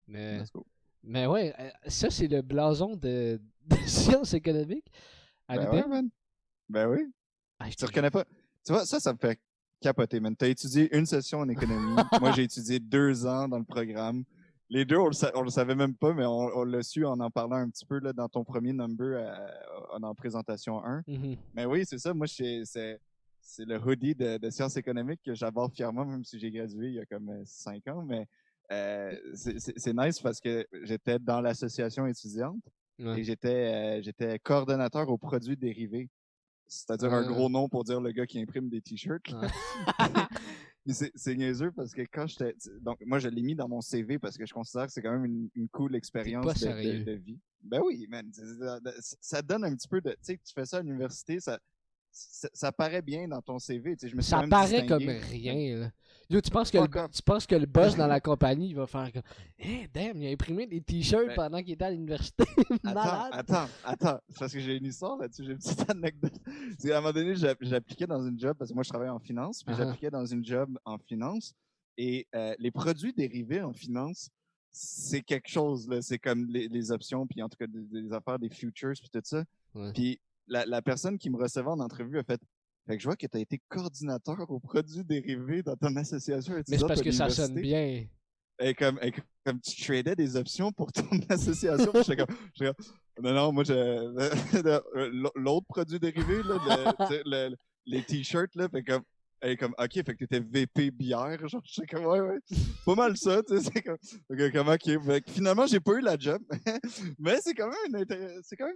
Mais, Let's go. mais ouais, ça, c'est le blason de sciences économiques à Ben ouais, l'UDEM. man. Ben oui. Ah, je Tu te jure. reconnais pas. Tu vois, ça me fait capoter, man. T'as étudié une session en économie. Moi, j'ai étudié 2 ans dans le programme. Les deux, on le savait même pas, mais on l'a su en parlant un petit peu là, dans ton premier number en présentation 1. Mhm. Mais oui, c'est ça. Moi, c'est le hoodie de sciences économiques que j'aborde fièrement, même si j'ai gradué il y a comme 5 ans. Mais c'est nice parce que j'étais dans l'association étudiante Ouais. et j'étais coordonnateur aux produits dérivés. C'est-à-dire un Euh, gros nom pour dire le gars qui imprime des t-shirts. ouais. Puis c'est niaiseux parce que quand j'étais. Donc, moi, je l'ai mis dans mon CV parce que je considère que c'est quand même une cool T'es pas expérience sérieux. de vie. Ben oui, man. Ça donne un petit peu de. Tu sais, tu fais ça à l'université, ça paraît bien dans ton CV. Tu sais, je me suis quand Ça même paraît comme distingué. Mais rien, là. Yo, fuck off. tu penses que le boss dans la compagnie, il va faire comme damn, il a imprimé des t-shirts Ben, pendant qu'il était à l'université. Malade. attends. C'est parce que j'ai une histoire là-dessus, j'ai une petite anecdote. C'est qu'à un moment donné, j'appliquais dans une job, parce que moi, je travaille en finance, puis Uh-huh. j'appliquais dans une job en finance. Et les produits dérivés en finance, c'est quelque chose, là. C'est comme les options, puis en tout cas, des affaires, des futures, puis tout ça. Ouais. Puis la personne qui me recevait en entrevue a fait que je vois que tu as été coordinateur aux produits dérivés dans ton association Mais c'est étudiante parce à que ça sonne l'université. bien. Et comme tu tradais des options pour ton association. Puis j'étais comme, non, moi, l'autre produit dérivé, là, tu sais, les t-shirts, là, OK, fait que t'étais VP bière, genre, j'étais comme, ouais, pas mal ça, tu sais, c'est comme, OK, fait que finalement, j'ai pas eu la job, mais c'est quand même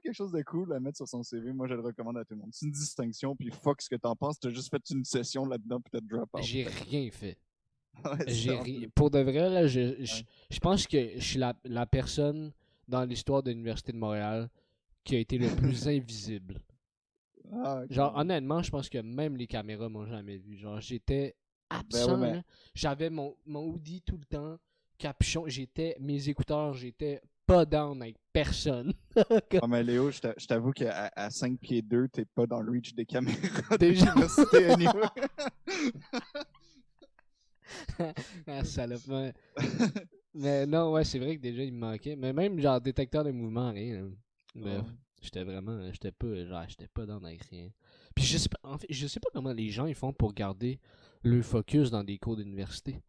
quelque chose de cool à mettre sur son CV. Moi, je le recommande à tout le monde. C'est une distinction, puis fuck ce que t'en penses, t'as juste fait une session là-dedans, puis t'as drop out. J'ai rien fait. Ouais, c'est entre les Pour deux. de vrai, là, Ouais. je pense que je suis la personne dans l'histoire de l'Université de Montréal qui a été le plus invisible. Ah, ok, Genre, ouais. honnêtement, je pense que même les caméras m'ont jamais vu. Genre, j'étais Ben oui, absent, mais là. J'avais mon hoodie tout le temps, capuchon, mes écouteurs, j'étais pas down avec personne. Ah, mais Léo, je t'avoue qu'à 5 pieds 2, t'es pas dans le reach des caméras de Déjà. l'université anyway. Ah, salope. Mais non, ouais, c'est vrai que déjà, il me manquait. Mais même, genre, détecteur de mouvement, rien, là. Bref, Ouais. j'étais pas dans avec rien. Puis je sais pas, en fait, je sais pas comment les gens ils font pour garder le focus dans des cours d'université.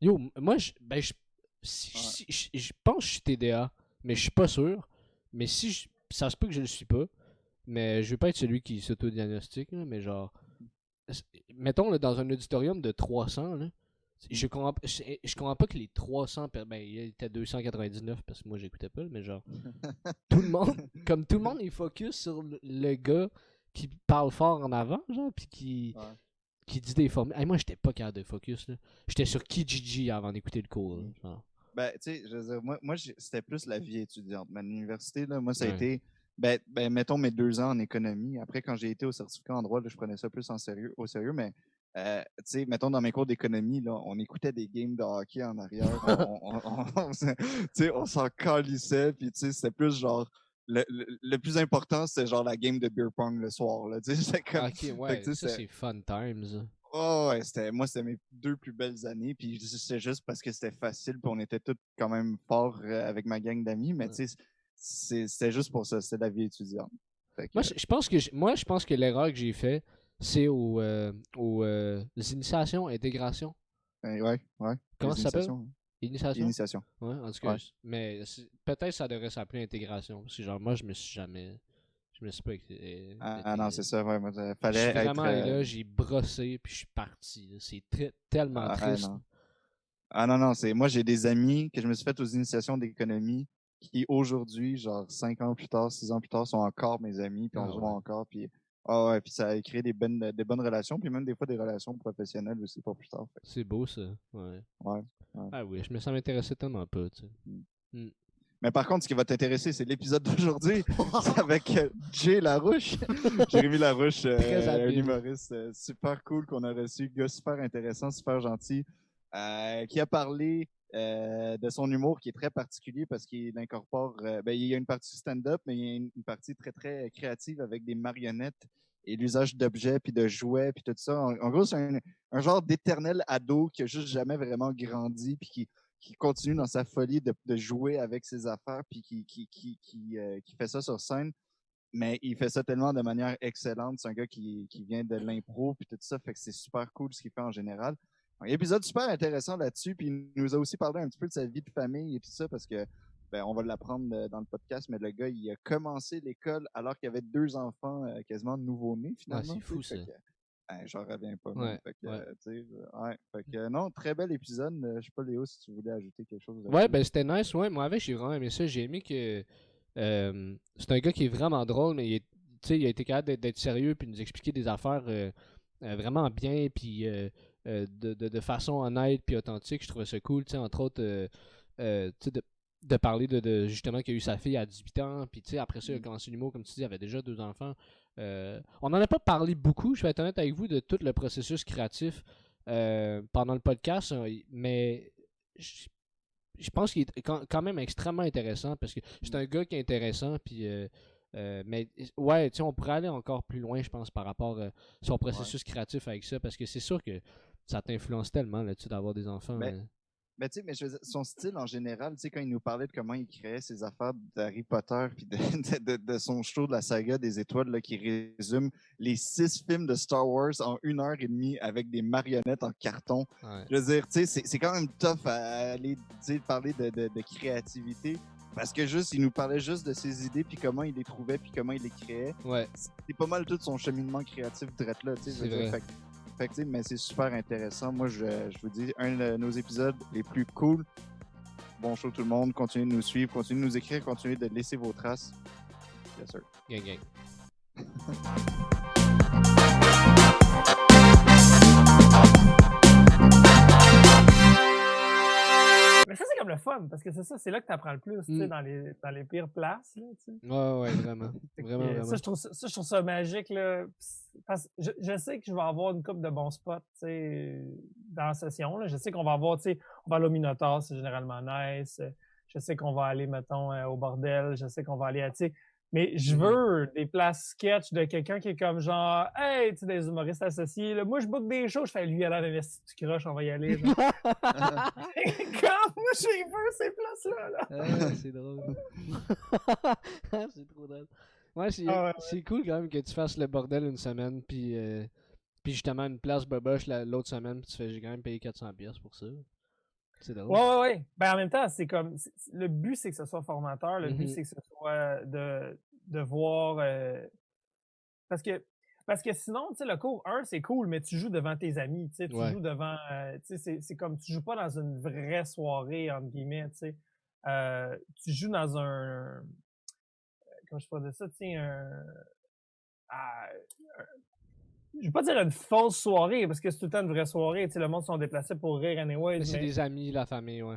Yo, moi, Ouais. je pense que je suis TDA, mais je suis pas sûr. Mais ça se peut que je le suis pas. Mais je veux pas être celui qui s'auto-diagnostique, là, mais genre, mettons là, dans un auditorium de 300, là, je comprends pas que les 300, ben, il était 299 parce que moi j'écoutais pas, mais genre, tout le monde, comme tout le monde est focus sur le gars qui parle fort en avant, genre, puis Ouais. qui dit des formules. Hey, moi j'étais pas capable de focus, là. J'étais sur Kijiji avant d'écouter le cours, là, Mm. genre. Ben, tu sais, je veux dire, moi c'était plus la vie étudiante. Mais à l'université, là, moi, ça a Ouais. été, mettons mes 2 ans en économie. Après, quand j'ai été au certificat en droit, là, je prenais ça plus au sérieux, mais, tu sais, mettons, dans mes cours d'économie, là, on écoutait des games de hockey en arrière. Tu sais, on s'en calissait, puis, tu sais, c'était plus genre, le plus important, c'était genre la game de beer pong le soir, là, tu sais, c'était comme, Ok, fait que, ouais, tu sais, ça c'est fun times. oh, ouais, c'était mes 2 plus belles années. Puis c'est juste parce que c'était facile. Puis on était tous quand même forts avec ma gang d'amis. Mais Ouais. tu sais, c'était juste pour ça. C'était la vie étudiante. Fait que, Moi, je pense que l'erreur que j'ai fait, c'est aux initiations, intégration. ouais. Comment Les ça s'appelle? initiations. Hein. Initiation? Initiation. Ouais, en tout cas, Ouais. mais peut-être ça devrait s'appeler intégration. Parce que genre, moi, je me suis pas Non, c'est ça. Ouais, moi, je suis fallait être. vraiment allé là, j'ai brossé, puis je suis parti, là. C'est tellement triste. Non. Ah non, non. Moi, j'ai des amis que je me suis fait aux initiations d'économie qui aujourd'hui, genre 5 ans plus tard, 6 ans plus tard, sont encore mes amis. Puis on Ah se voit ouais. encore. Puis ouais, puis ça a créé des bonnes relations. Puis même des fois des relations professionnelles aussi pour plus tard. C'est beau, ça. Ouais. Ouais, ouais. Ah oui, ça m'intéressait tellement pas, tu sais. Mm. Hmm. Mais par contre, ce qui va t'intéresser, c'est l'épisode d'aujourd'hui. C'est avec Jay Larouche. Jérémy Larouche, Très un habile. humoriste super cool qu'on a reçu, gars super intéressant, super gentil, qui a parlé de son humour qui est très particulier parce qu'il incorpore, il y a une partie stand-up, mais il y a une partie très, très créative avec des marionnettes et l'usage d'objets, puis de jouets, puis tout ça. En gros, c'est un genre d'éternel ado qui a juste jamais vraiment grandi, puis qui continue dans sa folie de jouer avec ses affaires, puis qui fait ça sur scène. Mais il fait ça tellement de manière excellente. C'est un gars qui vient de l'impro, puis tout ça, fait que c'est super cool ce qu'il fait en général. Un épisode super intéressant là-dessus, puis il nous a aussi parlé un petit peu de sa vie de famille et tout ça, parce que on va l'apprendre dans le podcast, mais le gars, il a commencé l'école alors qu'il avait 2 enfants quasiment nouveau-nés, finalement. C'est fou, ça. J'en reviens pas. Ouais, fait que, non, très bel épisode. Je sais pas, Léo, si tu voulais ajouter quelque chose. Ouais, ben c'était nice, ouais. Moi, avec, j'ai vraiment aimé ça. J'ai aimé que c'est un gars qui est vraiment drôle, mais il a été capable d'être sérieux puis de nous expliquer des affaires vraiment bien, puis de façon honnête puis authentique. Je trouvais ça cool, entre autres, de parler justement qu'il a eu sa fille à 18 ans, puis après ça, il a commencé l'humour, comme tu dis, il avait déjà 2 enfants. On n'en a pas parlé beaucoup, je vais être honnête avec vous, de tout le processus créatif pendant le podcast, mais je pense qu'il est quand même extrêmement intéressant parce que c'est un gars qui est intéressant, puis mais ouais, on pourrait aller encore plus loin, je pense, par rapport à son processus créatif avec ça, parce que c'est sûr que ça t'influence tellement là-dessus d'avoir des enfants. Mais je veux dire, son style en général, quand il nous parlait de comment il créait ses affaires d'Harry Potter, puis de son show de la saga des étoiles, là, qui résume les 6 films de Star Wars en 1h30 avec des marionnettes en carton. Ouais. Je veux dire, c'est quand même tough à aller parler de créativité. Parce que il nous parlait juste de ses idées, puis comment il les trouvait, puis comment il les créait. Ouais. C'est pas mal tout son cheminement créatif drette là, tu sais. Mais c'est super intéressant. Moi, je vous dis, un de nos épisodes les plus cool. Bon show tout le monde. Continuez de nous suivre, continuez de nous écrire, continuez de laisser vos traces. Yes, sir. Gang, gang. Mais ça, c'est comme le fun, parce que c'est ça, c'est là que tu apprends le plus, tu sais, dans les pires places, là, tu sais. Ouais, vraiment. Vraiment. Ça, je trouve ça magique, là. Parce que je sais que je vais avoir une couple de bons spots, tu sais, dans la session, là. Je sais qu'on va avoir, tu sais, on va aller au Minotaur, c'est généralement nice. Je sais qu'on va aller, mettons, au bordel. Je sais qu'on va aller à, tu sais, mais je veux des places sketch de quelqu'un qui est comme genre, hey, tu sais, des humoristes associés, là. Moi, je book des shows, je fais lui, à l'air d'investi, tu croches, on va y aller, genre. Comme, moi, j'ai vu ces places-là, là. C'est drôle. C'est trop drôle. Ouais, c'est cool quand même que tu fasses le bordel une semaine, puis justement une place boboche l'autre semaine, puis tu fais, j'ai quand même payé 400$ pour ça. C'est drôle. Ouais. Ben, en même temps, c'est comme, le but, c'est que ce soit formateur. Le but, c'est que ce soit de voir, parce que sinon, tu sais, le cours 1, c'est cool, mais tu joues devant tes amis, tu sais, tu joues devant, tu sais, c'est comme, tu joues pas dans une vraie soirée, entre guillemets, tu sais. Tu joues dans un, comment je pourrais dire ça, tu sais, je vais pas dire une fausse soirée, parce que c'est tout le temps une vraie soirée, tu sais, le monde sont déplacés pour rire anyway. Mais c'est des amis, la famille, ouais.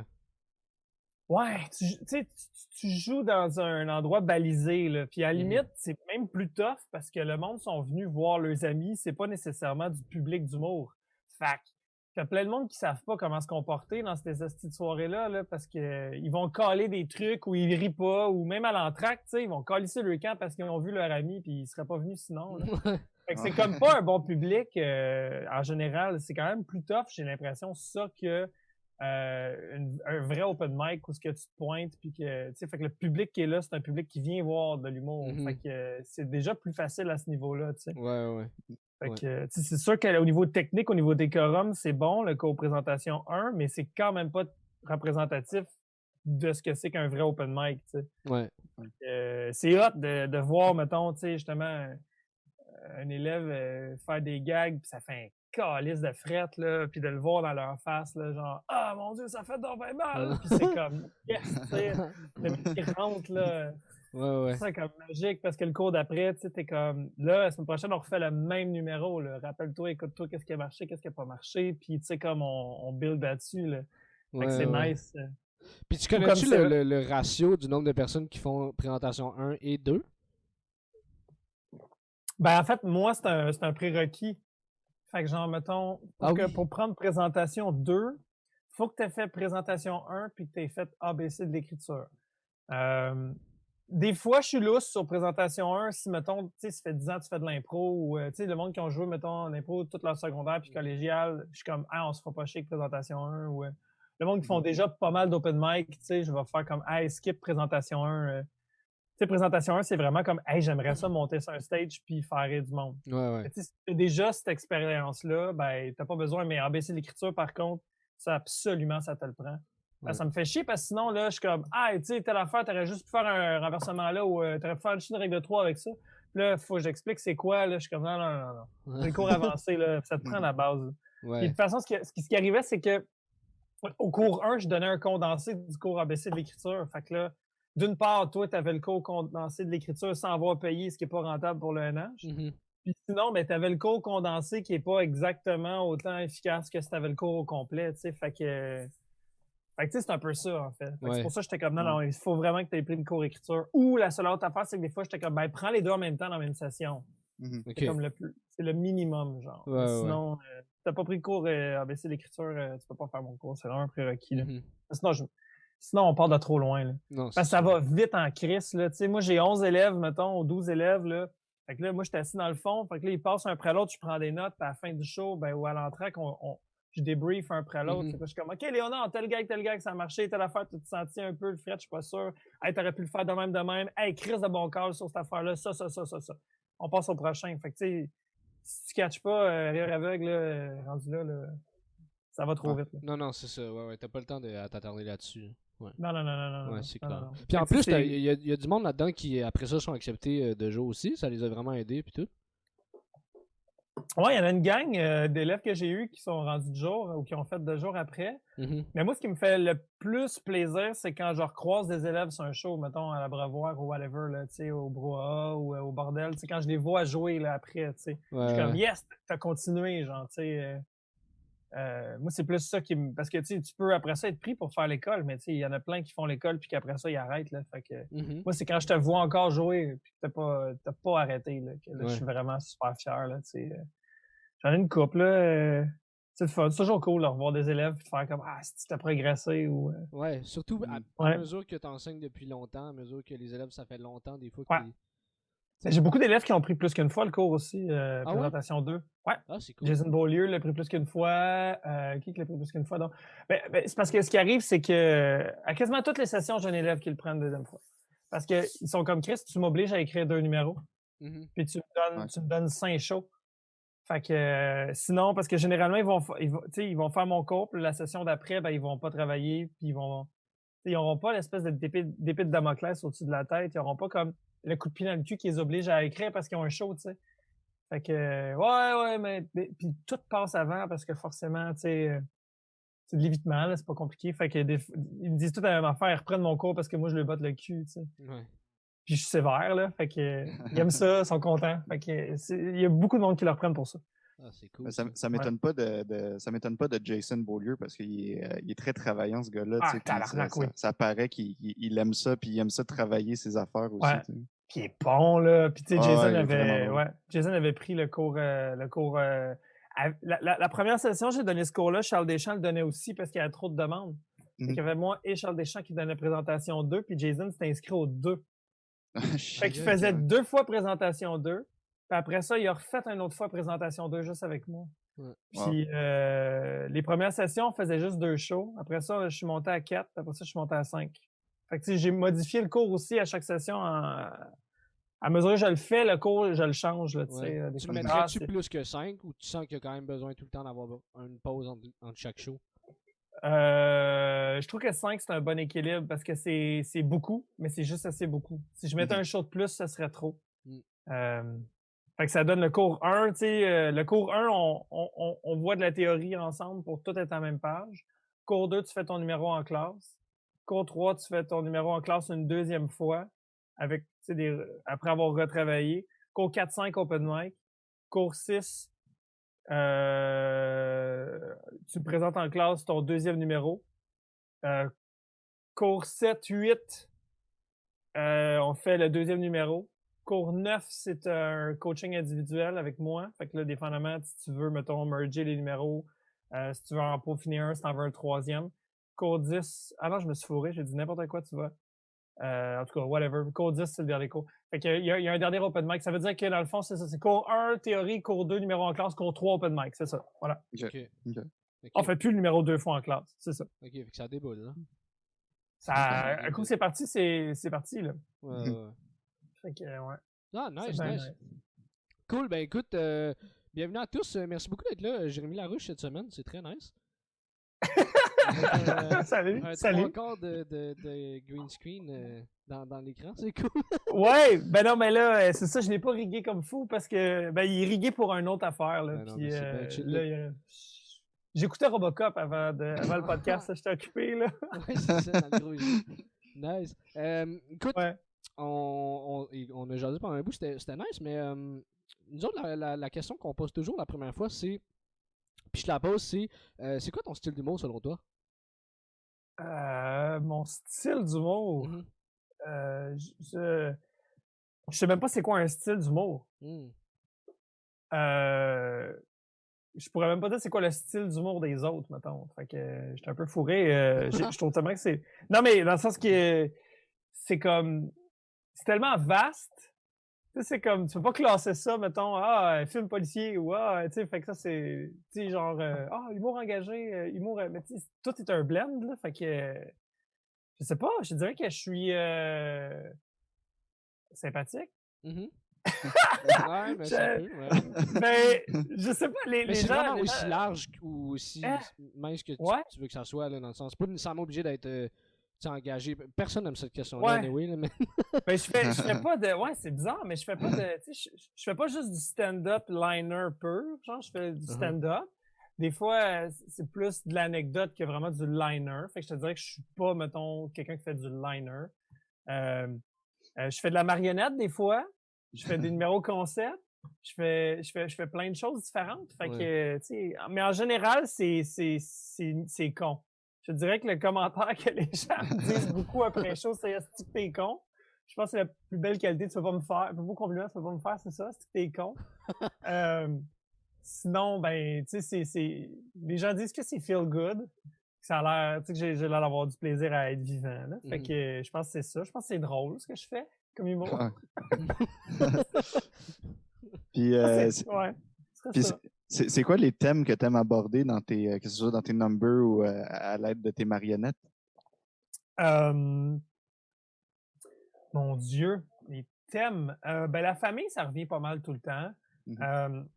Ouais, tu joues dans un endroit balisé, là. Puis à la limite, c'est même plus tough parce que le monde sont venus voir leurs amis, c'est pas nécessairement du public d'humour. Fait que t'as plein de monde qui savent pas comment se comporter dans ces hosties de soirées-là, là, parce que ils vont caler des trucs ou ils rient pas, ou même à l'entracte, tu sais, ils vont calisser leur camp parce qu'ils ont vu leur ami puis ils seraient pas venus sinon, là. Fait que c'est comme pas un bon public, en général. C'est quand même plus tough, j'ai l'impression, ça que un vrai open mic où ce que tu te pointes puis que, tu sais, fait que le public qui est là, c'est un public qui vient voir de l'humour. Fait que c'est déjà plus facile à ce niveau-là, tu sais. Ouais. Fait que, tu sais, c'est sûr qu'au niveau technique, au niveau décorum, c'est bon, le co-présentation 1, mais c'est quand même pas représentatif de ce que c'est qu'un vrai open mic, tu sais. Ouais. C'est hot de voir, mettons, tu sais, justement, un élève faire des gags, puis ça fait un calice de fret, là, puis de le voir dans leur face, là, genre « Ah, mon Dieu, ça fait donc bien mal! » Puis c'est comme « Yes! » tu sais, le mec qui rentre, là. Ouais. C'est comme magique, parce que le cours d'après, tu sais, t'es comme « Là, la semaine prochaine, on refait le même numéro, là. Rappelle-toi, écoute-toi, qu'est-ce qui a marché, qu'est-ce qui a pas marché, puis tu sais, comme on build là-dessus, là. Fait que c'est nice. Puis tu connais-tu le ratio du nombre de personnes qui font présentation 1 et 2? Ben, en fait, moi, c'est un prérequis. Fait que genre, mettons, pour prendre présentation 2, faut que tu aies fait présentation 1 puis que tu aies fait ABC de l'écriture. Des fois, je suis lousse sur présentation 1 si, mettons, tu sais, ça fait 10 ans que tu fais de l'impro ou, tu sais, le monde qui ont joué, mettons, en impro toute leur secondaire puis collégial, je suis comme, ah, on se fera pas chier avec présentation 1 ou le monde qui font déjà pas mal d'open mic, tu sais, je vais faire comme, hey, skip présentation 1. Tu sais, présentation 1, c'est vraiment comme, hey, j'aimerais ça monter sur un stage puis faire rire du monde. Ouais. Si tu as déjà cette expérience-là, ben, t'as pas besoin, mais ABC de l'écriture, par contre, ça absolument, ça te le prend. Ben, ça me fait chier parce que sinon, là, je suis comme, ah, tu sais, telle affaire, t'aurais juste pu faire un renversement là ou t'aurais pu faire juste une règle de 3 avec ça. Puis là, il faut que j'explique c'est quoi, là. Je suis comme, non. C'est le cours avancé, là. Ça te prend la base. Puis de toute façon, ce qui arrivait, c'est que au cours 1, je donnais un condensé du cours ABC de l'écriture. Fait que là, d'une part, toi, tu avais le cours condensé de l'écriture sans avoir payé, ce qui n'est pas rentable pour le NH. Puis sinon, ben, tu avais le cours condensé qui n'est pas exactement autant efficace que si tu avais le cours au complet. Fait que c'est un peu ça, en fait. C'est pour ça que j'étais comme, non, il faut vraiment que tu aies pris le cours écriture. Ou la seule autre affaire, c'est que des fois, j'étais comme, ben, prends les deux en même temps dans la même session. C'est comme c'est le minimum, genre. Sinon, t'as pas pris le cours ABC d'écriture, tu peux pas faire mon cours. C'est vraiment un prérequis. Là. Sinon, on part de trop loin. Là. Non, parce que ça va vite en crise. Là. Moi, j'ai 11 élèves, mettons, ou 12 élèves. Là. Fait que là, moi, je suis assis dans le fond. Fait que là, ils passent un après l'autre, je prends des notes. Puis à la fin du show, ben, ou à l'entrée, je débrief un après l'autre. Je suis comme, OK, Léonard, tel gag, ça a marché, telle affaire, tu te sentis un peu le fret, je suis pas sûr. Hey, t'aurais pu le faire de même. Hey, crise de bon call sur cette affaire-là, ça. On passe au prochain. Fait que, tu sais, si tu catches pas rire aveugle, là, rendu là, ça va trop vite. Là. Non, c'est ça. Ouais, t'as pas le temps de t'attarder là-dessus. Ouais. Non. Ouais, c'est clair. Non. Puis en plus, il y a du monde là-dedans qui, après ça, sont acceptés de jouer aussi. Ça les a vraiment aidés, puis tout. Ouais, il y en a une gang d'élèves que j'ai eus qui sont rendus de jour ou qui ont fait 2 jours après. Mais moi, ce qui me fait le plus plaisir, c'est quand je recroise des élèves sur un show, mettons à la Brevoire ou whatever, là, au Brouhaha ou au Bordel, quand je les vois jouer là, après. Je suis comme, yes, t'as continué, genre, tu sais. Moi, c'est plus ça qui me. Parce que tu peux après ça être pris pour faire l'école, mais il y en a plein qui font l'école puis qu'après ça, ils arrêtent. Là, fait que, moi, c'est quand je te vois encore jouer puis que t'as pas arrêté. Là, que, là, je suis vraiment super fier. Là, j'en ai une couple. C'est toujours cool de revoir des élèves et de faire comme ah, si tu as progressé. Ou, Ouais, surtout à mesure que tu enseignes depuis longtemps, à mesure que les élèves, ça fait longtemps des fois que j'ai beaucoup d'élèves qui ont pris plus qu'une fois le cours aussi, présentation 2. Ouais. Ah, c'est cool. Jason Beaulieu l'a pris plus qu'une fois. Qui l'a pris plus qu'une fois? Donc? Ben, c'est parce que ce qui arrive, c'est que à quasiment toutes les sessions, j'ai un élève qui le prend une deuxième fois. Parce qu'ils sont comme Chris, tu m'obliges à écrire 2 numéros. Puis tu me donnes 5 shows. Fait que sinon, parce que généralement, ils vont faire mon cours, puis la session d'après, ben, ils vont pas travailler, puis ils n'auront pas l'espèce d'épée de Damoclès au-dessus de la tête. Ils n'auront pas comme le coup de pied dans le cul qui les oblige à écrire parce qu'ils ont un show, tu sais. Fait que, ouais, mais puis tout passe avant parce que forcément, tu sais, c'est de l'évitement, là, c'est pas compliqué. Fait que ils me disent tout la même affaire, ils reprennent mon cours parce que moi, je lui botte le cul, tu sais. Ouais. Puis je suis sévère, là. Fait que, ils aiment ça, ils sont contents. Fait que, il y a beaucoup de monde qui le reprennent pour ça. Ah, c'est cool. Ça m'étonne pas ça m'étonne pas de Jason Beaulieu parce qu'il est très travaillant, ce gars-là. Ça paraît qu'il aime ça, puis il aime ça travailler ses affaires aussi. Ouais. Puis il est bon, là. Puis tu sais, Jason avait pris le cours. La première session, j'ai donné ce cours-là. Charles Deschamps le donnait aussi parce qu'il y avait trop de demandes. Il y avait moi et Charles Deschamps qui donnaient présentation 2, puis Jason s'était inscrit aux 2. Fait qu'il faisait 2 fois présentation 2. Puis après ça, il a refait une autre fois présentation 2 juste avec moi. Ouais. Puis les premières sessions, on faisait juste 2 shows. Après ça, je suis monté à 4. Après ça, je suis monté à 5. Fait que j'ai modifié le cours aussi à chaque session. À mesure que je le fais, le cours, je le change. Là, tu le mettrais-tu plus que 5 ou tu sens qu'il y a quand même besoin tout le temps d'avoir une pause entre chaque show? Je trouve que 5, c'est un bon équilibre parce que c'est beaucoup, mais c'est juste assez beaucoup. Si je mettais un show de plus, ça serait trop. Fait que ça donne le cours 1, tu sais, le cours 1, on voit de la théorie ensemble pour tout être en même page. Cours 2, tu fais ton numéro en classe. Cours 3, tu fais ton numéro en classe une deuxième fois avec, après avoir retravaillé. Cours 4-5, open mic. Cours 6, tu présentes en classe ton deuxième numéro. Cours 7-8, on fait le deuxième numéro. Cours 9, c'est un coaching individuel avec moi. Fait que là, dépendamment, si tu veux, mettons, merger les numéros, si tu veux en peaufiner un, si t'en veux un troisième. Cours 10, ah non, je me suis fourré, j'ai dit n'importe quoi, tu vois. En tout cas, whatever. Cours 10, c'est le dernier cours. Fait qu'il y a un dernier open mic. Ça veut dire que dans le fond, c'est ça. C'est cours 1, théorie, cours 2, numéro en classe, cours 3, open mic. C'est ça. Voilà. Okay. Ok, On fait plus le numéro 2 fois en classe, c'est ça. ok, fait que ça déboule, là. Ça, un coup c'est parti, c'est parti, là. Ouais, ouais, ouais. Fait que, ouais, Ah, c'est nice, bien nice. Cool, ben écoute, bienvenue à tous. Merci beaucoup d'être là. Jérémy Larouche cette semaine, c'est très nice. Salut, Un salut. 3/4 de green screen dans l'écran, c'est cool. Ouais, ben non, mais là, c'est ça, je l'ai pas rigué comme fou parce que, ben, il est rigué pour une autre affaire, là. Ben non, Puis mais c'est bien chill, là, j'écoutais Robocop avant le podcast, j'étais occupé, là. Ouais, c'est ça, dans le gros jeu. Nice. Écoute, Ouais. on a jasé pendant un bout, c'était nice, mais nous autres, la question qu'on pose toujours la première fois, c'est. Puis je te la pose, c'est quoi ton style d'humour selon toi? Mon style d'humour, Mhm. je sais même pas c'est quoi un style d'humour. Mm. Je pourrais même pas dire c'est quoi le style d'humour des autres, mettons. Fait que j'étais un peu fourré. Je trouve tellement que c'est. Non, mais dans le sens que c'est comme. C'est tellement vaste. Tu sais, c'est comme. Tu peux pas classer ça, mettons, film policier ou tu sais, fait que ça, c'est. Tu sais, genre, humour engagé, humour. Mais tu sais, tout est un blend, là. Fait que. Je sais pas, je dirais que je suis sympathique. Mhm. Ouais, mais ça Je- peut, ouais. Mais je sais pas, Mais les c'est gens. vraiment les aussi gens- large ou aussi Hein? mince que Ouais, tu veux que ça soit, là, dans le sens. C'est pas nécessairement obligé d'être tu sais, engagé. Personne n'aime cette question-là, ouais. anyway, là, mais. Ben, je fais pas de. Ouais, c'est bizarre, mais je fais pas de. Tu sais, je fais pas juste du stand-up liner pur. Genre, je fais du Mhm. stand-up. Des fois, c'est plus de l'anecdote que vraiment du liner. Fait que je te dirais que je suis pas, mettons, quelqu'un qui fait du liner. Euh, je fais de la marionnette des fois. Je fais des numéros concept. Je fais plein de choses différentes. Fait Ouais. que, tu sais, mais en général, c'est con. Je te dirais que le commentaire que les gens me disent beaucoup après les choses, c'est est-ce que t'es con? Je pense que c'est la plus belle qualité que tu peux pas me faire. Le plus beau compliment que tu peux pas me faire, c'est ça, c'est que t'es con. Euh, Sinon, ben, tu sais, les gens disent que c'est feel good. Que ça a l'air, tu sais, que j'ai l'air d'avoir du plaisir à être vivant, là. Fait Mhm. que je pense que c'est ça. Je pense que c'est drôle ce que je fais comme humour. Ouais. Puis, Ouais, ce serait puis ça. c'est quoi les thèmes que tu aimes aborder dans tes, que ce soit dans tes numbers ou à l'aide de tes marionnettes? Euh, Mon Dieu, les thèmes. Ben, la famille, ça revient pas mal tout le temps. Mhm.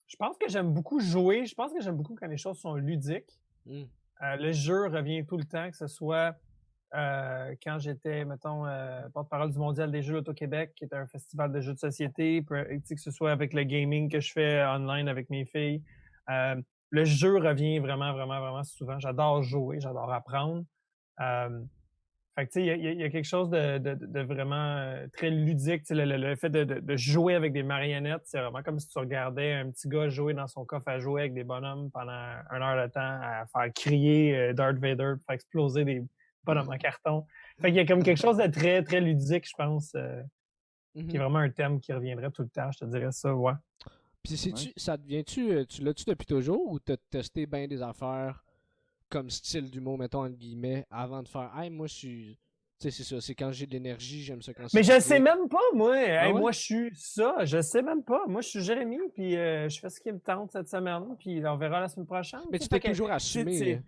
Je pense que j'aime beaucoup jouer. Je pense que j'aime beaucoup quand les choses sont ludiques. Mm. Le jeu revient tout le temps, que ce soit quand j'étais, mettons, porte-parole du Mondial des Jeux Auto-Québec, qui est un festival de jeux de société, tu sais, que ce soit avec le gaming que je fais online avec mes filles. Le jeu revient vraiment, vraiment, vraiment souvent. J'adore jouer, j'adore apprendre. Euh, Fait que, tu sais, il y a quelque chose de vraiment très ludique. Tu sais, le fait de jouer avec des marionnettes, c'est vraiment comme si tu regardais un petit gars jouer dans son coffre à jouer avec des bonhommes pendant 1 heure de temps, à faire crier Darth Vader, pour faire exploser des bonhommes en carton. Fait qu'il y a comme quelque chose de très, très ludique, je pense, Mhm. qui est vraiment un thème qui reviendrait tout le temps, je te dirais ça, ouais. Puis Ouais. ça devient-tu, tu l'as-tu depuis toujours ou t'as testé bien des affaires comme style d'humour, mettons, entre guillemets, avant de faire, hey, moi, je suis. Tu sais, c'est ça, c'est quand j'ai de l'énergie, j'aime ça quand c'est Mais je sais public. même pas, moi. Ah Hey, ouais? moi, je suis ça. Je sais même pas. Moi, je suis Jérémy, puis je fais ce qui me tente cette semaine, puis on verra la semaine prochaine. Mais Tu tu sais, t'es fait que, toujours assumé.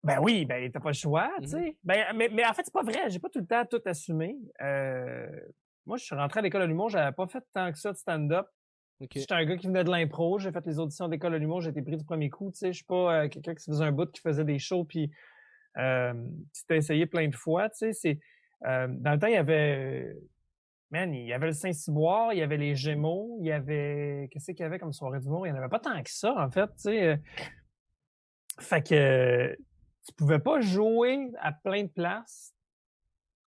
ben oui, ben t'as pas le choix, tu Mhm. sais. Ben, mais en fait, c'est pas vrai. J'ai pas tout le temps tout assumé. Moi, je suis rentré à l'école de l'humour, j'avais pas fait tant que ça de stand-up. Ok. J'étais un gars qui venait de l'impro, j'ai fait les auditions d'école de l'humour, j'ai été pris du premier coup, tu sais. Je suis pas quelqu'un qui se faisait un bout, qui faisait des shows, puis qui s'était essayé plein de fois, tu sais. Dans le temps, il y avait... Man, il y avait le Saint-Cyboire, il y avait les Gémeaux, il y avait... Qu'est-ce qu'il y avait comme soirée d'humour? Il n'y en avait pas tant que ça, en fait, tu sais. Fait que tu pouvais pas jouer à plein de places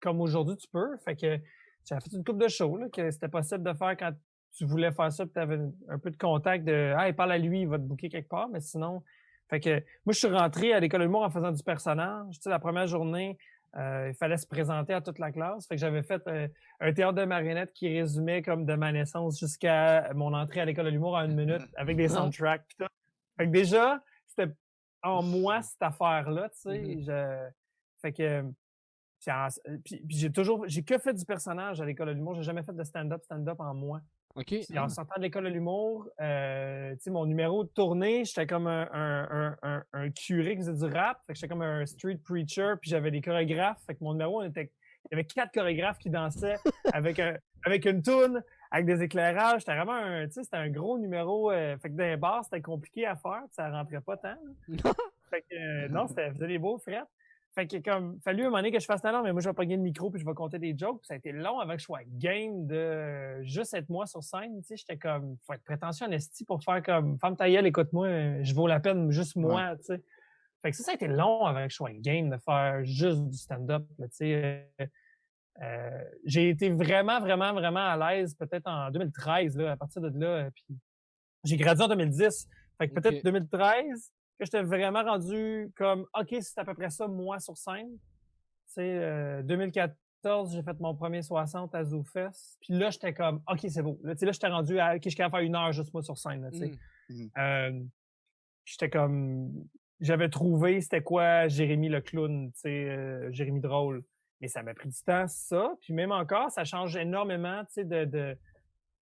comme aujourd'hui tu peux. Fait que j'avais fait une couple de shows là, que c'était possible de faire quand tu voulais faire ça, puis tu avais un peu de contact de « Ah, parle à lui, il va te booker quelque part », mais sinon... Fait que moi, je suis rentré à l'école de l'humour en faisant du personnage. Tu sais, la première journée, il fallait se présenter à toute la classe. Fait que j'avais fait un théâtre de marionnettes qui résumait comme de ma naissance jusqu'à mon entrée à l'école de l'humour en 1 minute avec des soundtracks pis tout. Fait que déjà, c'était en moi cette affaire-là, tu sais. Fait que puis j'ai que fait du personnage à l'école de l'humour. J'ai jamais fait de stand-up en moi. OK. Puis en sortant de l'école de l'humour, tu sais, mon numéro de tournée, j'étais comme un curé qui faisait du rap. Fait que j'étais comme un street preacher, puis j'avais des chorégraphes. Fait que mon numéro, il y avait 4 chorégraphes qui dansaient avec une toune, avec des éclairages. C'était vraiment tu sais, c'était un gros numéro. Fait que dans les bars, c'était compliqué à faire, puis ça rentrait pas tant. Là. Fait que non, c'était faisait des beaux frettes. Fait que comme, fallu un moment donné que je fasse non, mais moi je vais pogner le micro puis je vais compter des jokes. Puis ça a été long avant que je sois game de juste être moi sur scène. Tu sais, j'étais comme, faut être prétentieux en esti pour faire comme, ferme ta gueule, écoute-moi, je vaux la peine juste moi, tu sais. Fait que ça a été long avant que je sois game de faire juste du stand-up, tu sais. J'ai été vraiment, vraiment, vraiment à l'aise peut-être en 2013, là, à partir de là. Puis j'ai gradué en 2010. Fait que peut-être 2013, que j'étais vraiment rendu comme, OK, c'est à peu près ça, moi, sur scène. Tu sais, 2014, j'ai fait mon premier 60 à ZooFest. Puis là, j'étais comme, OK, c'est beau. Là, tu sais, là, j'étais rendu à, OK, je suis capable de faire 1 heure juste moi sur scène, là, tu sais. J'étais comme, j'avais trouvé c'était quoi Jérémy le clown, tu sais, Jérémy drôle. Mais ça m'a pris du temps, ça. Puis même encore, ça change énormément, tu sais,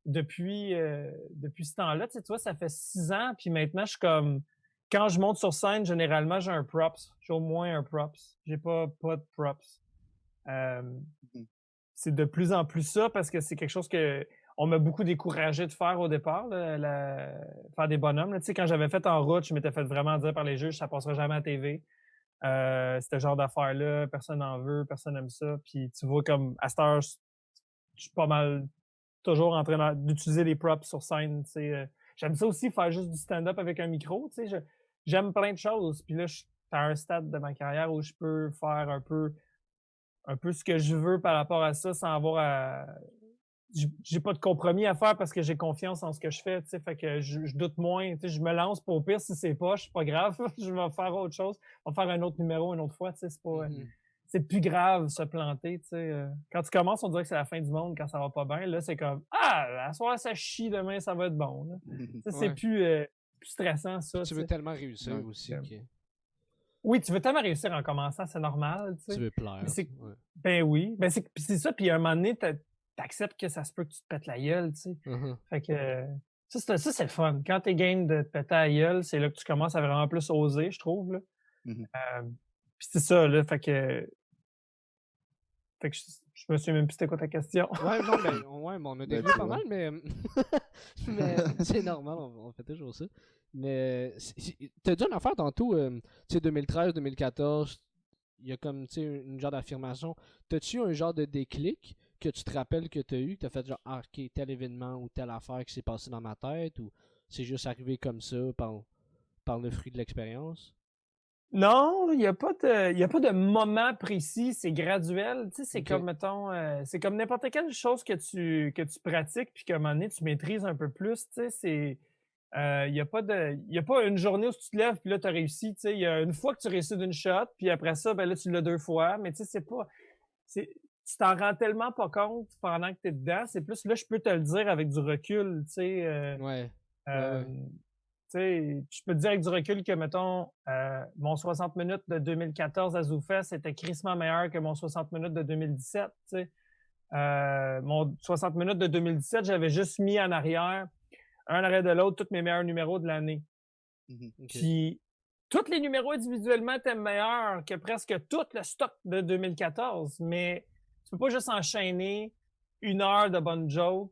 depuis ce temps-là. Tu vois, ça fait 6 ans, puis maintenant, je suis comme... Quand je monte sur scène, généralement, j'ai un props. J'ai au moins un props. J'ai pas de props. C'est de plus en plus ça, parce que c'est quelque chose que on m'a beaucoup découragé de faire au départ, là, faire des bonhommes. Là. Tu sais, quand j'avais fait En route, je m'étais fait vraiment dire par les juges, ça passera jamais à la TV. C'était genre d'affaires-là, personne n'en veut, personne n'aime ça. Puis tu vois, comme à cette heure, je suis pas mal toujours en train d'utiliser des props sur scène. Tu sais. J'aime ça aussi, faire juste du stand-up avec un micro. Tu sais. J'aime plein de choses. Puis là, je suis à un stade de ma carrière où je peux faire un peu ce que je veux par rapport à ça sans avoir à... J'ai pas de compromis à faire parce que j'ai confiance en ce que je fais. Tu sais. Fait que je doute moins. Tu sais. Je me lance pour au pire si c'est poche, c'est pas grave. Je vais faire autre chose. On va faire un autre numéro une autre fois. Tu sais. C'est pas... C'est plus grave se planter, tu sais. Quand tu commences, on dirait que c'est la fin du monde quand ça va pas bien. Là, c'est comme à soir ça chie, demain ça va être bon. Là. C'est plus stressant, ça. Tu veux tellement réussir aussi. Oui, tu veux tellement réussir en commençant, c'est normal. Tu veux plaire. Ben oui. Ben c'est ça, puis à un moment donné, t'acceptes que ça se peut que tu te pètes la gueule, tu sais. Fait que ça, c'est le fun. Quand t'es game de te péter la gueule, c'est là que tu commences à vraiment plus oser, je trouve. Là. Puis c'est ça, là, fait que je me suis même plus c'était quoi ta question. Ouais, non, ben, on a dévié pas mal, mais c'est normal, on fait toujours ça. Mais t'as dit une affaire tantôt, tu sais, 2013, 2014, il y a comme, tu sais, une genre d'affirmation. T'as-tu un genre de déclic que tu te rappelles que t'as eu, que t'as fait genre, ah, ok, tel événement ou telle affaire qui s'est passée dans ma tête, ou c'est juste arrivé comme ça par le fruit de l'expérience? Non, il n'y a pas de moment précis, c'est graduel. Tu sais, c'est comme, mettons, c'est comme n'importe quelle chose que tu pratiques puis qu'à un moment donné, tu maîtrises un peu plus. Tu sais, c'est... Il n'y a pas une journée où tu te lèves puis là, tu as réussi. Tu sais, il y a une fois que tu réussis d'une shot, puis après ça, ben là, tu l'as 2 fois. Mais tu sais, c'est pas... Tu t'en rends tellement pas compte pendant que tu es dedans. C'est plus, là, je peux te le dire avec du recul, tu sais. Ouais. Tu sais, je peux te dire avec du recul que, mettons, mon 60 minutes de 2014 à ZooFest était crissement meilleur que mon 60 minutes de 2017, tu sais. Mon 60 minutes de 2017, j'avais juste mis en arrière, un en arrière de l'autre, tous mes meilleurs numéros de l'année. Puis, tous les numéros individuellement étaient meilleurs que presque tout le stock de 2014, mais tu peux pas juste enchaîner 1 heure de bonnes jokes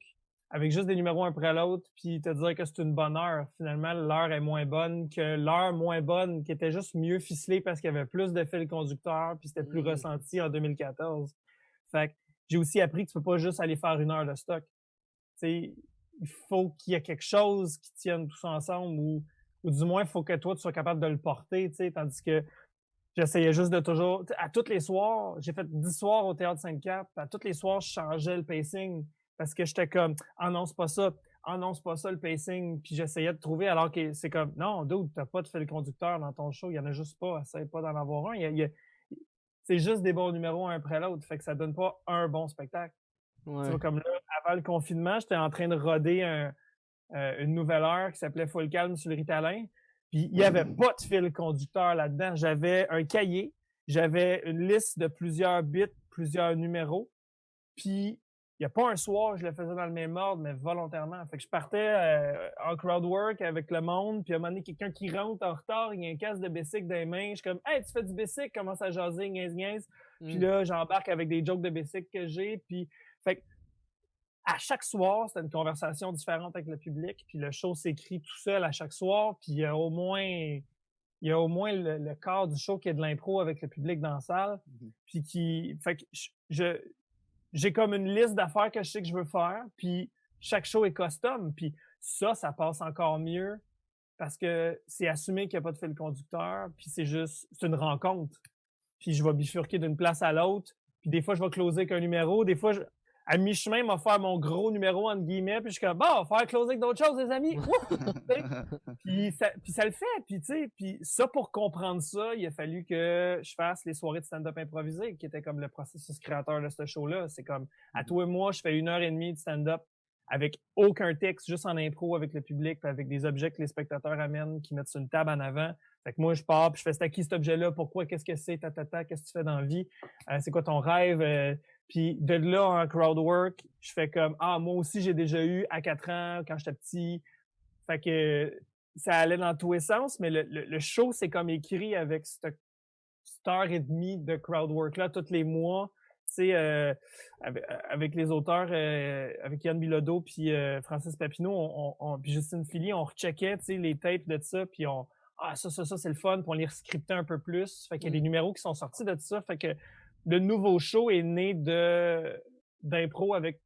avec juste des numéros un après l'autre, puis te dire que c'est une bonne heure. Finalement, l'heure est moins bonne que l'heure moins bonne, qui était juste mieux ficelée parce qu'il y avait plus de fil conducteur, puis c'était plus ressenti en 2014. Fait que j'ai aussi appris que tu peux pas juste aller faire 1 heure de stock. T'sais, il faut qu'il y ait quelque chose qui tienne tout ça ensemble, ou du moins, il faut que toi, tu sois capable de le porter, tandis que j'essayais juste de toujours... À tous les soirs, j'ai fait 10 soirs au Théâtre Sainte-Cap, à tous les soirs, je changeais le pacing, parce que j'étais comme « Ah non, c'est pas ça. Ah non, c'est pas ça le pacing. » Puis j'essayais de trouver, alors que c'est comme « Non, dude, t'as pas de fil conducteur dans ton show. Il y en a juste pas. Essaye pas d'en avoir un. C'est juste des bons numéros un après l'autre. Fait que ça donne pas un bon spectacle. Ouais. Tu vois, comme là, avant le confinement, j'étais en train de roder une nouvelle heure qui s'appelait Full Calme sur le Ritalin. Puis il y avait pas de fil conducteur là-dedans. J'avais un cahier. J'avais une liste de plusieurs bits, plusieurs numéros. Puis il il n'y a pas un soir, je le faisais dans le même ordre, mais volontairement. Fait que je partais en crowd work avec le monde, puis à un moment donné, quelqu'un qui rentre en retard, il y a un casque de bicycle dans les mains. Je suis comme, hey, tu fais du bicycle, commence à jaser, niaise. Puis là, j'embarque avec des jokes de bicycle que j'ai. Puis, fait que, à chaque soir, c'était une conversation différente avec le public. Puis le show s'écrit tout seul à chaque soir. Puis il y a au moins le quart du show qui est de l'impro avec le public dans la salle. Puis fait que j'ai comme une liste d'affaires que je sais que je veux faire, puis chaque show est custom, puis ça passe encore mieux parce que c'est assumé qu'il n'y a pas de fil conducteur, puis c'est une rencontre. Puis je vais bifurquer d'une place à l'autre, puis des fois je vais closer avec un numéro, des fois à mi-chemin, je vais faire mon gros numéro entre guillemets, puis je suis comme bon, on va faire closer avec d'autres choses, les amis. puis ça le fait, puis tu sais, puis ça pour comprendre ça, il a fallu que je fasse les soirées de stand-up improvisé, qui était comme le processus créateur de ce show-là. C'est comme à tous les mois, je fais 1h30 de stand-up avec aucun texte, juste en impro avec le public, puis avec des objets que les spectateurs amènent, qui mettent sur une table en avant. Fait que moi, je pars, puis je fais c'est à qui cet objet-là, pourquoi, qu'est-ce que c'est, qu'est-ce que tu fais dans la vie, c'est quoi ton rêve, puis de là, en crowd work, je fais comme ah, moi aussi, j'ai déjà eu à 4 ans, quand j'étais petit. Fait que ça allait dans tous les sens, mais le show, c'est comme écrit avec cette heure et demie de crowd work-là tous les mois. Tu sais, avec les auteurs, avec Yann Bilodeau puis Francis Papineau, puis Justine Philly, on recheckait les tapes de ça, puis ça, c'est le fun, puis on les rescriptait un peu plus. Fait qu'il y a des numéros qui sont sortis de ça. Fait que le nouveau show est né d'impro avec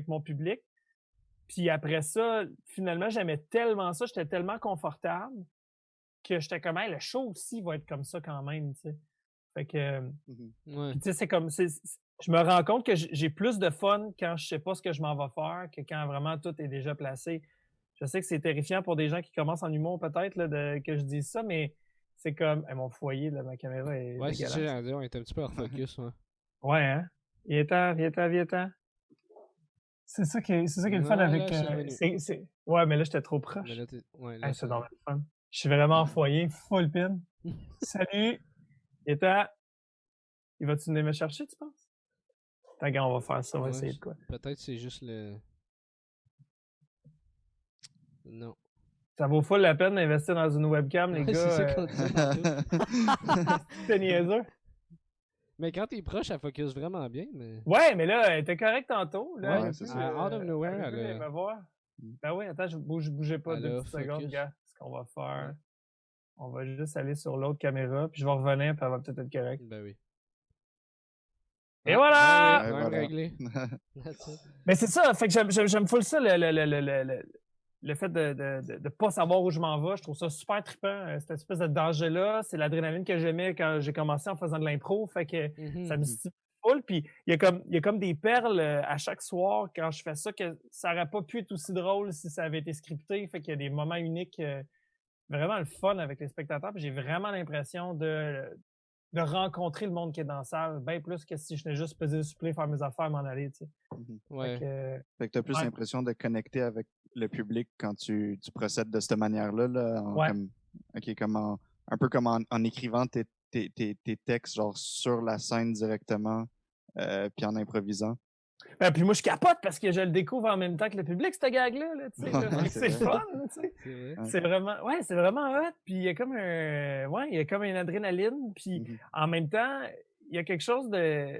mon public. Puis après ça, finalement, j'aimais tellement ça, j'étais tellement confortable que j'étais comme, hey, le show aussi va être comme ça quand même, tu sais. Fait que, tu sais, c'est comme, je me rends compte que j'ai plus de fun quand je sais pas ce que je m'en vais faire que quand vraiment tout est déjà placé. Je sais que c'est terrifiant pour des gens qui commencent en humour peut-être là, que je dise ça, mais c'est comme, mon foyer, là, ma caméra est Ouais, c'est dégueulasse. ça, on est un petit peu hors focus, ouais. Ouais, hein? Viens-t'en. C'est ça qui est le fun avec. Ouais, mais là, j'étais trop proche. Mais là, là, c'est vraiment le fun. Je suis vraiment en foyer, full pin. Salut! Et il va-tu venir me chercher, tu penses? Attends, on va faire ça, on va essayer de quoi. Peut-être c'est juste le. Non. Ça vaut full la peine d'investir dans une webcam, les gars. C'est ça qu'on disait tantôt. C'est niaiseux. Mais quand t'es proche, elle focus vraiment bien. Mais... Ouais, mais là, elle était correcte tantôt. Là, ouais, c'est ça. Out of nowhere, elle va voir. Ben oui, attends, je bougeais pas de petites secondes, gars. Ce qu'on va faire, on va juste aller sur l'autre caméra, puis je vais revenir, puis elle va peut-être être correcte. Ben oui. Et voilà! Ouais, réglé. Mais c'est ça, fait que j'aime full ça, le fait de pas savoir où je m'en vais. Je trouve ça super trippant, cette espèce de danger-là. C'est l'adrénaline que j'aimais quand j'ai commencé en faisant de l'impro, fait que ça me stimule full. Puis il y a comme des perles à chaque soir quand je fais ça, que ça aurait pas pu être aussi drôle si ça avait été scripté. Fait qu'il y a des moments uniques, vraiment le fun avec les spectateurs. Puis j'ai vraiment l'impression de rencontrer le monde qui est dans la salle, bien plus que si je venais juste peser le supplé, faire mes affaires, m'en aller, tu sais. Ouais. Fait que t'as plus l'impression de connecter avec le public quand tu procèdes de cette manière-là, un peu comme en écrivant tes textes genre sur la scène directement, puis en improvisant. Puis moi, je capote parce que je le découvre en même temps que le public, cette gag-là. Là, c'est le fun. C'est vraiment hot. Puis il y a comme une adrénaline. Puis en même temps, il y a quelque chose de...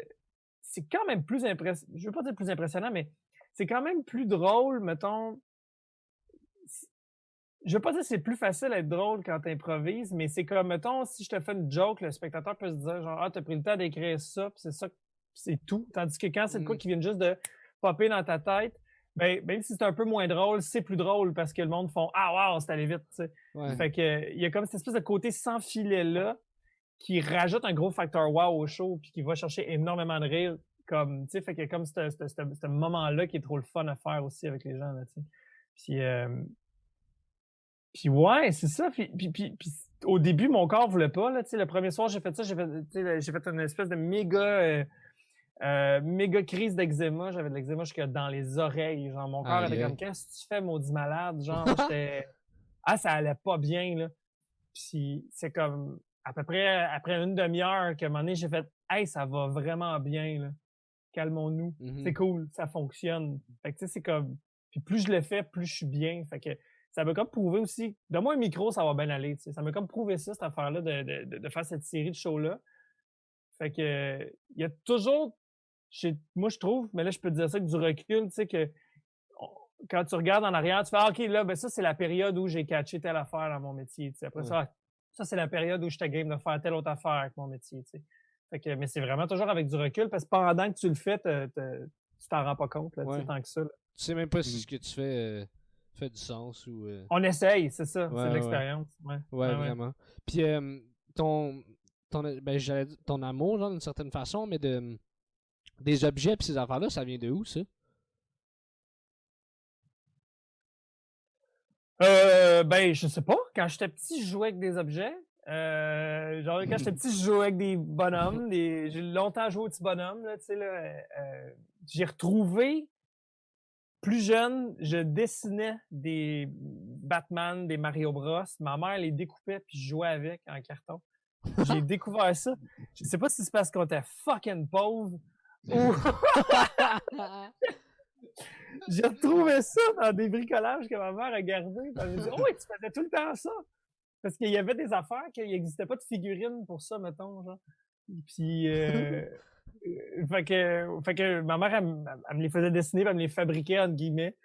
C'est quand même plus impressionnant. Je veux pas dire plus impressionnant, mais c'est quand même plus drôle, mettons... Je veux pas dire que c'est plus facile d'être drôle quand t'improvises, mais c'est comme, mettons, si je te fais une joke, le spectateur peut se dire genre, ah, t'as pris le temps d'écrire ça, puis c'est ça, c'est tout. Tandis que quand c'est le quoi qui vient juste de popper dans ta tête, ben, même si c'est un peu moins drôle, c'est plus drôle parce que le monde font, ah, wow, c'est allé vite, tu sais. Ouais. Fait que, il y a comme cette espèce de côté sans filet-là qui rajoute un gros facteur wow au show, puis qui va chercher énormément de rire, comme, tu sais, fait qu'il y a comme ce moment-là qui est trop le fun à faire aussi avec les gens, là, tu sais. Puis ouais, c'est ça. Puis au début, mon corps voulait pas. Là, le premier soir, j'ai fait ça. J'ai fait une espèce de méga crise d'eczéma. J'avais de l'eczéma jusque dans les oreilles. Genre, mon corps était comme, qu'est-ce que tu fais, maudit malade? Genre, j'étais... ça allait pas bien, là. Puis c'est comme, à peu près après une demi-heure qu'à un moment donné, j'ai fait, hey, ça va vraiment bien, là. calmons-nous. Mhm. C'est cool, ça fonctionne. Fait que tu sais, c'est comme... Puis plus je le fais, plus je suis bien. Fait que ça m'a comme prouvé aussi... Donne-moi un micro, ça va bien aller, tu sais. Ça m'a comme prouvé ça, cette affaire-là, de faire cette série de shows-là. Fait que il y a toujours... Moi, je trouve, mais là, je peux te dire ça avec du recul, tu sais, que quand tu regardes en arrière, tu fais OK, là, ben ça, c'est la période où j'ai catché telle affaire dans mon métier. Tu sais. Après ça, c'est la période où j'étais game de faire telle autre affaire avec mon métier. Tu sais. Fait que, mais c'est vraiment toujours avec du recul parce que pendant que tu le fais, tu t'en rends pas compte là, tu sais, tant que ça. Là. Tu sais même pas si ce que tu fais fait du sens ou. On essaye, c'est ça. Ouais, c'est de ouais. l'expérience. Ouais, vraiment. Puis ton, ton amour, genre, d'une certaine façon, mais des objets pis ces affaires-là, ça vient de où, ça? Ben, je sais pas. Quand j'étais petit, je jouais avec des objets. Genre, quand j'étais petit, je jouais avec des bonhommes. J'ai longtemps joué aux petits bonhommes, là, tu sais, là. J'ai retrouvé, plus jeune, je dessinais des Batman, des Mario Bros. Ma mère les découpait puis je jouais avec en carton. J'ai découvert ça. Je sais pas si c'est parce qu'on était fucking pauvres ou j'ai retrouvé ça dans des bricolages que ma mère a gardés. Elle me dit « Oh, tu faisais tout le temps ça! » Parce qu'il y avait des affaires qu'il n'existait pas de figurines pour ça, mettons, genre. Puis, fait que ma mère, elle me les faisait dessiner, puis elle me les fabriquait, entre guillemets.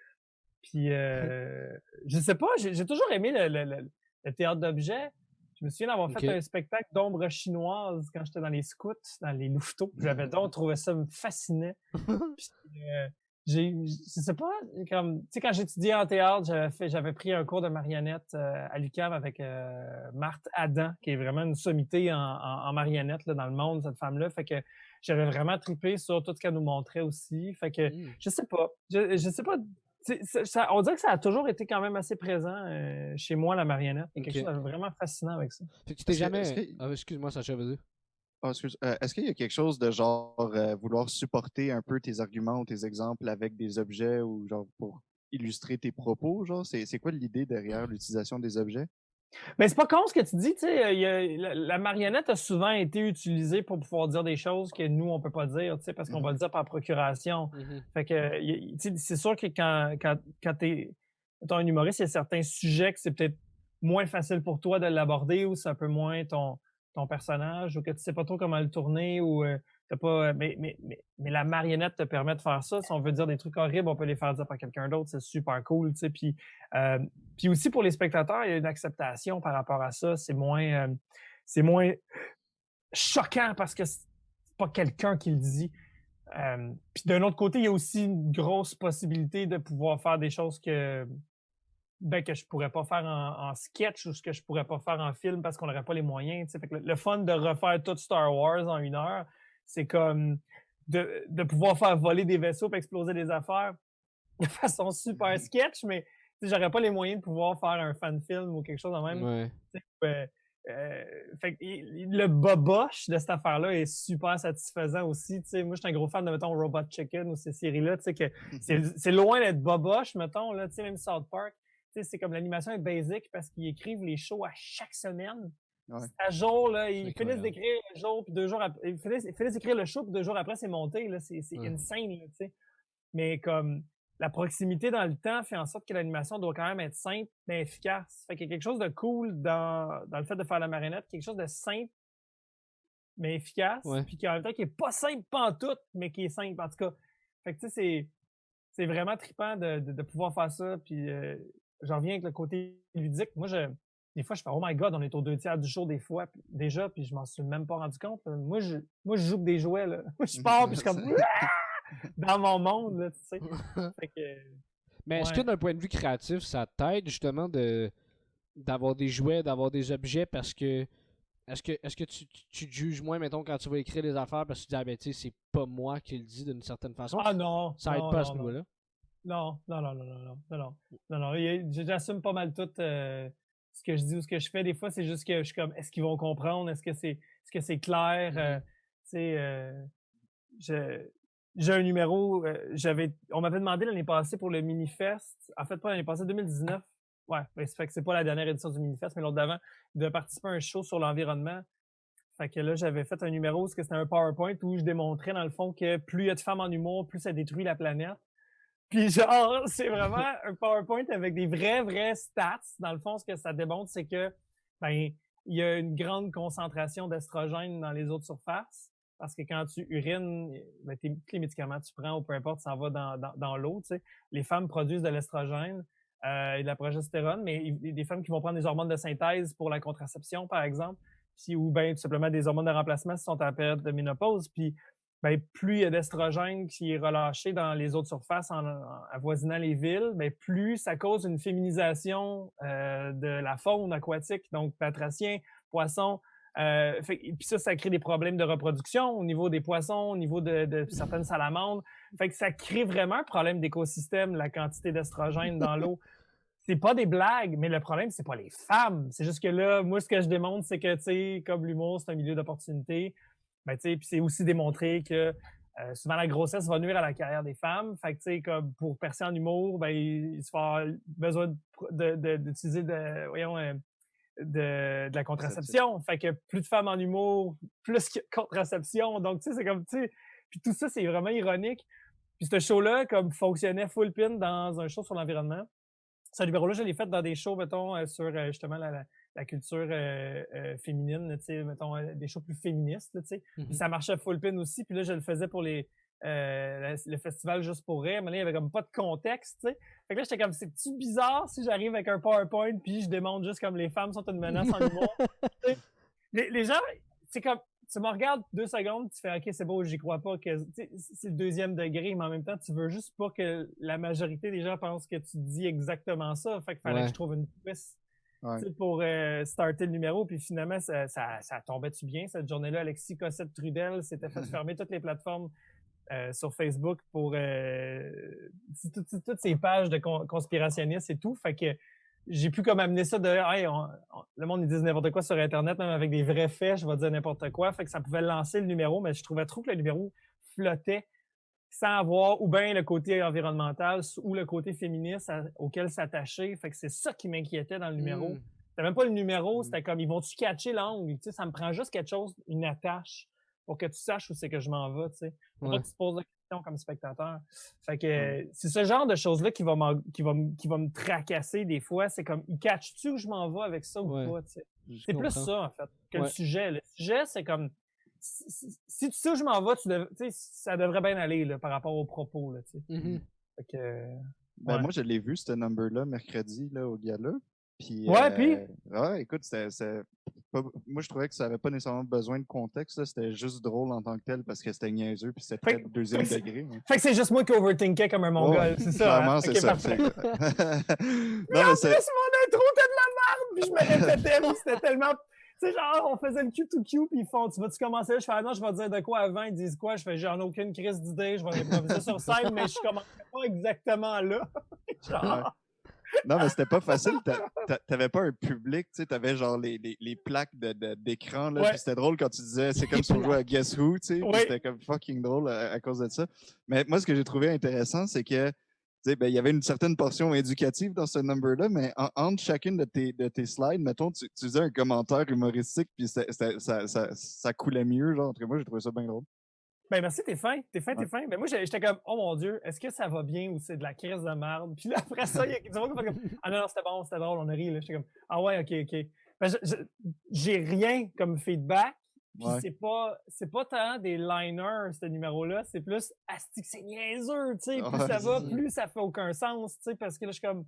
Puis, je sais pas, j'ai toujours aimé le théâtre d'objets. Je me souviens d'avoir fait un spectacle d'ombre chinoise quand j'étais dans les scouts, dans les louveteaux. J'avais donc trouvé ça me fascinait. Puis, je sais pas, comme, tu sais, quand j'étudiais en théâtre, j'avais pris un cours de marionnette à l'UQAM avec Marthe Adam, qui est vraiment une sommité en marionnette là, dans le monde, cette femme-là. Fait que j'avais vraiment trippé sur tout ce qu'elle nous montrait aussi. Fait que, je sais pas, je sais pas, on dirait que ça a toujours été quand même assez présent chez moi, la marionnette. Il y a quelque chose de vraiment fascinant avec ça. Fait que tu t'es jamais... excuse-moi, Sacha, vas-y. Est-ce qu'il y a quelque chose de genre vouloir supporter un peu tes arguments ou tes exemples avec des objets ou genre pour illustrer tes propos, genre? C'est quoi l'idée derrière l'utilisation des objets? Mais c'est pas con ce que tu dis, tu sais, la marionnette a souvent été utilisée pour pouvoir dire des choses que nous, on peut pas dire, tu sais, parce qu'on va le dire par procuration. Fait que, tu sais, c'est sûr que quand t'es un humoriste, il y a certains sujets que c'est peut-être moins facile pour toi de l'aborder ou c'est un peu moins ton personnage ou que tu sais pas trop comment le tourner ou t'as pas. Mais la marionnette te permet de faire ça. Si on veut dire des trucs horribles, on peut les faire dire par quelqu'un d'autre. C'est super cool, tu sais. Puis aussi pour les spectateurs, il y a une acceptation par rapport à ça. C'est moins choquant parce que c'est pas quelqu'un qui le dit. Puis d'un autre côté, il y a aussi une grosse possibilité de pouvoir faire des choses que je pourrais pas faire en sketch ou ce que je pourrais pas faire en film parce qu'on n'aurait pas les moyens. Fait que le fun de refaire tout Star Wars en 1 heure, c'est comme de pouvoir faire voler des vaisseaux et exploser des affaires de façon super sketch, mais j'aurais pas les moyens de pouvoir faire un fan film ou quelque chose de même. Ouais. Fait que le boboche de cette affaire-là est super satisfaisant aussi. T'sais. Moi, je suis un gros fan de, mettons, Robot Chicken ou ces séries-là. Que c'est loin d'être boboche, mettons, là, même South Park. C'est comme l'animation est basique parce qu'ils écrivent les shows à chaque semaine. Ouais. À jour, là, ils finissent d'écrire un jour, puis 2 jours après. Ils finissent d'écrire le show, puis 2 jours après, c'est monté. Là, c'est insane, là, tu sais. Mais comme la proximité dans le temps fait en sorte que l'animation doit quand même être simple mais efficace. Fait qu'il y a quelque chose de cool dans le fait de faire la marionnette, quelque chose de simple mais efficace, puis en même temps qui est pas simple pantoute, mais qui est simple en tout cas. Fait que tu sais, c'est vraiment trippant de pouvoir faire ça, puis j'en reviens avec le côté ludique. Moi, des fois, je fais « Oh my God, on est aux 2/3 du show des fois, déjà, puis je m'en suis même pas rendu compte. » Moi, je joue avec des jouets, là. Moi, je pars, puis je suis comme... dans mon monde, là, tu sais. Fait que, mais est-ce que d'un point de vue créatif, ça t'aide justement d'avoir des jouets, d'avoir des objets parce que est-ce que tu te juges moins, mettons, quand tu vas écrire les affaires parce que tu dis, ah ben, tu sais, c'est pas moi qui le dis d'une certaine façon? Ah non! Ça aide pas à ce niveau-là? Non. J'assume pas mal tout ce que je dis ou ce que je fais. Des fois, c'est juste que je suis comme, est-ce qu'ils vont comprendre? Est-ce que c'est clair? Tu sais, j'ai un numéro, on m'avait demandé l'année passée pour le Minifest, en fait pas l'année passée, 2019, ouais, ça fait que c'est pas la dernière édition du Minifest, mais l'autre d'avant, de participer à un show sur l'environnement. Fait que là, j'avais fait un numéro, parce que c'était un PowerPoint où je démontrais, dans le fond, que plus il y a de femmes en humour, plus ça détruit la planète. Puis genre, c'est vraiment un PowerPoint avec des vrais stats. Dans le fond, ce que ça démontre, c'est que, ben, il y a une grande concentration d'estrogène dans les autres surfaces. Parce que quand tu urines, ben, tous les médicaments que tu prends ou peu importe, ça va dans l'eau, tu sais. Les femmes produisent de l'estrogène et de la progestérone, mais il y a des femmes qui vont prendre des hormones de synthèse pour la contraception, par exemple, puis, ou bien tout simplement des hormones de remplacement si sont en période de ménopause. Puis, ben, plus il y a d'estrogène qui est relâché dans les autres surfaces en avoisinant les villes, ben, plus ça cause une féminisation de la faune aquatique, donc batraciens, poissons. Puis ça crée des problèmes de reproduction au niveau des poissons, au niveau de certaines salamandres. Fait que ça crée vraiment un problème d'écosystème, la quantité d'estrogène dans l'eau. C'est pas des blagues, mais le problème, c'est pas les femmes. C'est juste que là, moi, ce que je démontre, c'est que, tu sais, comme l'humour, c'est un milieu d'opportunité. Ben, tu sais, puis c'est aussi démontré que souvent la grossesse va nuire à la carrière des femmes. Fait que, tu sais, comme pour percer en humour, ben, il va avoir besoin d'utiliser de la contraception. Fait que plus de femmes en humour, plus que contraception. Donc, tu sais, c'est comme, tu sais, puis tout ça, c'est vraiment ironique. Puis ce show-là, comme fonctionnait full pin dans un show sur l'environnement. Ce numéro-là, je l'ai fait dans des shows, mettons, sur justement la culture féminine, tu sais, mettons, des shows plus féministes, tu sais. Puis ça marchait full pin aussi. Puis là, je le faisais pour le festival Juste pour rire, mais là, il y avait comme pas de contexte, tu sais. Fait que là, j'étais comme, c'est-tu bizarre si j'arrive avec un PowerPoint puis je démontre juste comme les femmes sont une menace en humour? les gens, c'est comme, tu me regardes 2 secondes, tu fais OK, c'est beau, j'y crois pas que c'est le deuxième degré, mais en même temps, tu veux juste pas que la majorité des gens pensent que tu dis exactement ça. Fait qu'il fallait que je trouve une twist pour starter le numéro. Puis finalement, ça tombait-tu bien cette journée-là? Alexis Cossette-Trudel s'était fait fermer toutes les plateformes sur Facebook pour toutes ces pages de conspirationnistes et tout. Fait que j'ai pu comme amener ça de hey, le monde ils disent n'importe quoi sur Internet, même avec des vrais faits, je vais dire n'importe quoi. Fait que ça pouvait lancer le numéro, mais je trouvais trop que le numéro flottait sans avoir ou bien le côté environnemental ou le côté féministe auquel s'attacher. Fait que c'est ça qui m'inquiétait dans le numéro. C'était même pas le numéro, c'était comme ils vont-tu catcher l'angle? Tu sais, ça me prend juste quelque chose, une attache, pour que tu saches où c'est que je m'en vais, tu sais. Pour pas que tu te poses la question comme spectateur. Fait que c'est ce genre de choses-là qui va me tracasser des fois. C'est comme, ils catchent-tu où je m'en vais avec ça ou pas, tu sais. C'est plus ça, en fait, que le sujet. Le sujet, c'est comme, si tu sais où je m'en vais, tu sais, ça devrait bien aller, là, par rapport aux propos, là, tu sais. Fait que, moi, je l'ai vu, ce number-là, mercredi, là, au gala. Puis, écoute, moi, je trouvais que ça n'avait pas nécessairement besoin de contexte. Là. C'était juste drôle en tant que tel parce que c'était niaiseux puis c'était très deuxième degré. Mais... Fait que c'est juste moi qui overthinkais comme un mongol, c'est ça? Clairement, hein? c'est ça. Non, mais mon intro, t'as de la merde! Puis je me répétais, puis c'était tellement... Tu sais, genre, on faisait le Q2Q, puis ils font, tu vas-tu commencer là? Je fais, ah non, je vais dire de quoi avant. Ils disent quoi? Je fais, j'en ai aucune crise d'idée, je vais improviser sur scène, mais je commencerai pas exactement là. Genre... Non, mais c'était pas facile. T'avais pas un public, tu sais, t'avais genre les plaques d'écran, là. Puis c'était drôle quand tu disais, c'est comme si on jouait à Guess Who, tu sais. Puis c'était comme fucking drôle à cause de ça. Mais moi, ce que j'ai trouvé intéressant, c'est que, tu sais, ben, il y avait une certaine portion éducative dans ce number-là, mais entre chacune de tes slides, mettons, tu faisais un commentaire humoristique, puis ça coulait mieux, genre. Entre moi, j'ai trouvé ça bien drôle. Ben merci, t'es fin. Ben moi, j'étais comme, oh mon Dieu, est-ce que ça va bien ou c'est de la crise de merde? Puis là, après ça, il y a du monde qui fait comme, ah non, c'était bon, c'était drôle, on a ri. J'étais comme, ah ouais, ok. Ben, j'ai rien comme feedback. Puis c'est pas tant des liners, ce numéro-là. C'est plus, asti, c'est niaiseux, tu sais. Plus ça va, plus ça fait aucun sens, tu sais, parce que là, je suis comme,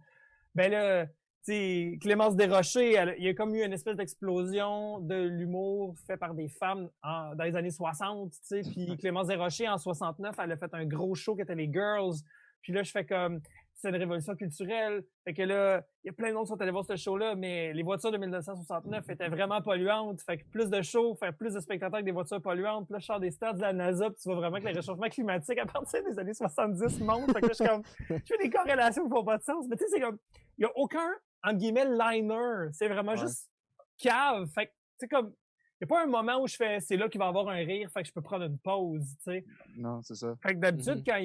ben là... T'sais, Clémence Desrochers, il y a comme eu une espèce d'explosion de l'humour fait par des femmes dans les années 60, puis Clémence Desrochers, en 69, elle a fait un gros show qui était les Girls, puis là, je fais comme, c'est une révolution culturelle, fait que là, il y a plein de monde qui sont allés voir ce show-là, mais les voitures de 1969 étaient vraiment polluantes, fait que plus de shows, faire plus de spectateurs avec des voitures polluantes, puis là, je sors des stats de la NASA, puis tu vois vraiment que le réchauffement climatique, à partir des années 70, monte, fait que là, je fais des corrélations qui font pas de sens, mais tu sais, c'est comme, il y a aucun entre guillemets, liner. C'est vraiment juste cave. Fait que, tu sais, comme, il n'y a pas un moment où je fais, c'est là qu'il va y avoir un rire, fait que je peux prendre une pause, tu sais. Non, c'est ça. Fait que d'habitude, quand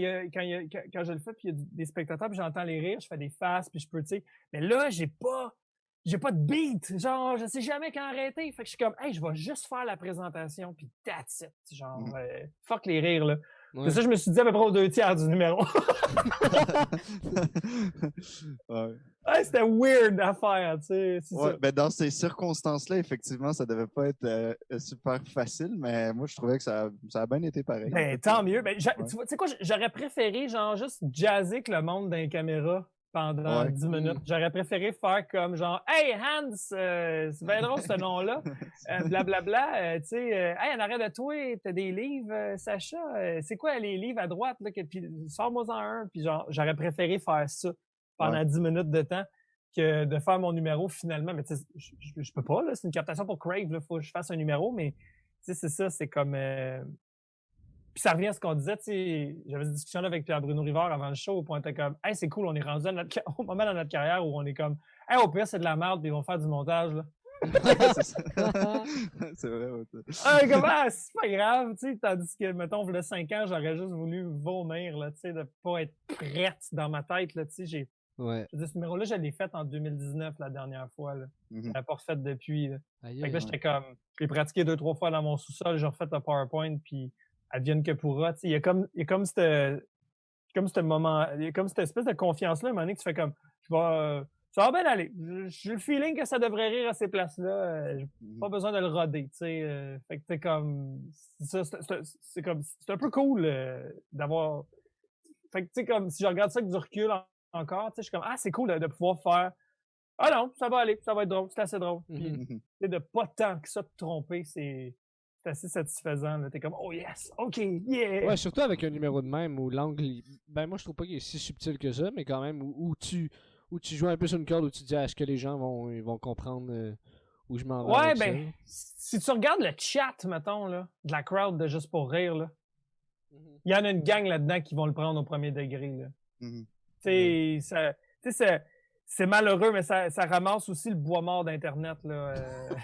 je le fais, puis il y a des spectateurs, puis j'entends les rires, je fais des faces, puis je peux, tu sais. Mais là, j'ai pas j'ai pas de beat. Genre, je sais jamais quand arrêter. Fait que je suis comme, hey, je vais juste faire la présentation, puis that's it. Genre, fuck les rires, là. Ouais. Ça, je me suis dit à peu près aux 2 tiers du numéro. Ouais. Ouais, c'était weird à faire, tu sais. C'est Ouais, ça. ben dans ces circonstances-là, effectivement, ça devait pas être super facile, mais moi, je trouvais que ça a bien été pareil. Ben, tant mieux. Ben, Ouais. tu sais quoi, j'aurais préféré, genre, juste jazzer avec le monde dans les caméras pendant Ouais. 10 minutes. J'aurais préféré faire comme, genre, hey, Hans, c'est bien drôle ce nom-là. Blablabla. Tu sais, hey, en arrière de toi, t'as des livres, Sacha. C'est quoi les livres à droite, là? Puis sors-moi-en un. Puis, genre, j'aurais préféré faire ça pendant 10 minutes de temps que de faire mon numéro finalement. Mais, tu sais, je peux pas, là. C'est une captation pour Crave, là. Faut que je fasse un numéro, mais, tu sais, c'est ça. C'est comme. Puis ça revient à ce qu'on disait, tu sais, j'avais cette discussion-là avec Pierre-Bruno Rivard avant le show, où on était comme, hey, c'est cool, on est rendu au moment dans notre carrière où on est comme, hey, au pire, c'est de la merde, puis ils vont faire du montage, là. C'est ça. C'est vrai. Ouais. Comme, c'est pas grave, tu sais, tandis que, mettons, il y a 5 ans, j'aurais juste voulu vomir, là, tu sais, de pas être prête dans ma tête, là, tu sais, Ouais. ce numéro-là, je l'ai fait en 2019, la dernière fois, là. Mhm. Je l'avais pas refait depuis, là. Aïe, Fait que aïe, là, j'étais comme, je l'ai pratiqué 2-3 fois dans mon sous-sol, j'ai refait le PowerPoint, puis advienne que pourra, tu sais, il y a comme ce moment, il y a comme cette espèce de confiance-là, à un moment donné, que tu fais comme, ça va bien aller. J'ai le feeling que ça devrait rire à ces places-là. J'ai pas besoin de le roder, tu sais. Fait que c'est comme, c'est un peu cool d'avoir. Fait que tu sais, comme si je regarde ça avec du recul encore, tu sais, je suis comme, c'est cool de pouvoir faire. Ah non, ça va aller, ça va être drôle, c'est assez drôle. Puis, Mhm. Mhm. tu sais, de pas tant que ça te tromper, c'est assez satisfaisant. Là. T'es comme, oh yes, ok, yeah! Ouais, surtout avec un numéro de même où l'angle. Ben, moi, je trouve pas qu'il est si subtil que ça, mais quand même, où tu joues un peu sur une corde, où tu te dis, est-ce que les gens ils vont comprendre où je m'en vais Ouais, avec ben, ça. si tu regardes le chat, mettons, là, de la crowd de Juste pour rire, là, Mhm. il y en a une gang là-dedans qui vont le prendre au premier degré. Là. Mhm. Tu sais, c'est malheureux, mais ça ramasse aussi le bois mort d'Internet, là,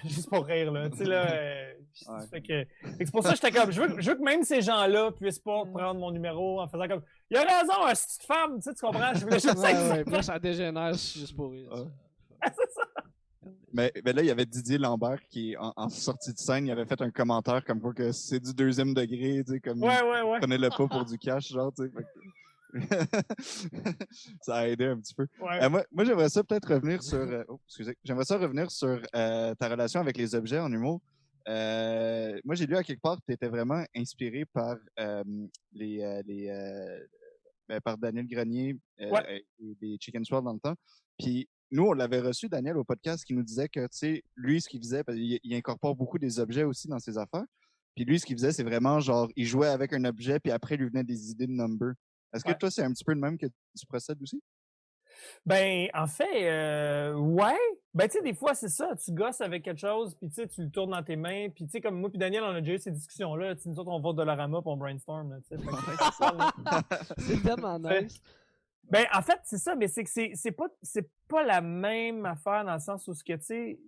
juste pour rire. Là. Tu sais, là, Ouais. fait que c'est pour ça que j'étais comme, je veux que même ces gens-là puissent pas prendre mon numéro en faisant comme, il a raison, une petite femme, tu sais, tu comprends? Je voulais juste Ouais, puis là, ça dégénère juste pour rire. Ouais. ça. c'est ça. Mais là, il y avait Didier Lambert qui, en sortie de scène, il avait fait un commentaire comme quoi que c'est du deuxième degré, tu sais, comme Ouais. il prenait le pas pour du cash, genre, tu sais. Fait que- ça a aidé un petit peu. Ouais. Moi j'aimerais ça peut-être revenir sur. Excusez. J'aimerais ça revenir sur ta relation avec les objets en humour. Moi, j'ai lu à quelque part que tu étais vraiment inspiré par par Daniel Grenier Ouais. et des Chicken Swirl dans le temps. Puis nous, on l'avait reçu, Daniel, au podcast, qui nous disait que, tu sais, lui, ce qu'il faisait, parce qu'il incorpore beaucoup des objets aussi dans ses affaires. Puis lui, ce qu'il faisait, c'est vraiment genre, il jouait avec un objet, puis après, il lui venait des idées de number. Est-ce que Ouais. toi, c'est un petit peu le même que tu procèdes aussi? Ben, en fait, ouais. Ben, tu sais, des fois, c'est ça. Tu gosses avec quelque chose, puis tu sais, tu le tournes dans tes mains. Puis, tu sais, comme moi puis Daniel, on a déjà eu ces discussions-là. Tu sais, nous autres, on va de l'orama puis on brainstorm. Là, tu sais. Fait que c'est ça, là. C'est tellement nice. Ben, en fait, c'est ça, mais c'est que c'est pas la même affaire dans le sens où ce que, tu sais,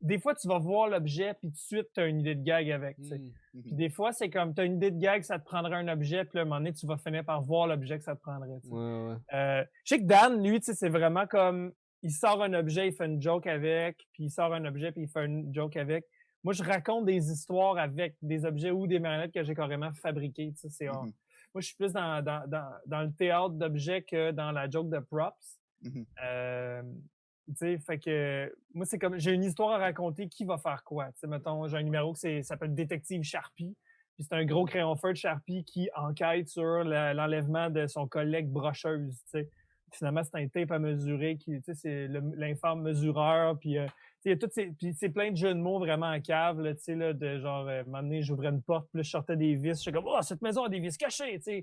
des fois, tu vas voir l'objet, puis tout de suite, tu as une idée de gag avec, tu sais. Mm. Puis des fois, c'est comme, tu as une idée de gag, ça te prendrait un objet, puis là, à un moment donné, tu vas finir par voir l'objet que ça te prendrait, tu sais. Ouais. Je sais que Dan, lui, tu sais, c'est vraiment comme, il sort un objet, il fait une joke avec, puis il sort un objet, puis il fait une joke avec. Moi, je raconte des histoires avec des objets ou des marionnettes que j'ai carrément fabriquées, tu sais. C'est, Mhm. moi, je suis plus dans le théâtre d'objets que dans la joke de props. Mhm. Tu sais, fait que moi, c'est comme j'ai une histoire à raconter, qui va faire quoi? Tu sais, mettons, j'ai un numéro qui s'appelle Détective Sharpie. Puis c'est un gros crayon feu de Sharpie qui enquête sur l'enlèvement de son collègue brocheuse. Tu sais. Finalement, c'est un tape à mesurer qui, tu sais, c'est l'infâme mesureur. Puis, tu sais, puis c'est plein de jeux de mots vraiment en cave, là, tu sais, là, de genre, un moment donné, j'ouvrais une porte, puis là, je sortais des vis. Je suis comme, oh, cette maison a des vis cachées, tu sais.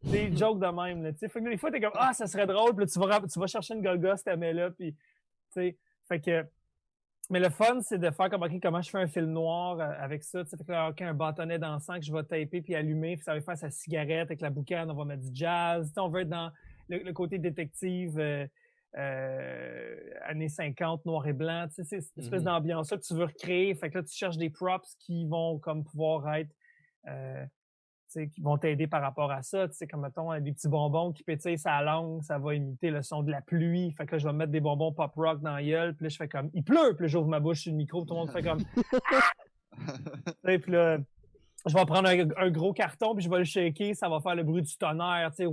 Des jokes de même, là, tu sais. Fait que des fois, t'es comme, ça serait drôle, puis là, tu vas chercher une Golga, tu la mets là, puis, tu sais. Fait que, mais le fun, c'est de faire comme, OK, comment je fais un film noir avec ça, tu sais. Fait que là, OK, un bâtonnet d'encens que je vais taper puis allumer, puis ça va faire sa cigarette avec la boucane, on va mettre du jazz. Tu sais, on veut être dans le côté détective années 50, noir et blanc, tu sais, c'est cette espèce d'ambiance-là que tu veux recréer. Fait que là, tu cherches des props qui vont comme pouvoir être tu sais, qui vont t'aider par rapport à ça. Tu sais, comme, mettons, des petits bonbons qui pétillent sa langue, ça va imiter le son de la pluie. Fait que là, je vais mettre des bonbons pop rock dans la gueule, puis là, je fais comme, il pleut, puis là, j'ouvre ma bouche sur le micro, tout le monde fait comme, puis là, je vais prendre un gros carton, puis je vais le shaker, ça va faire le bruit du tonnerre, tu sais.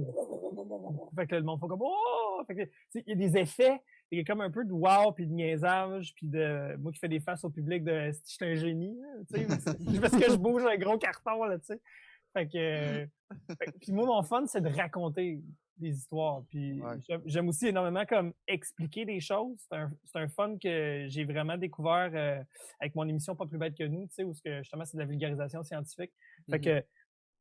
Fait que là, le monde fait comme, oh! Fait que, il y a des effets, il y a comme un peu de wow, puis de niaisage, puis de moi qui fais des faces au public de « je suis un génie », tu sais, parce que je bouge un gros carton, là, tu sais. Fait que, puis moi, mon fun, c'est de raconter des histoires. Puis j'aime aussi énormément comme expliquer des choses. C'est un fun que j'ai vraiment découvert avec mon émission Pas plus bête que nous, tu sais, où justement c'est de la vulgarisation scientifique. Fait que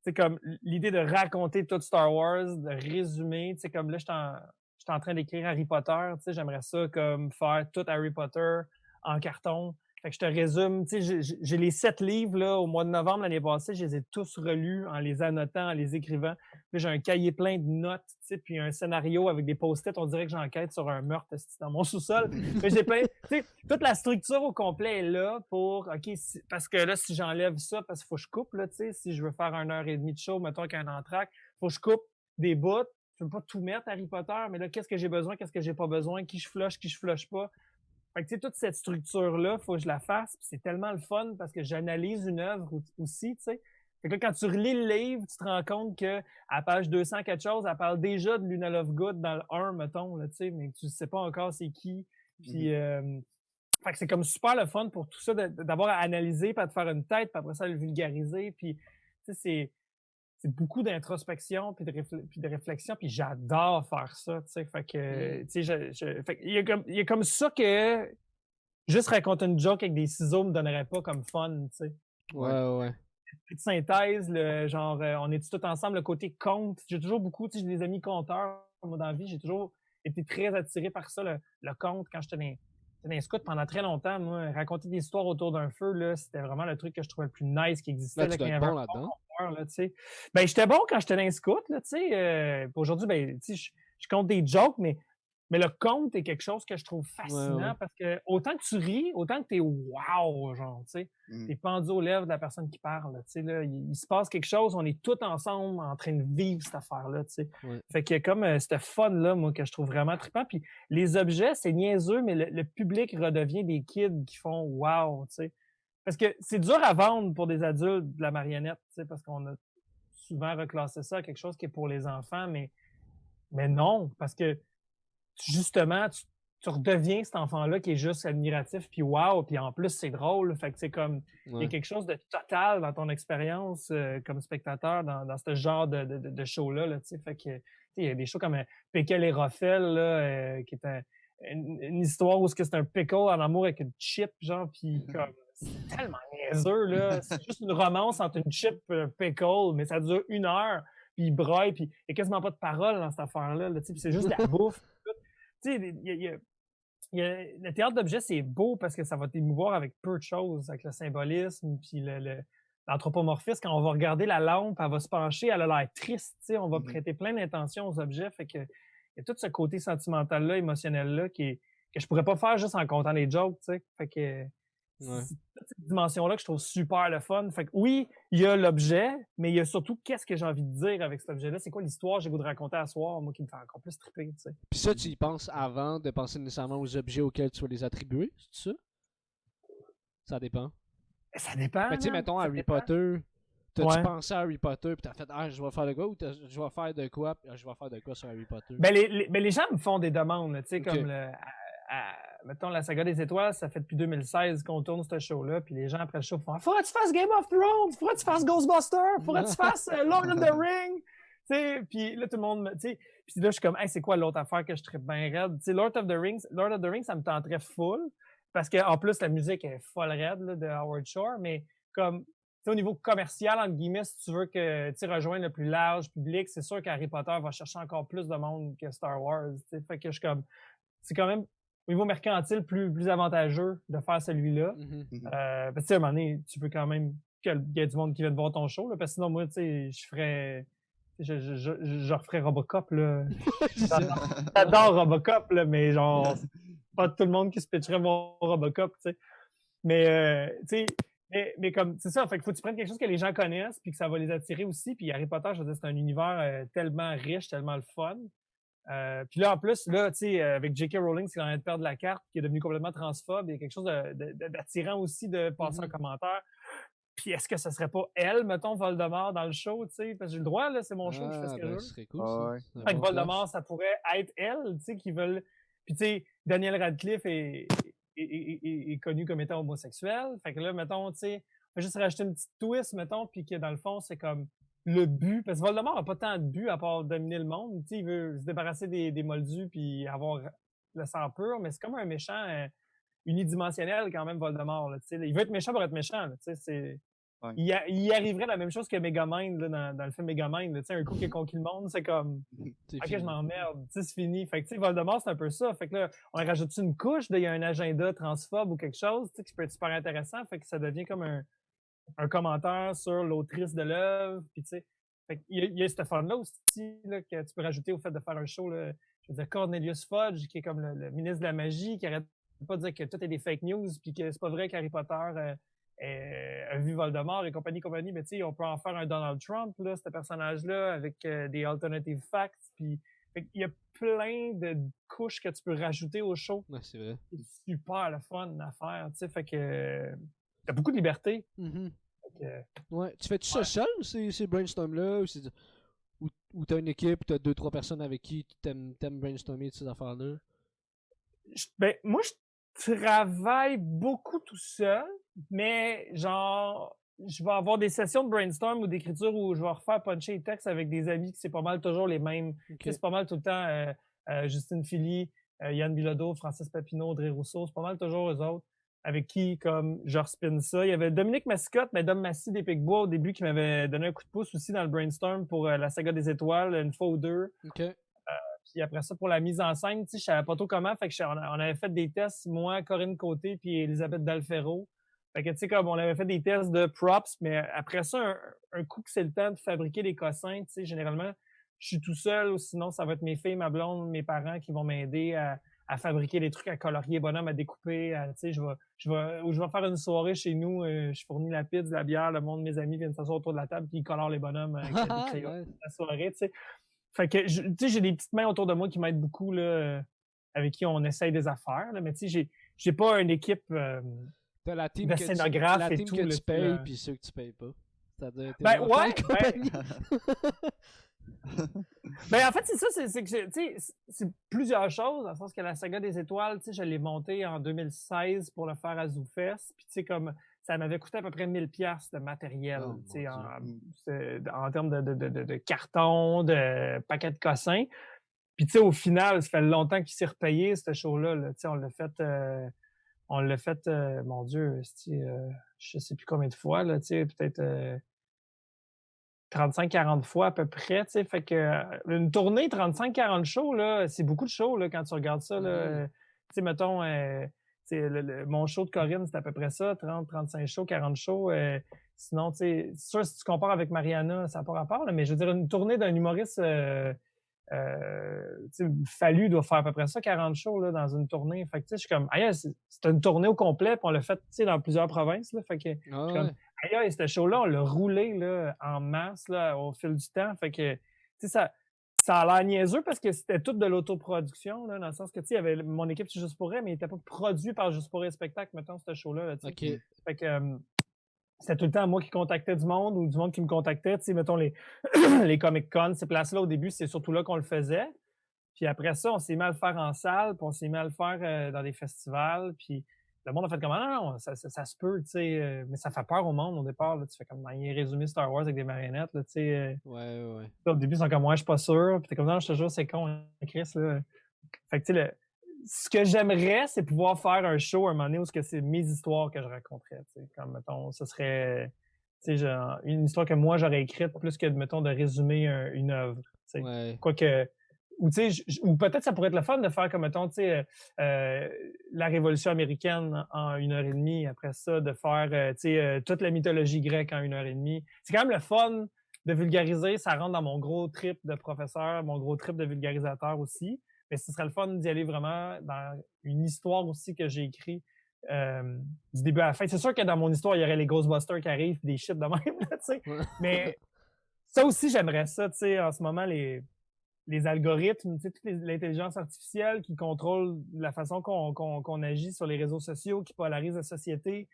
c'est comme l'idée de raconter tout Star Wars, de résumer, tu sais, comme là, j'étais en train d'écrire Harry Potter, tu sais, j'aimerais ça comme faire tout Harry Potter en carton. Fait que je te résume, tu sais, j'ai les 7 livres, là, au mois de novembre l'année passée, je les ai tous relus en les annotant, en les écrivant. Puis j'ai un cahier plein de notes, tu sais, puis un scénario avec des post-it, on dirait que j'enquête sur un meurtre dans mon sous-sol. Mais j'ai plein, tu sais, toute la structure au complet est là pour, OK, parce que là, si j'enlève ça, parce qu'il faut que je coupe, là, tu sais, si je veux faire 1h30 de show, mettons qu'un entracte, faut que je coupe des bouts. Je veux pas tout mettre Harry Potter, mais là, qu'est-ce que j'ai besoin, qu'est-ce que j'ai pas besoin, qui je flush pas. Fait que, tu sais, toute cette structure-là, faut que je la fasse, puis c'est tellement le fun parce que j'analyse une œuvre aussi, tu sais. Fait que là, quand tu relis le livre, tu te rends compte que à page 200 quelque chose, elle parle déjà de Luna Lovegood dans le 1, mettons, là, tu sais, mais tu sais pas encore c'est qui. Puis, fait que c'est comme super le fun pour tout ça, d'avoir à analyser, puis à te faire une tête, puis après ça, le vulgariser, puis, tu sais, c'est beaucoup d'introspection puis de réflexion, puis j'adore faire ça, tu sais. Fait que, tu sais, fait il y a comme ça que juste raconter une joke avec des ciseaux me donnerait pas comme fun, tu sais. Ouais. Petite synthèse, genre, on est tout ensemble, le côté conte. J'ai toujours beaucoup, tu sais, j'ai des amis conteurs, moi, dans la vie, j'ai toujours été très attiré par ça, le conte, quand j'étais dans les scouts pendant très longtemps, moi, raconter des histoires autour d'un feu, là, c'était vraiment le truc que je trouvais le plus nice qui existait. Là, tu dois être bon là-dedans. Là, ben, j'étais bon quand j'étais dans les scouts, là, tu sais. Aujourd'hui, ben, tu sais, je compte des jokes, mais le conte est quelque chose que je trouve fascinant parce que autant que tu ris, autant que t'es wow, genre, tu sais. T'es pendu aux lèvres de la personne qui parle, tu sais, là. Il se passe quelque chose, on est tous ensemble en train de vivre cette affaire-là, tu sais. Fait que comme ce fun-là, moi, que je trouve vraiment trippant. Puis les objets, c'est niaiseux, mais le public redevient des kids qui font wow, tu sais. Parce que c'est dur à vendre pour des adultes de la marionnette, tu sais, parce qu'on a souvent reclassé ça à quelque chose qui est pour les enfants, mais non, parce que justement, tu redeviens cet enfant-là qui est juste admiratif, puis wow, puis en plus, c'est drôle. Fait que c'est comme, il y a quelque chose de total dans ton expérience comme spectateur dans ce genre de show-là, là, tu sais. Fait que, il y a des shows comme Pickle et Roffel, là, qui est une histoire où c'est un pickle en amour avec une chip, genre, puis comme, c'est tellement niaiseux, là. C'est juste une romance entre une chip et un pickle, mais ça dure 1 heure, puis il braille, puis il n'y a quasiment pas de parole dans cette affaire-là, là, puis c'est juste de la bouffe. Tu sais, le théâtre d'objets, c'est beau parce que ça va t'émouvoir avec peu de choses, avec le symbolisme, puis l'anthropomorphisme. Quand on va regarder la lampe, elle va se pencher, elle a l'air triste, tu sais, on va prêter plein d'intentions aux objets, fait que il y a tout ce côté sentimental-là, émotionnel-là, que je pourrais pas faire juste en comptant les jokes, tu sais, fait que c'est toute cette dimension-là que je trouve super le fun. Fait que oui, il y a l'objet, mais il y a surtout qu'est-ce que j'ai envie de dire avec cet objet-là. C'est quoi l'histoire que j'ai goût de raconter à soir, moi, qui me fait encore plus triper, tu sais. Puis ça, tu y penses avant de penser nécessairement aux objets auxquels tu vas les attribuer, c'est ça? Ça dépend. Ça dépend. Mais tu sais, mettons Harry Potter, t'as-tu pensé à Harry Potter puis t'as fait je vais faire de quoi ou je vais faire de quoi je vais faire de quoi sur Harry Potter? Ben les gens me font des demandes, tu sais, comme mettons, la saga des étoiles, ça fait depuis 2016 qu'on tourne ce show-là, puis les gens après le show font « Faudrait que tu fasses Game of Thrones! Faudrait que tu fasses Ghostbusters! Faudrait que tu fasses Lord of the Rings! » Tu sais, puis là, tout le monde, tu sais, puis là, je suis comme « Hey, c'est quoi l'autre affaire que je trippe bien raide? » Tu sais, Lord of the Rings, ça me tenterait full, parce qu'en plus, la musique est folle raide, là, de Howard Shore, mais comme, tu sais, au niveau commercial, entre guillemets, si tu veux que tu rejoignes le plus large public, c'est sûr qu'Harry Potter va chercher encore plus de monde que Star Wars, tu sais, fait que je suis comme, c'est quand même au niveau mercantile, plus avantageux de faire celui-là. Parce que, tu sais, à un moment donné, tu peux quand même qu'il y ait du monde qui vienne voir ton show, là, parce que sinon, moi, tu sais, je referais Robocop, là. J'adore Robocop, là, mais genre, pas tout le monde qui se pitcherait mon Robocop, tu sais. Mais, tu sais, Mais comme, c'est ça, fait qu'il faut que tu prennes quelque chose que les gens connaissent, puis que ça va les attirer aussi. Puis Harry Potter, je veux dire, c'est un univers tellement riche, tellement le fun. Puis là, en plus, là, tu sais, avec J.K. Rowling, c'est en train de perdre la carte, qui est devenu complètement transphobe. Il y a quelque chose d'attirant aussi de passer un commentaire. Puis est-ce que ce serait pas elle, mettons, Voldemort dans le show, tu sais? Parce que j'ai le droit, là, c'est mon show, je fais ce que je Ben, veux. ce serait cool, Ah ça. ouais. C'est un Fait que bon Voldemort, clash. ça pourrait être elle, tu sais, qui veulent. Puis tu sais, Daniel Radcliffe est connu comme étant homosexuel. Fait que là, mettons, tu sais, on va juste rajouter une petite twist, mettons, puis que dans le fond, c'est comme le but. Parce que Voldemort n'a pas tant de but à part dominer le monde. Tu sais, il veut se débarrasser des moldus puis avoir le sang pur, mais c'est comme un méchant unidimensionnel quand même, Voldemort. Là, tu sais. Il veut être méchant pour être méchant. Là, tu sais, c'est. Ouais. Il arriverait la même chose que Megamind là, dans le film Megamind. Tu sais, un coup qu'il a conquis le monde, c'est comme. C'est Ok, fini. je m'emmerde. Tu sais, c'est fini. Fait que, tu sais, Voldemort, c'est un peu ça. Fait que là, on rajoute une couche, il y a un agenda transphobe ou quelque chose, tu sais, qui peut être super intéressant. Fait que ça devient comme un commentaire sur l'autrice de l'œuvre. Puis, tu sais, fait qu'il y a ce fun-là aussi, là, que tu peux rajouter au fait de faire un show, là. Je veux dire, Cornelius Fudge, qui est comme le ministre de la magie, qui arrête pas de dire que tout est des fake news, puis que c'est pas vrai qu'Harry Potter a vu Voldemort et compagnie. Mais tu sais, on peut en faire un Donald Trump, là, ce personnage-là, avec des alternative facts. Puis, il y a plein de couches que tu peux rajouter au show. Ouais, c'est vrai. C'est super le fun à faire, tu sais. Fait que t'as beaucoup de liberté. Mhm. Fait que, Ouais. Tu fais-tu ça seul, ces brainstorms-là, ou t'as une équipe, t'as 2-3 personnes avec qui t'aimes brainstormer de ces affaires-là? ben, moi, je travaille beaucoup tout seul, mais genre, je vais avoir des sessions de brainstorm ou d'écriture où je vais refaire puncher les textes avec des amis, que c'est pas mal toujours les mêmes. Ok. Tu sais, c'est pas mal tout le temps Justine Philly, Yann Bilodeau, Francis Papineau, Audrey Rousseau, c'est pas mal toujours eux autres avec qui, comme, je respin ça. Il y avait Dominique Mascotte, mais Dom Massy des Picbois au début qui m'avait donné un coup de pouce aussi dans le brainstorm pour la saga des étoiles, une fois ou deux. Ok. Puis après ça, pour la mise en scène, tu sais, je savais pas trop comment. Fait que on avait fait des tests, moi, Corinne Côté, puis Elisabeth Dalfero. Fait que, tu sais, comme on avait fait des tests de props, mais après ça, un coup que c'est le temps de fabriquer les cossins, tu sais, généralement, je suis tout seul, ou sinon, ça va être mes filles, ma blonde, mes parents qui vont m'aider à fabriquer des trucs, à colorier bonhomme, à découper. Tu sais, je vais faire une soirée chez nous, je fournis la pizza, la bière, le monde, mes amis viennent s'asseoir autour de la table, puis ils colorent les bonhommes avec des crayons Nice. la soirée, tu sais. Fait que, tu sais, j'ai des petites mains autour de moi qui m'aident beaucoup, là, avec qui on essaye des affaires, là, mais tu sais, j'ai pas une équipe T'as la team de que tu, scénographes la et team tout. que là, tu payes, là. puis ceux que tu payes pas. C'est-à-dire tes Ben, enfants ouais, et compagnie. Ben, en fait, c'est ça, c'est que, tu sais, c'est plusieurs choses, dans le sens que la saga des étoiles, tu sais, je l'ai montée en 2016 pour le faire à ZooFest, puis tu sais, comme, ça m'avait coûté à peu près 1000$ de matériel, Oh, tu sais, mon en termes de carton, de paquets de cossins. Puis, tu sais, au final, ça fait longtemps qu'il s'est repayé, ce show-là, là. Tu sais, on l'a fait, mon Dieu, je sais plus combien de fois, là, tu sais, peut-être 35-40 fois à peu près, tu sais, fait que une tournée 35-40 shows, là, c'est beaucoup de shows, là, quand tu regardes ça, là. Tu sais, mettons, tu sais, mon show de Corinne, c'est à peu près ça, 30-35 shows, 40 shows. Sinon, tu sais, c'est sûr, si tu compares avec Mariana, ça n'a pas rapport, là, mais je veux dire, une tournée d'un humoriste Fallu doit faire à peu près ça, 40 shows là, dans une tournée. Fait que, tu sais, je suis comme, aïe, c'est une tournée au complet, puis on l'a fait, tu sais, dans plusieurs provinces, là. Fait que, je suis Ah comme, ouais. aïe, ce show-là, on l'a roulé, là, en masse, là, au fil du temps. Fait que, tu sais, ça a l'air niaiseux parce que c'était tout de l'autoproduction, là, dans le sens que, tu sais, il y avait mon équipe, c'est Juste pour elle, mais il n'était pas produit par Juste pour elle spectacle, mettons, ce show-là, là, tu sais. Ok. Fait que, c'était tout le temps moi qui contactais du monde ou du monde qui me contactait. Tu sais, mettons les, les Comic-Con, ces places-là, au début, c'est surtout là qu'on le faisait. Puis après ça, on s'est mis à le faire en salle, puis on s'est mis à le faire dans des festivals. Puis le monde a fait comme, ah non, ça se peut, tu sais, mais ça fait peur au monde au départ. Là, tu fais comme, il résumé Star Wars avec des marionnettes, là, tu sais. Ouais. Au début, ils sont comme, ouais, je suis pas sûr. Puis t'es comme, non, je te jure, c'est con, hein, Chris, là. Fait que, tu sais, ce que j'aimerais, c'est pouvoir faire un show à un moment donné où c'est mes histoires que je raconterais, tu sais. Comme, mettons, ce serait, tu sais, genre, une histoire que moi, j'aurais écrite plus que, mettons, de résumer une œuvre, tu sais. Ouais. Quoique, ou tu sais, ou peut-être ça pourrait être le fun de faire comme, mettons, tu sais, la Révolution américaine en 1h30, après ça, de faire, tu sais, toute la mythologie grecque en 1h30. C'est quand même le fun de vulgariser, ça rentre dans mon gros trip de professeur, mon gros trip de vulgarisateur aussi. Mais ce serait le fun d'y aller vraiment dans une histoire aussi que j'ai écrite du début à la fin. C'est sûr que dans mon histoire, il y aurait les Ghostbusters qui arrivent, des shit de même, là, tu sais. Ouais. Mais ça aussi, j'aimerais ça, tu sais, en ce moment, les algorithmes, tu sais, toute l'intelligence artificielle qui contrôle la façon qu'on agit sur les réseaux sociaux, qui polarise la société.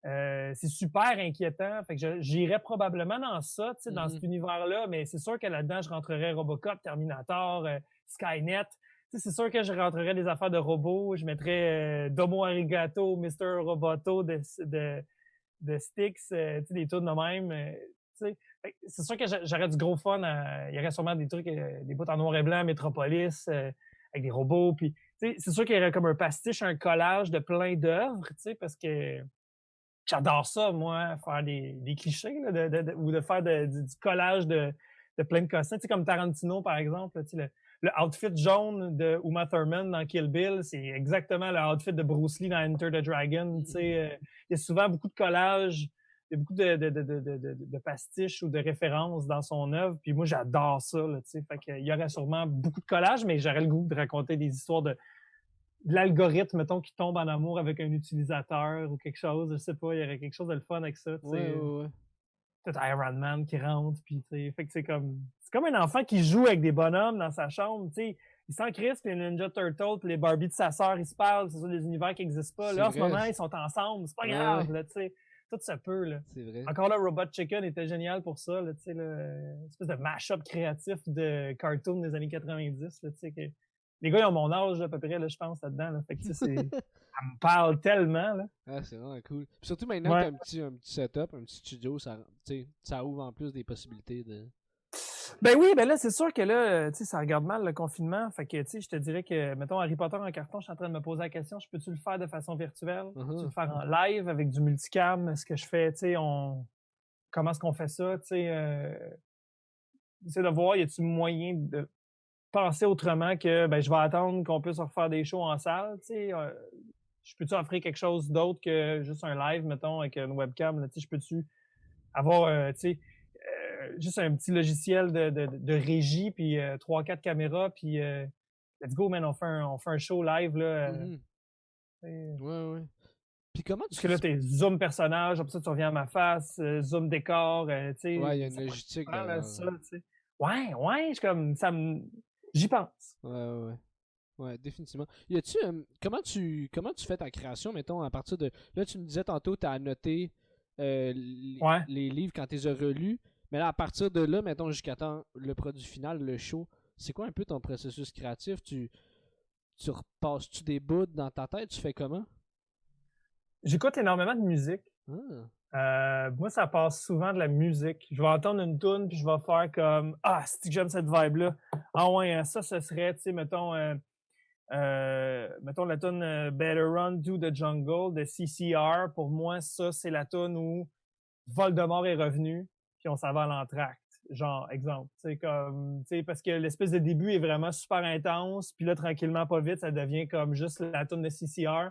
C'est super inquiétant. Fait que j'irais probablement dans ça, tu sais, dans cet univers-là, mais c'est sûr que là-dedans, je rentrerais Robocop, Terminator, Skynet. Tu sais, c'est sûr que je rentrerais des affaires de robots. Je mettrais Domo Arigato, Mr. Roboto de Styx, tu sais, des trucs de même. Tu sais. C'est sûr que j'aurais du gros fun. Il y aurait sûrement des trucs, des bouts en noir et blanc, Metropolis, avec des robots. Puis, tu sais, c'est sûr qu'il y aurait comme un pastiche, un collage de plein d'œuvres, tu sais, parce que j'adore ça, moi, faire des clichés, là, ou de faire du collage de plein de costumes. Tu sais, comme Tarantino, par exemple, là, tu sais, le outfit jaune de Uma Thurman dans Kill Bill, c'est exactement le outfit de Bruce Lee dans Enter the Dragon. Tu sais, il y a souvent beaucoup de collages, il y a beaucoup de pastiches ou de références dans son œuvre. Puis moi, j'adore ça. Là, tu sais, fait qu'il y aurait sûrement beaucoup de collages, mais j'aurais le goût de raconter des histoires de l'algorithme, mettons, qui tombe en amour avec un utilisateur ou quelque chose, je sais pas, il y aurait quelque chose de le fun avec ça, tu sais. Ouais. Peut-être Iron Man qui rentre, puis tu sais, fait que c'est comme un enfant qui joue avec des bonhommes dans sa chambre, tu sais. Il s'en crisse, puis les Ninja Turtles, puis les Barbie de sa sœur, ils se parlent, c'est ça, des univers qui n'existent pas. Là, en ce moment, ils sont ensemble, c'est pas grave, là, tu sais. Tout se peut, là. C'est vrai. Encore là, Robot Chicken était génial pour ça, là, tu sais, une espèce de mash-up créatif de cartoon des années 90, là, tu sais, que les gars, ils ont mon âge, à peu près, là, je pense, là-dedans, là. Fait que, tu sais, ça me parle tellement, là. Ah, c'est vraiment cool. Puis surtout maintenant que t'as un petit setup, un petit studio, ça ouvre en plus des possibilités de... Ben oui, ben là, c'est sûr que là, tu sais, ça regarde mal le confinement. Fait que, tu sais, je te dirais que, mettons, Harry Potter en carton, je suis en train de me poser la question, je peux-tu le faire de façon virtuelle? Peux-tu le faire en live avec du multicam? Est-ce que je fais, tu sais, comment est-ce qu'on fait ça? Tu sais, essayer de voir, y a-t-il moyen de penser autrement que, ben, je vais attendre qu'on puisse refaire des shows en salle, tu sais. Je peux-tu offrir quelque chose d'autre que juste un live, mettons, avec une webcam, là, tu sais, je peux-tu avoir, tu sais, juste un petit logiciel de régie, puis 3-4 caméras, puis let's go, man, on fait un show live, là. Ouais. Puis comment tu... Parce que là, t'es zoom personnage, après ça, tu reviens à ma face, zoom décor, tu sais. Ouais, il y a une logistique là, ça, tu sais. Ouais, je comme, j'y pense. Ouais, définitivement. Y a-tu, comment tu fais ta création, mettons, à partir de... Là, tu me disais tantôt, tu as annoté les livres quand tu les as relus, mais là, à partir de là, mettons, jusqu'à temps le produit final, le show, c'est quoi un peu ton processus créatif? Tu repasses-tu des bouts dans ta tête? Tu fais comment? J'écoute énormément de musique. Moi, ça passe souvent de la musique. Je vais entendre une tune puis je vais faire comme « Ah, c'est que j'aime cette vibe-là. Ah ouais, ça, ce serait, tu sais, mettons la tune Better Run to the Jungle de CCR. Pour moi, ça, c'est la tune où Voldemort est revenu puis on s'en va à l'entracte. Genre, exemple. Parce que l'espèce de début est vraiment super intense puis là, tranquillement, pas vite, ça devient comme juste la tune de CCR.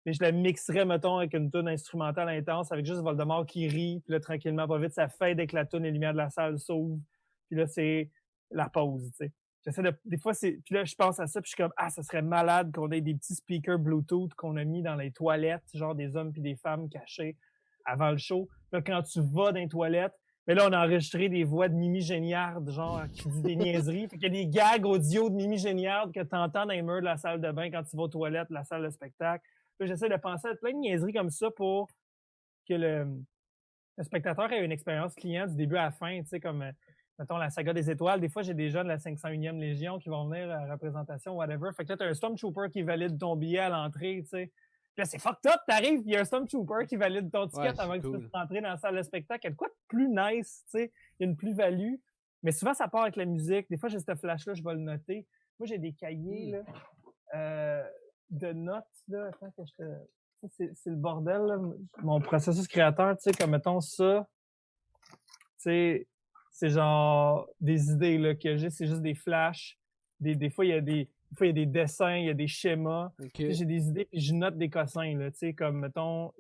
Mais je la mixerais, mettons, avec une tune instrumentale intense, avec juste Voldemort qui rit, puis là, tranquillement, pas vite, ça fade avec la tune, les lumières de la salle s'ouvrent, puis là, c'est la pause, tu sais. J'essaie de... Des fois, c'est... Puis là, je pense à ça, puis je suis comme, ça serait malade qu'on ait des petits speakers Bluetooth qu'on a mis dans les toilettes, genre des hommes puis des femmes cachés avant le show. Là, quand tu vas dans les toilettes, mais là, on a enregistré des voix de Mimi Géniard, genre, qui dit des niaiseries. Fait qu'il y a des gags audio de Mimi Géniard que tu entends dans les murs de la salle de bain quand tu vas aux toilettes, la salle de spectacle. J'essaie de penser à plein de niaiseries comme ça pour que le spectateur ait une expérience client du début à la fin, tu sais, comme, mettons, la saga des étoiles. Des fois, j'ai des gens de la 501e Légion qui vont venir à la représentation, whatever. Fait que là, t'as un Stormtrooper qui valide ton billet à l'entrée, tu sais. Puis là, c'est fucked up, t'arrives, il y a un Stormtrooper qui valide ton ticket avant que tu puisses rentrer dans la salle de spectacle. Il y a de quoi de plus nice, tu sais. Il y a une plus-value. Mais souvent, ça part avec la musique. Des fois, j'ai ce flash-là, je vais le noter. Moi, j'ai des cahiers, là. De notes, là, attends que je te... C'est le bordel, là. Mon processus créateur, tu sais, comme mettons ça, tu sais, c'est genre des idées, là, que j'ai, c'est juste des flashs. Des fois, il y a des dessins, il y a des schémas. Okay. J'ai des idées, puis je note des cossins, là, tu sais, comme mettons,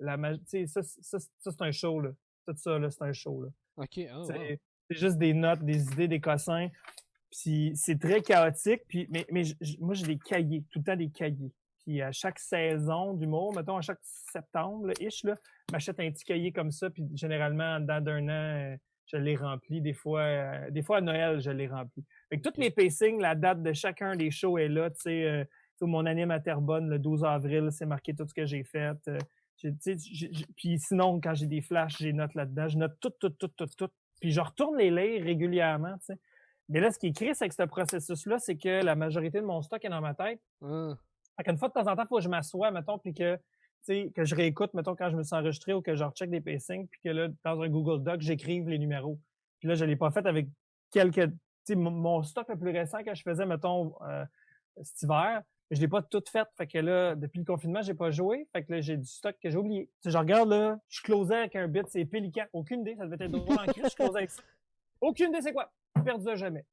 tu sais, ça, c'est un show, là. Tout ça, là, c'est un show, là. OK, wow. C'est juste des notes, des idées, des cossins. Puis c'est très chaotique, puis, mais moi, j'ai des cahiers, tout le temps des cahiers. Puis à chaque saison d'humour, mettons à chaque septembre, là, ish, là, je m'achète un petit cahier comme ça, puis généralement, en dedans d'un an, je l'ai rempli. Des fois à Noël, je l'ai rempli. Fait que tous les pacings, la date de chacun des shows est là. Tu sais, mon anime à Terrebonne, le 12 avril, c'est marqué tout ce que j'ai fait. Puis sinon, quand j'ai des flashs, j'ai note là-dedans. Je note tout. Puis je retourne les lire régulièrement, tu sais. Mais là, ce qui est écrit, c'est que ce processus-là, c'est que la majorité de mon stock est dans ma tête. Fait qu'une fois de temps en temps, il faut que je m'assoie, mettons, puis que je réécoute, mettons, quand je me suis enregistré ou que je recheck des pacings, puis que là, dans un Google Doc, j'écrive les numéros. Puis là, je ne l'ai pas fait avec quelques... Tu sais, mon stock le plus récent que je faisais, mettons, cet hiver, je ne l'ai pas tout fait. Fait que là, depuis le confinement, je n'ai pas joué. Fait que là, j'ai du stock que j'ai oublié. Tu sais, je regarde, là, je closais avec un bit, c'est Pélican. Aucune idée, ça devait être drôle en crise, je closais avec ça. Aucune idée, c'est quoi? Perdu à jamais.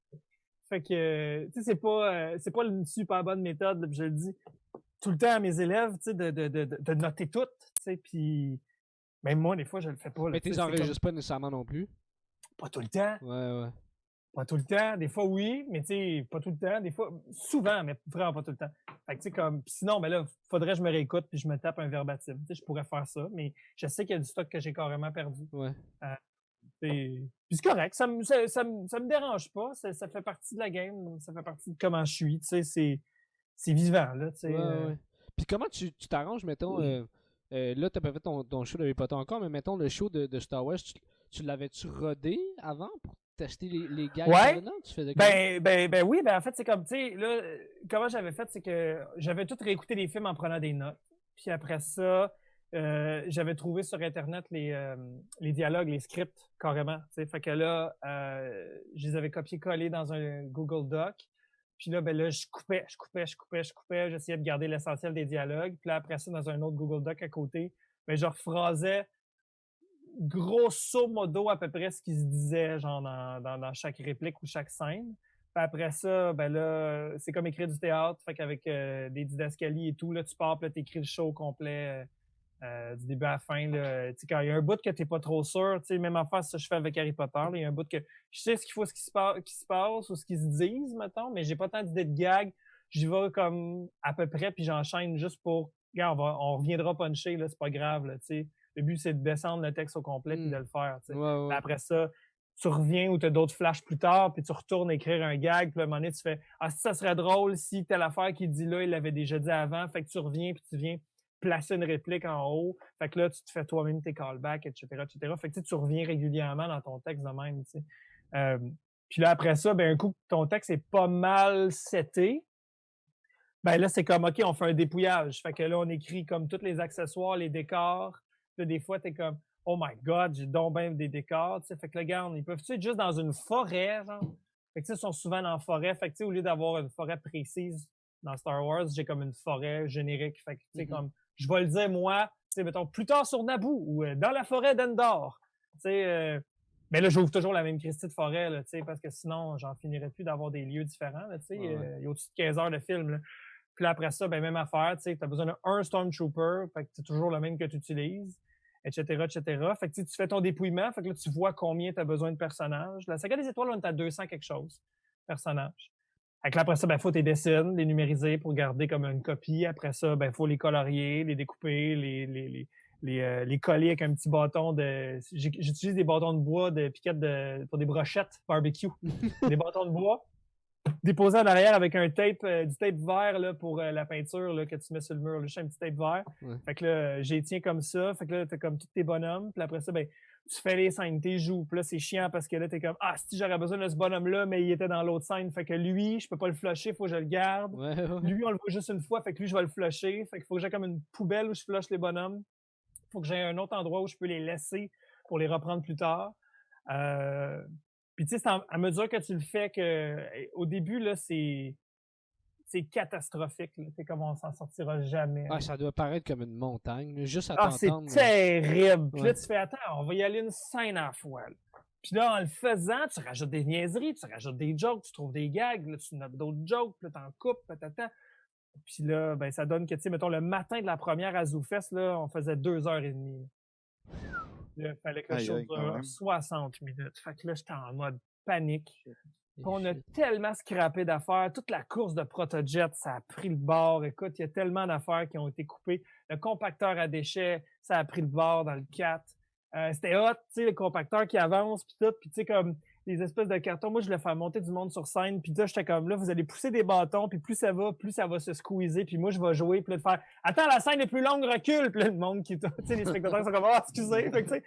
Fait que, tu sais, c'est pas une super bonne méthode, là, je le dis tout le temps à mes élèves, tu sais, de noter tout, tu sais, puis même moi, des fois, je le fais pas. Là, mais tu les enregistres pas nécessairement non plus. Pas tout le temps. Ouais. Pas tout le temps. Des fois, oui, mais tu sais, pas tout le temps. Des fois, souvent, mais vraiment pas tout le temps. Fait que, tu sais, comme, sinon, ben là, faudrait que je me réécoute puis je me tape un verbatim. Tu sais, je pourrais faire ça, mais je sais qu'il y a du stock que j'ai carrément perdu. Ouais. Puis c'est correct, ça me dérange pas, ça fait partie de la game, ça fait partie de comment je suis, tu sais, c'est vivant, là, tu sais. Ouais. Puis comment tu t'arranges, mettons, là, t'as pas fait ton show d'Harry Potter encore, mais mettons, le show de Star Wars, tu l'avais-tu rodé avant pour tester les gags dedans? Tu faisais oui, en fait, c'est comme, tu sais, là, comment j'avais fait, c'est que j'avais tout réécouté les films en prenant des notes, puis après ça, j'avais trouvé sur Internet les dialogues, les scripts, carrément. T'sais. Fait que là, je les avais copiés-collés dans un Google Doc. Puis là, ben là, je coupais. J'essayais de garder l'essentiel des dialogues. Puis là, après ça, dans un autre Google Doc à côté, ben, je rephrasais grosso modo à peu près ce qui se disait genre dans chaque réplique ou chaque scène. Puis après ça, ben là, c'est comme écrire du théâtre. Fait qu'avec des didascalies et tout, là, tu pars, puis là, t'écris le show complet. Du début à la fin, là, quand il y a un bout que t'es pas trop sûr, même affaire, ça je fais avec Harry Potter, il y a un bout que je sais ce qu'il faut, ce qui se passe ou ce qu'ils se disent, mettons, mais j'ai pas tant d'idées de gag, j'y vais comme à peu près, puis j'enchaîne juste pour, regarde, on reviendra puncher, là, c'est pas grave, là, le but c'est de descendre le texte au complet puis de le faire, Ouais. Après ça, tu reviens ou tu as d'autres flashs plus tard, puis tu retournes écrire un gag, puis à un moment donné, tu fais « Ah, ça serait drôle si telle affaire qu'il dit là, il l'avait déjà dit avant. » Fait que tu reviens, puis tu viens placer une réplique en haut. Fait que là, tu te fais toi-même tes callbacks, etc. Fait que tu reviens régulièrement dans ton texte de même. Puis là, après ça, ben, un coup que ton texte est pas mal seté, ben là, c'est comme, OK, on fait un dépouillage. Fait que là, on écrit comme tous les accessoires, les décors. Là, des fois, t'es comme, oh my God, j'ai donc bien des décors. T'sais. Fait que là, regarde, ils peuvent être juste dans une forêt, genre. Fait que ils sont souvent dans la forêt. Fait que au lieu d'avoir une forêt précise dans Star Wars, j'ai comme une forêt générique. Fait que, tu sais, comme, je vais le dire, moi, tu sais, mettons, plus tard sur Naboo ou dans la forêt d'Endor. Tu sais, mais là, j'ouvre toujours la même Christie de forêt, là, tu sais, parce que sinon, j'en finirais plus d'avoir des lieux différents, là, tu sais. Il y a au-dessus de 15 heures de film, là. Puis là, après ça, ben, même affaire, tu sais, t'as besoin d'un Stormtrooper, fait que c'est toujours le même que tu utilises, etc., etc. Fait que tu fais ton dépouillement, fait que là, tu vois combien tu as besoin de personnages. La saga des étoiles, on est à 200 quelque chose, personnages. Fait que là, après ça, ben, faut les dessiner, les numériser pour garder comme une copie. Après ça, ben, faut les colorier, les découper, les coller avec un petit bâton de... J'utilise des bâtons de bois de piquettes pour des brochettes barbecue. Des bâtons de bois déposés en arrière avec un tape, du tape vert là, pour la peinture là, que tu mets sur le mur. Là, juste un petit tape vert. Ouais. Fait que là, j'y tiens comme ça. Fait que là, t'as comme tous tes bonhommes. Puis après ça, ben, tu fais les scènes, t'es joues. Puis là, c'est chiant parce que là, t'es comme, ah, si j'aurais besoin de ce bonhomme-là, mais il était dans l'autre scène. Fait que lui, je peux pas le flusher, faut que je le garde. Ouais. Lui, on le voit juste une fois, fait que lui, je vais le flusher. Fait qu'il faut que j'ai comme une poubelle où je flush les bonhommes. Faut que j'ai un autre endroit où je peux les laisser pour les reprendre plus tard. Puis tu sais, c'est à mesure que tu le fais au début, là, c'est catastrophique. C'est comme on s'en sortira jamais. Ah, ça doit paraître comme une montagne, là, juste à c'est t'entendre. terrible. Puis Ouais. là, tu fais, attends, on va y aller une scène à la fois. Là. Puis là, en le faisant, tu rajoutes des niaiseries, tu rajoutes des jokes, tu trouves des gags, là, tu notes d'autres jokes, puis là, t'en coupes, patata. Puis là, ben, ça donne que, tu sais, mettons, le matin de la première à ZooFest, là, on faisait 2h30. Là, il fallait que le show dure 60 minutes. Fait que là, j'étais en mode panique. Puis on a tellement scrappé d'affaires. Toute la course de Protojet, ça a pris le bord. Écoute, il y a tellement d'affaires qui ont été coupées. Le compacteur à déchets, ça a pris le bord dans le 4. C'était hot, tu sais, le compacteur qui avance, puis tout. Puis tu sais, comme les espèces de cartons. Moi, je voulais faire monter du monde sur scène. Puis là, j'étais comme là, vous allez pousser des bâtons. Puis plus ça va se squeezer. Puis moi, je vais jouer. Puis là, de faire attends, la scène est plus longue, recule. Puis là, le monde qui. Tu sais, les spectateurs sont comme ah, excusez. Fait que, tu sais,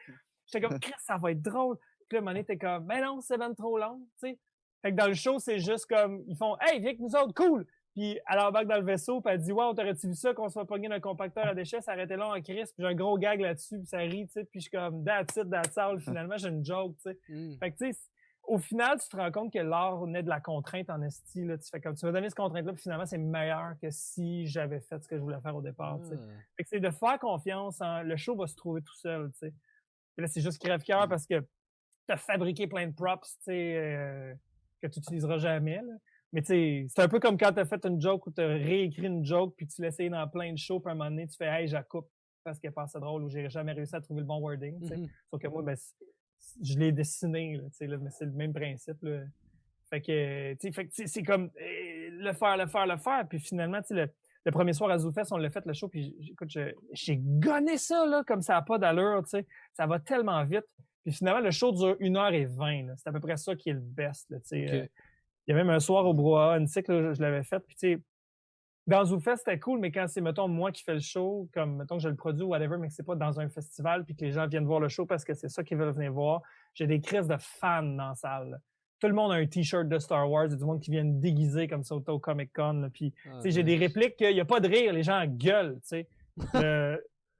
j'étais comme Chris, ça va être drôle. Puis là, à un moment donné, t'es comme mais non, c'est ben trop long, tu sais. Fait que dans le show, c'est juste comme ils font hey, viens avec nous autres, cool. Puis elle embarque dans le vaisseau, puis elle dit wow, t'aurais-tu vu ça qu'on se fait pogner dans un compacteur à déchets, ça arrêtait là en crise, puis j'ai un gros gag là-dessus, puis ça rit, tu sais, puis je suis comme that's it, that's all. Finalement, j'ai une joke, tu sais. Fait que tu sais, au final, tu te rends compte que l'art naît de la contrainte en esti, là. Tu fais comme tu vas donner cette contrainte-là, puis finalement, c'est meilleur que si j'avais fait ce que je voulais faire au départ, tu sais. Fait que c'est de faire confiance en le show va se trouver tout seul, tu sais. Puis là, c'est juste crève-cœur parce que t'as fabriqué plein de props, tu sais, que tu utiliseras jamais, là. Mais tu sais, c'est un peu comme quand t'as fait une joke ou t'as réécrit une joke puis tu l'essayes dans plein de shows puis à un moment donné, tu fais « Hey, je la coupe parce qu'elle passe drôle » ou « J'ai jamais réussi à trouver le bon wording », tu sais. Sauf que moi, ben, je l'ai dessiné, là, tu sais, là, mais c'est le même principe, là. Fait que, tu sais, c'est comme le faire. Puis finalement, tu sais, le premier soir à ZooFest, on l'a fait, le show, puis écoute, j'ai gonné ça, là, comme ça n'a pas d'allure, tu sais. Ça va tellement vite. Puis finalement, le show dure 1h20, là. C'est à peu près ça qui est le best, là, tu sais. Okay. Il y a même un soir au Brouhaha, une cycle, je l'avais fait. Puis, tu sais, dans ZooFest, c'était cool, mais quand c'est, mettons, moi qui fais le show, comme, mettons, que je le produis ou whatever, mais que c'est pas dans un festival, puis que les gens viennent voir le show parce que c'est ça qu'ils veulent venir voir, j'ai des crises de fans dans la salle, là. Tout le monde a un T-shirt de Star Wars, il y a du monde qui vient déguiser comme ça au Comic-Con, là. Puis, tu sais, j'ai des répliques qu'il n'y a pas de rire, les gens gueulent, tu sais.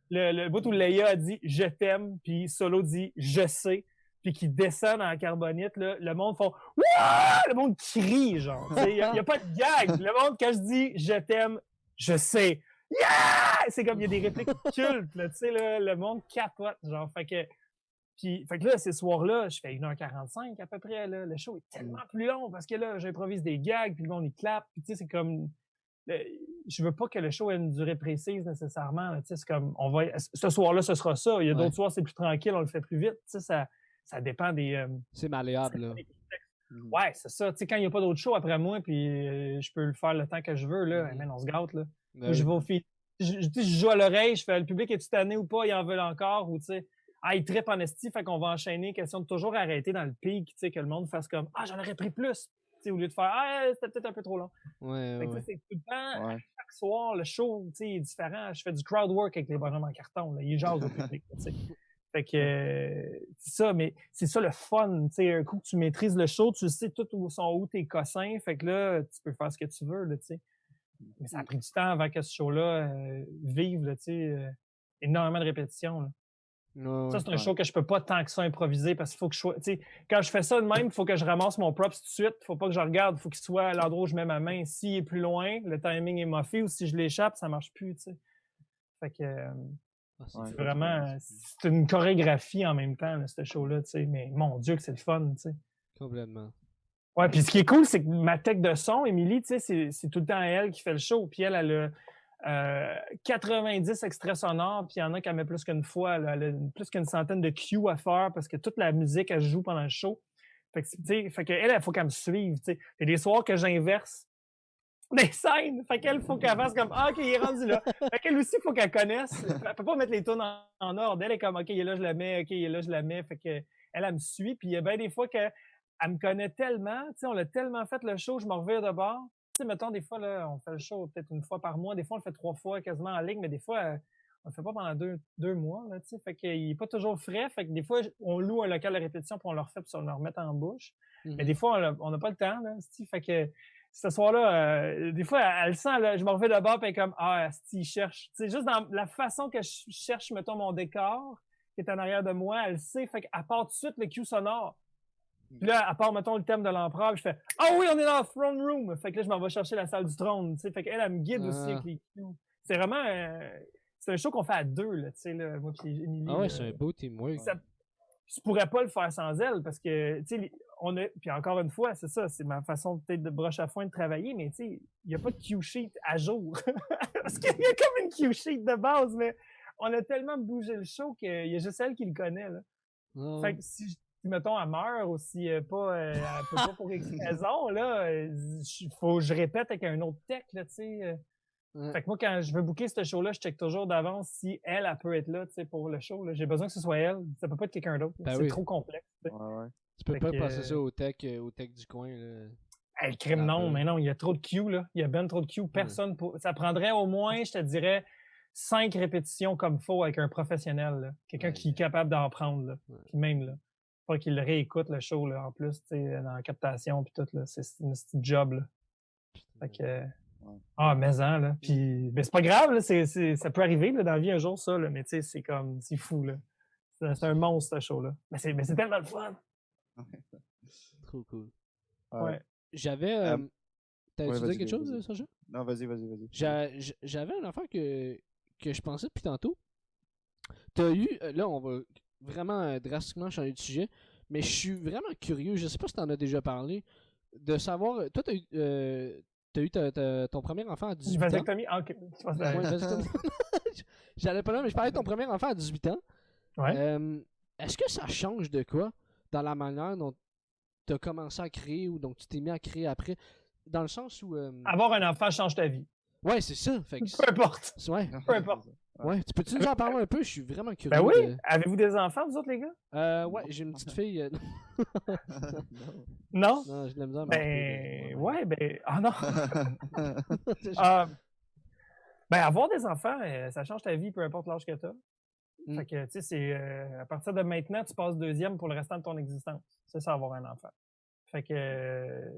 Le bout où Leia a dit « je t'aime », puis Solo dit « je sais », puis qui descendent en carbonite, là, le monde font « Wouah! » Le monde crie, genre. Il n'y a pas de gag. Le monde, quand je dis « je t'aime », je sais. Yeah! C'est comme, il y a des répliques cultes, là, tu sais, là, le monde capote, genre. Fait que là, ces soirs-là, je fais 1h45 à peu près, là. Le show est tellement plus long parce que là, j'improvise des gags, puis le monde, il clappe, puis tu sais, c'est comme... je veux pas que le show ait une durée précise nécessairement, là, tu sais, c'est comme, ce soir-là, ce sera ça. Il y a d'autres soirs, c'est plus tranquille, on le fait plus vite, tu sais, ça dépend des... c'est malléable, là. Ouais, c'est ça. Tu sais, quand il n'y a pas d'autre show après moi, puis je peux le faire le temps que je veux, là, on se gâte, là. Je vais au je joue à l'oreille, je fais le public est-tu tanné ou pas, ils en veulent encore, ou tu sais, ils trippent en esti, fait qu'on va enchaîner, question de toujours arrêter dans le pic, tu sais, que le monde fasse comme j'en aurais pris plus, tu sais, au lieu de faire c'était peut-être un peu trop long. Fait que c'est tout le temps, chaque soir, le show, tu sais, est différent. Je fais du crowd work avec les bonhommes en carton, là, ils jasent au public, tu sais. Fait que c'est ça, mais c'est ça le fun, tu sais, un coup que tu maîtrises le show, tu sais tout où sont où tes cossins, fait que là, tu peux faire ce que tu veux, là, tu sais. Mais ça a pris du temps avant que ce show-là vive, là, tu sais, énormément de répétitions, là. Ça, c'est un show que je peux pas tant que ça improviser parce qu'il faut que je sois, tu sais, quand je fais ça de même, il faut que je ramasse mon props tout de suite, il faut pas que je regarde, il faut qu'il soit à l'endroit où je mets ma main. S'il est plus loin, le timing est muffé, ou si je l'échappe, ça marche plus, tu sais. Fait que... c'est vraiment... C'est une chorégraphie en même temps, là, ce show-là, tu sais. Mais mon Dieu que c'est le fun, tu sais. Complètement. Ouais, puis ce qui est cool, c'est que ma tech de son, Émilie, tu sais, c'est tout le temps elle qui fait le show. Puis elle a 90 extraits sonores, puis il y en a qui met plus qu'une fois. Là. Elle a plus qu'une centaine de cues à faire parce que toute la musique, elle joue pendant le show. Fait que, tu sais, il faut qu'elle me suive, tu sais. Il y a des soirs que j'inverse des scènes. Fait qu'elle, faut qu'elle fasse comme OK, il est rendu là. Fait qu'elle aussi, il faut qu'elle connaisse. Elle peut pas mettre les tunes en ordre. Elle est comme OK, il est là, je la mets. OK, il est là, je la mets. Fait que elle me suit. Puis il y a bien des fois qu'elle me connaît tellement. Tu sais, on l'a tellement fait le show, je me reviens de bord. Tu sais, mettons, des fois, là, on fait le show peut-être une fois par mois. Des fois, on le fait 3 fois quasiment en ligne, mais des fois, on le fait pas pendant deux mois. Là, tu sais. Fait qu'il est pas toujours frais. Fait que des fois, on loue un local de répétition puis on le refait puis on le remet en bouche. Mais des fois, on n'a pas le temps. Là, fait que ce soir-là, des fois, elle sent, là, je me refais de bord et comme il cherche. Tu sais, juste dans la façon que je cherche, mettons, mon décor qui est en arrière de moi, elle sait, fait qu'elle part tout de suite le cue sonore. Puis là, à part, mettons, le thème de l'empereur, je fais « Ah oui, on est dans le throne room! » Fait que là, je m'en vais chercher la salle du trône, tu sais. Fait qu'elle, elle me guide aussi avec les cues. C'est vraiment... c'est un show qu'on fait à deux, là, tu sais, là, moi puis Émilie. Ah ouais, c'est un beau teamwork. Je pourrais pas le faire sans elle, parce que, tu sais, puis encore une fois, c'est ça, c'est ma façon peut-être de broche à foin de travailler, mais tu sais, il n'y a pas de cue sheet à jour. Parce qu'il y a comme une cue sheet de base, mais on a tellement bougé le show qu'il y a juste elle qui le connaît, là. Fait que mettons, elle meurt ou si elle peut pas pour X raison, là, faut que je répète avec un autre tech, là, tu sais. Ouais. Fait que moi, quand je veux booker ce show-là, je check toujours d'avance si elle peut être là, tu sais, pour le show, là. J'ai besoin que ce soit elle. Ça peut pas être quelqu'un d'autre. Ben C'est oui. trop complexe. Tu sais. Ouais. Tu peux Fait pas que, passer ça au tech du coin. Là. Hey, le crime, non, mais non, il y a trop de queue, là. Il y a ben trop de queue. Personne Ça prendrait au moins, je te dirais, 5 répétitions comme faut avec un professionnel, là. Quelqu'un qui est capable d'en prendre, là. Puis même, là. Pas qu'il réécoute le show, là, en plus, tu sais, dans la captation, puis tout, là. C'est une petite job, là. Fait que... Ah, mais-en, là. Puis, ben, c'est pas grave, là. Ça peut arriver, là, dans la vie un jour, ça, là. Mais tu sais, c'est comme... C'est fou, là. C'est un monstre, ce show-là. Mais c'est tellement le fun. Trop cool. Ouais. J'avais... T'as-tu vas-y, dit quelque chose, vas-y. Sacha? Non, vas-y. J'avais une affaire que je pensais depuis tantôt. T'as eu... Là, on va vraiment drastiquement changer de sujet, mais je suis vraiment curieux, je sais pas si t'en as déjà parlé, de savoir... Toi, t'as eu ton premier enfant à 18 ans. Vasectomie? Ah, ok. Ouais, vasectomie. J'allais pas là, mais je parlais de ton premier enfant à 18 ans. Ouais. Est-ce que ça change de quoi dans la manière dont tu as commencé à créer ou dont tu t'es mis à créer après? Dans le sens où... Avoir un enfant change ta vie. Ouais, c'est ça. Fait que Peu importe. Ouais. Peu importe. Ouais. Tu peux-tu nous en parler un peu? Je suis vraiment curieux. Ben oui! Avez-vous des enfants, vous autres, les gars? Ouais, j'ai une petite fille. Non? Non, j'ai de la misère à Ben, ouais, ben... Ah non! m'en Ben, avoir des enfants, ça change ta vie, peu importe l'âge que t'as. Mm. Fait que, tu sais, c'est... à partir de maintenant, tu passes deuxième pour le restant de ton existence. C'est ça, avoir un enfant. Fait que...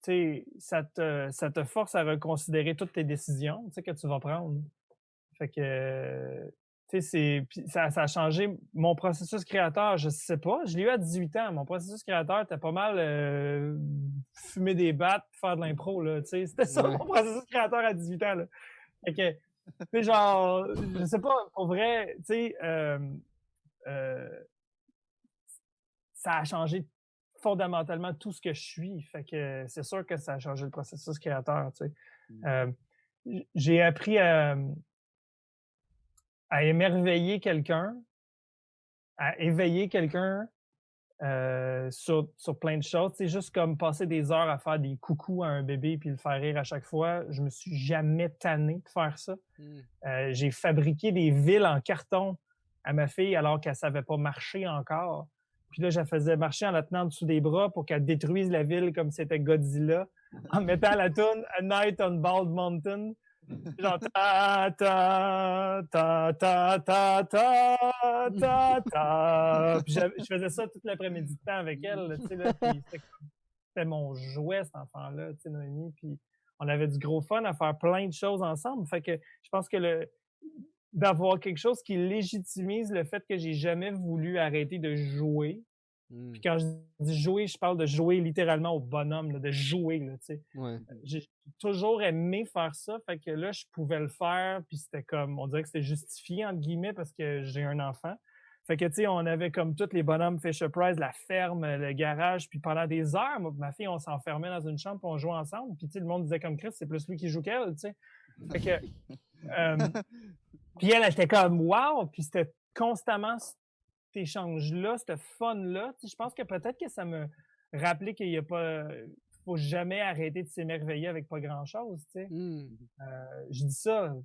tu sais, ça te force à reconsidérer toutes tes décisions, tu sais, que tu vas prendre. Fait que... tu sais, ça a changé mon processus créateur, je sais pas. Je l'ai eu à 18 ans. Mon processus créateur était pas mal fumer des battes, faire de l'impro, là, tu sais. C'était ça, Ouais. mon processus créateur à 18 ans, là. Fait que, tu sais, genre, je sais pas, pour vrai, tu sais, ça a changé fondamentalement tout ce que je suis. Fait que c'est sûr que ça a changé le processus créateur, tu sais. J'ai appris à émerveiller quelqu'un, à éveiller quelqu'un sur plein de choses. C'est juste comme passer des heures à faire des coucous à un bébé puis le faire rire à chaque fois. Je me suis jamais tanné de faire ça. J'ai fabriqué des villes en carton à ma fille alors qu'elle savait pas marcher encore. Puis là, je la faisais marcher en la tenant en dessous des bras pour qu'elle détruise la ville comme si c'était Godzilla, en mettant la toune « A Night on Bald Mountain ». Genre ta ta ta ta ta ta ta ta. Puis je faisais ça toute l'après-midi de temps avec elle, tu sais, là, puis c'était mon jouet, cet enfant-là, tu sais, Noémie, puis on avait du gros fun à faire plein de choses ensemble. Fait que je pense que d'avoir quelque chose qui légitimise le fait que j'ai jamais voulu arrêter de jouer. Puis quand je dis jouer, je parle de jouer littéralement au bonhomme, là, de jouer, là, tu sais. Ouais. J'ai toujours aimé faire ça, fait que là, je pouvais le faire, puis c'était comme, on dirait que c'était justifié, entre guillemets, parce que j'ai un enfant. Fait que, tu sais, on avait comme tous les bonhommes Fisher-Price, la ferme, le garage, puis pendant des heures, moi, ma fille, on s'enfermait dans une chambre, puis on jouait ensemble, puis tu sais, le monde disait comme Chris, c'est plus lui qui joue qu'elle, tu sais. Fait que, puis elle était comme, wow, puis c'était constamment cet échange-là, ce fun-là. Je pense que peut-être que ça me rappelait qu'il y a pas... faut jamais arrêter de s'émerveiller avec pas grand-chose, tu sais. Je dis ça,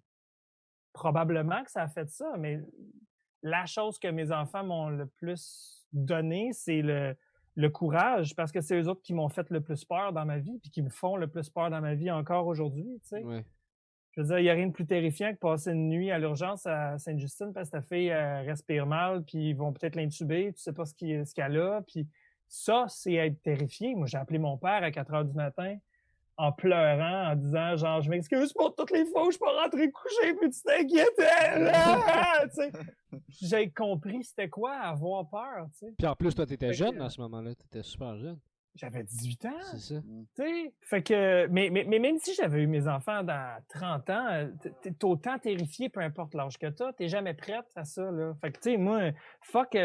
probablement que ça a fait ça, mais la chose que mes enfants m'ont le plus donné, c'est le courage, parce que c'est eux autres qui m'ont fait le plus peur dans ma vie, puis qui me font le plus peur dans ma vie encore aujourd'hui, tu sais. Ouais. Je veux dire, il n'y a rien de plus terrifiant que passer une nuit à l'urgence à Sainte-Justine parce que ta fille respire mal, puis ils vont peut-être l'intuber, tu sais pas ce qu'elle a, puis ça, c'est être terrifié. Moi, j'ai appelé mon père à 4 heures du matin en pleurant, en disant genre, je m'excuse pour toutes les fois où je peux rentrer coucher, puis tu t'inquiétais, tu sais. J'ai compris c'était quoi avoir peur, tu sais. Puis en plus, toi, t'étais jeune à ce moment-là. T'étais super jeune. J'avais 18 ans. C'est ça. Tu sais, fait que, mais même si j'avais eu mes enfants dans 30 ans, t'es autant terrifié, peu importe l'âge que t'as, t'es jamais prête à ça, là. Fait que, tu sais, moi, fuck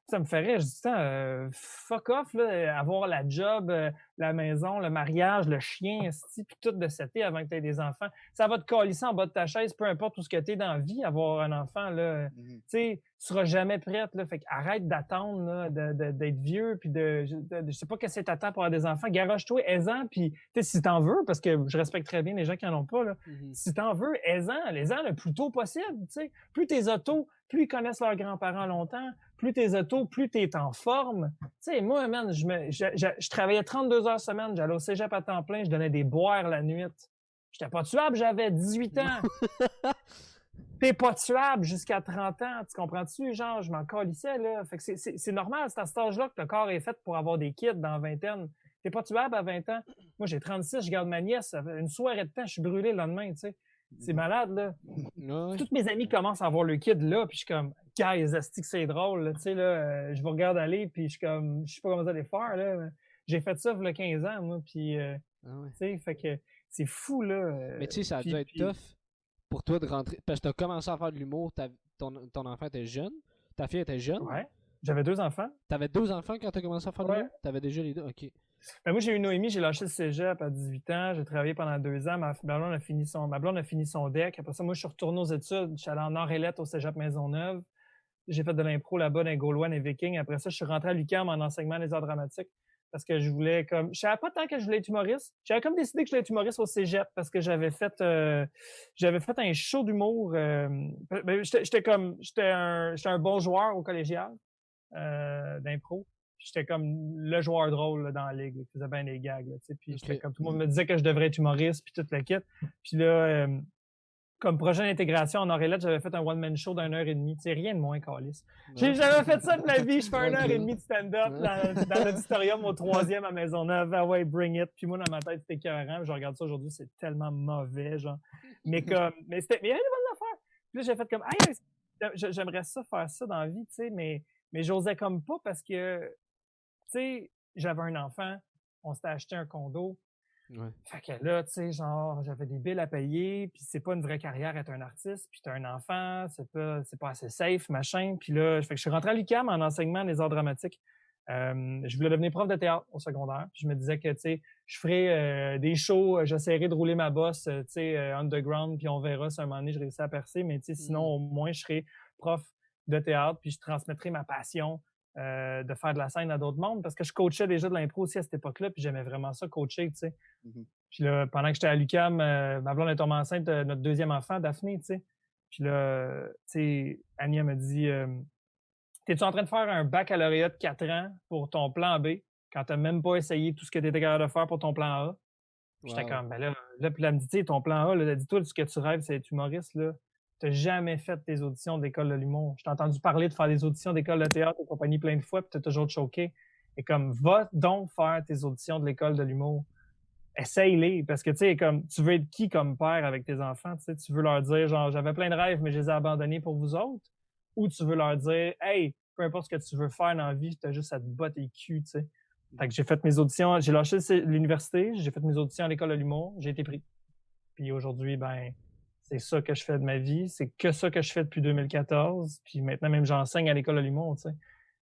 Ça me fait rire. Je dis, fuck off, là, avoir la job, la maison, le mariage, le chien, esti, puis tout de cet été avant que tu aies des enfants. Ça va te calisser en bas de ta chaise, peu importe où ce que tu es dans la vie, avoir un enfant, là. Tu sais, tu seras jamais prête, là. Fait arrête d'attendre, là, d'être vieux, puis je sais pas qu'est-ce que t'attends pour avoir des enfants. Garoche-toi, aisant, puis tu sais, si t'en veux, parce que je respecte très bien les gens qui en ont pas, là. Si t'en veux, aisant, les-en le plus tôt possible, tu sais. Plus tes autos, plus ils connaissent leurs grands-parents longtemps, plus tes autos, plus tu es en forme. Tu sais, moi, man, je travaillais 32 heures semaine, j'allais au cégep à temps plein, je donnais des boires la nuit. J'étais pas tuable, j'avais 18 ans. T'es pas tuable jusqu'à 30 ans, tu comprends-tu? Genre, je m'en calissais, là. Fait que c'est normal, c'est à cet âge-là que le corps est fait pour avoir des kids dans la vingtaine. T'es pas tuable à 20 ans. Moi, j'ai 36, je garde ma nièce. Une soirée de temps, je suis brûlé le lendemain, tu sais. C'est malade, là. Ouais. Toutes mes amis commencent à avoir le kid là, puis je suis comme, guys, asti que c'est drôle, là, tu sais, là, je vous regarde aller, puis je suis comme, je sais pas comment vous allez faire, là. J'ai fait ça il y a 15 ans, moi, puis, tu sais, fait que c'est fou, là. Mais tu sais, ça a dû être tough pour toi de rentrer. Parce que t'as commencé à faire de l'humour, ton enfant était jeune, ta fille était jeune. Ouais. J'avais 2 enfants. T'avais 2 enfants quand t'as commencé à faire de l'humour? Ouais. T'avais déjà les 2? Ok. Ben moi, j'ai eu Noémie, j'ai lâché le cégep à 18 ans, j'ai travaillé pendant 2 ans, ma blonde a fini son deck. Après ça, moi, je suis retourné aux études, je suis allé en Nord-Élette au cégep Maisonneuve. J'ai fait de l'impro là-bas dans les Gaulois, les Vikings. Après ça, je suis rentré à l'UQAM en enseignement des arts dramatiques parce que je voulais comme... Je savais pas tant que je voulais être humoriste. J'avais comme décidé que je voulais être humoriste au cégep parce que j'avais fait un show d'humour. J'étais un bon joueur au collégial d'impro. J'étais comme le joueur drôle là, dans la ligue, qui faisait bien des gags. Là, puis j'étais comme tout le monde me disait que je devrais être humoriste, puis toute la kit. Puis là, comme projet d'intégration en Nord-Élette, j'avais fait un one-man show d'1h30. C'est rien de moins calice. J'avais fait ça de ma vie. Je fais 1h30 de stand-up dans l'auditorium au 3e à Maisonneuve. Ah ouais, bring it. Puis moi, dans ma tête, c'était écœurant. Je regarde ça aujourd'hui, c'est tellement mauvais, genre. Mais il y avait des bonnes affaires. Puis là, j'ai fait comme, hey, j'aimerais ça faire ça dans la vie, tu sais, mais j'osais comme pas parce que, tu sais, j'avais un enfant, on s'était acheté un condo. Ouais. Fait que là, tu sais, genre, j'avais des billes à payer, puis c'est pas une vraie carrière être un artiste, puis t'as un enfant, c'est pas assez safe, machin. Puis là, fait que je suis rentré à l'UQAM en enseignement des arts dramatiques. Je voulais devenir prof de théâtre au secondaire. Puis je me disais que, tu sais, je ferais des shows, j'essaierais de rouler ma bosse, tu sais, underground, puis on verra si à un moment donné je réussis à percer. Mais tu sais, sinon, au moins, je serais prof de théâtre, puis je transmettrais ma passion de faire de la scène à d'autres mondes, parce que je coachais déjà de l'impro aussi à cette époque-là, puis j'aimais vraiment ça, coacher, tu sais. Puis là, pendant que j'étais à l'UQAM, ma blonde est tombée enceinte de notre 2e enfant, Daphné, tu sais. Puis là, tu sais, Annie m'a dit t'es-tu en train de faire un baccalauréat de 4 ans pour ton plan B quand t'as même pas essayé tout ce que t'étais capable de faire pour ton plan A? Puis j'étais comme, ben là, puis elle me dit, tu sais, ton plan A, là, elle a dit, toi, ce que tu rêves, c'est être humoriste, là. T'as jamais fait tes auditions d'école de l'humour. Je t'ai entendu parler de faire des auditions d'école de théâtre et compagnie plein de fois, puis t'as toujours choqué. Et comme, va donc faire tes auditions de l'école de l'humour. Essaye-les, parce que, tu sais, comme, tu veux être qui comme père avec tes enfants, tu sais, tu veux leur dire, genre, j'avais plein de rêves, mais je les ai abandonnés pour vous autres, ou tu veux leur dire, hey, peu importe ce que tu veux faire dans la vie, t'as juste à te botter les culs, tu sais. Fait que j'ai fait mes auditions, j'ai lâché l'université, j'ai fait mes auditions à l'école de l'humour, j'ai été pris. Puis aujourd'hui, ben, c'est ça que je fais de ma vie, c'est que ça que je fais depuis 2014, puis maintenant même j'enseigne à l'école de l'humour, tu sais.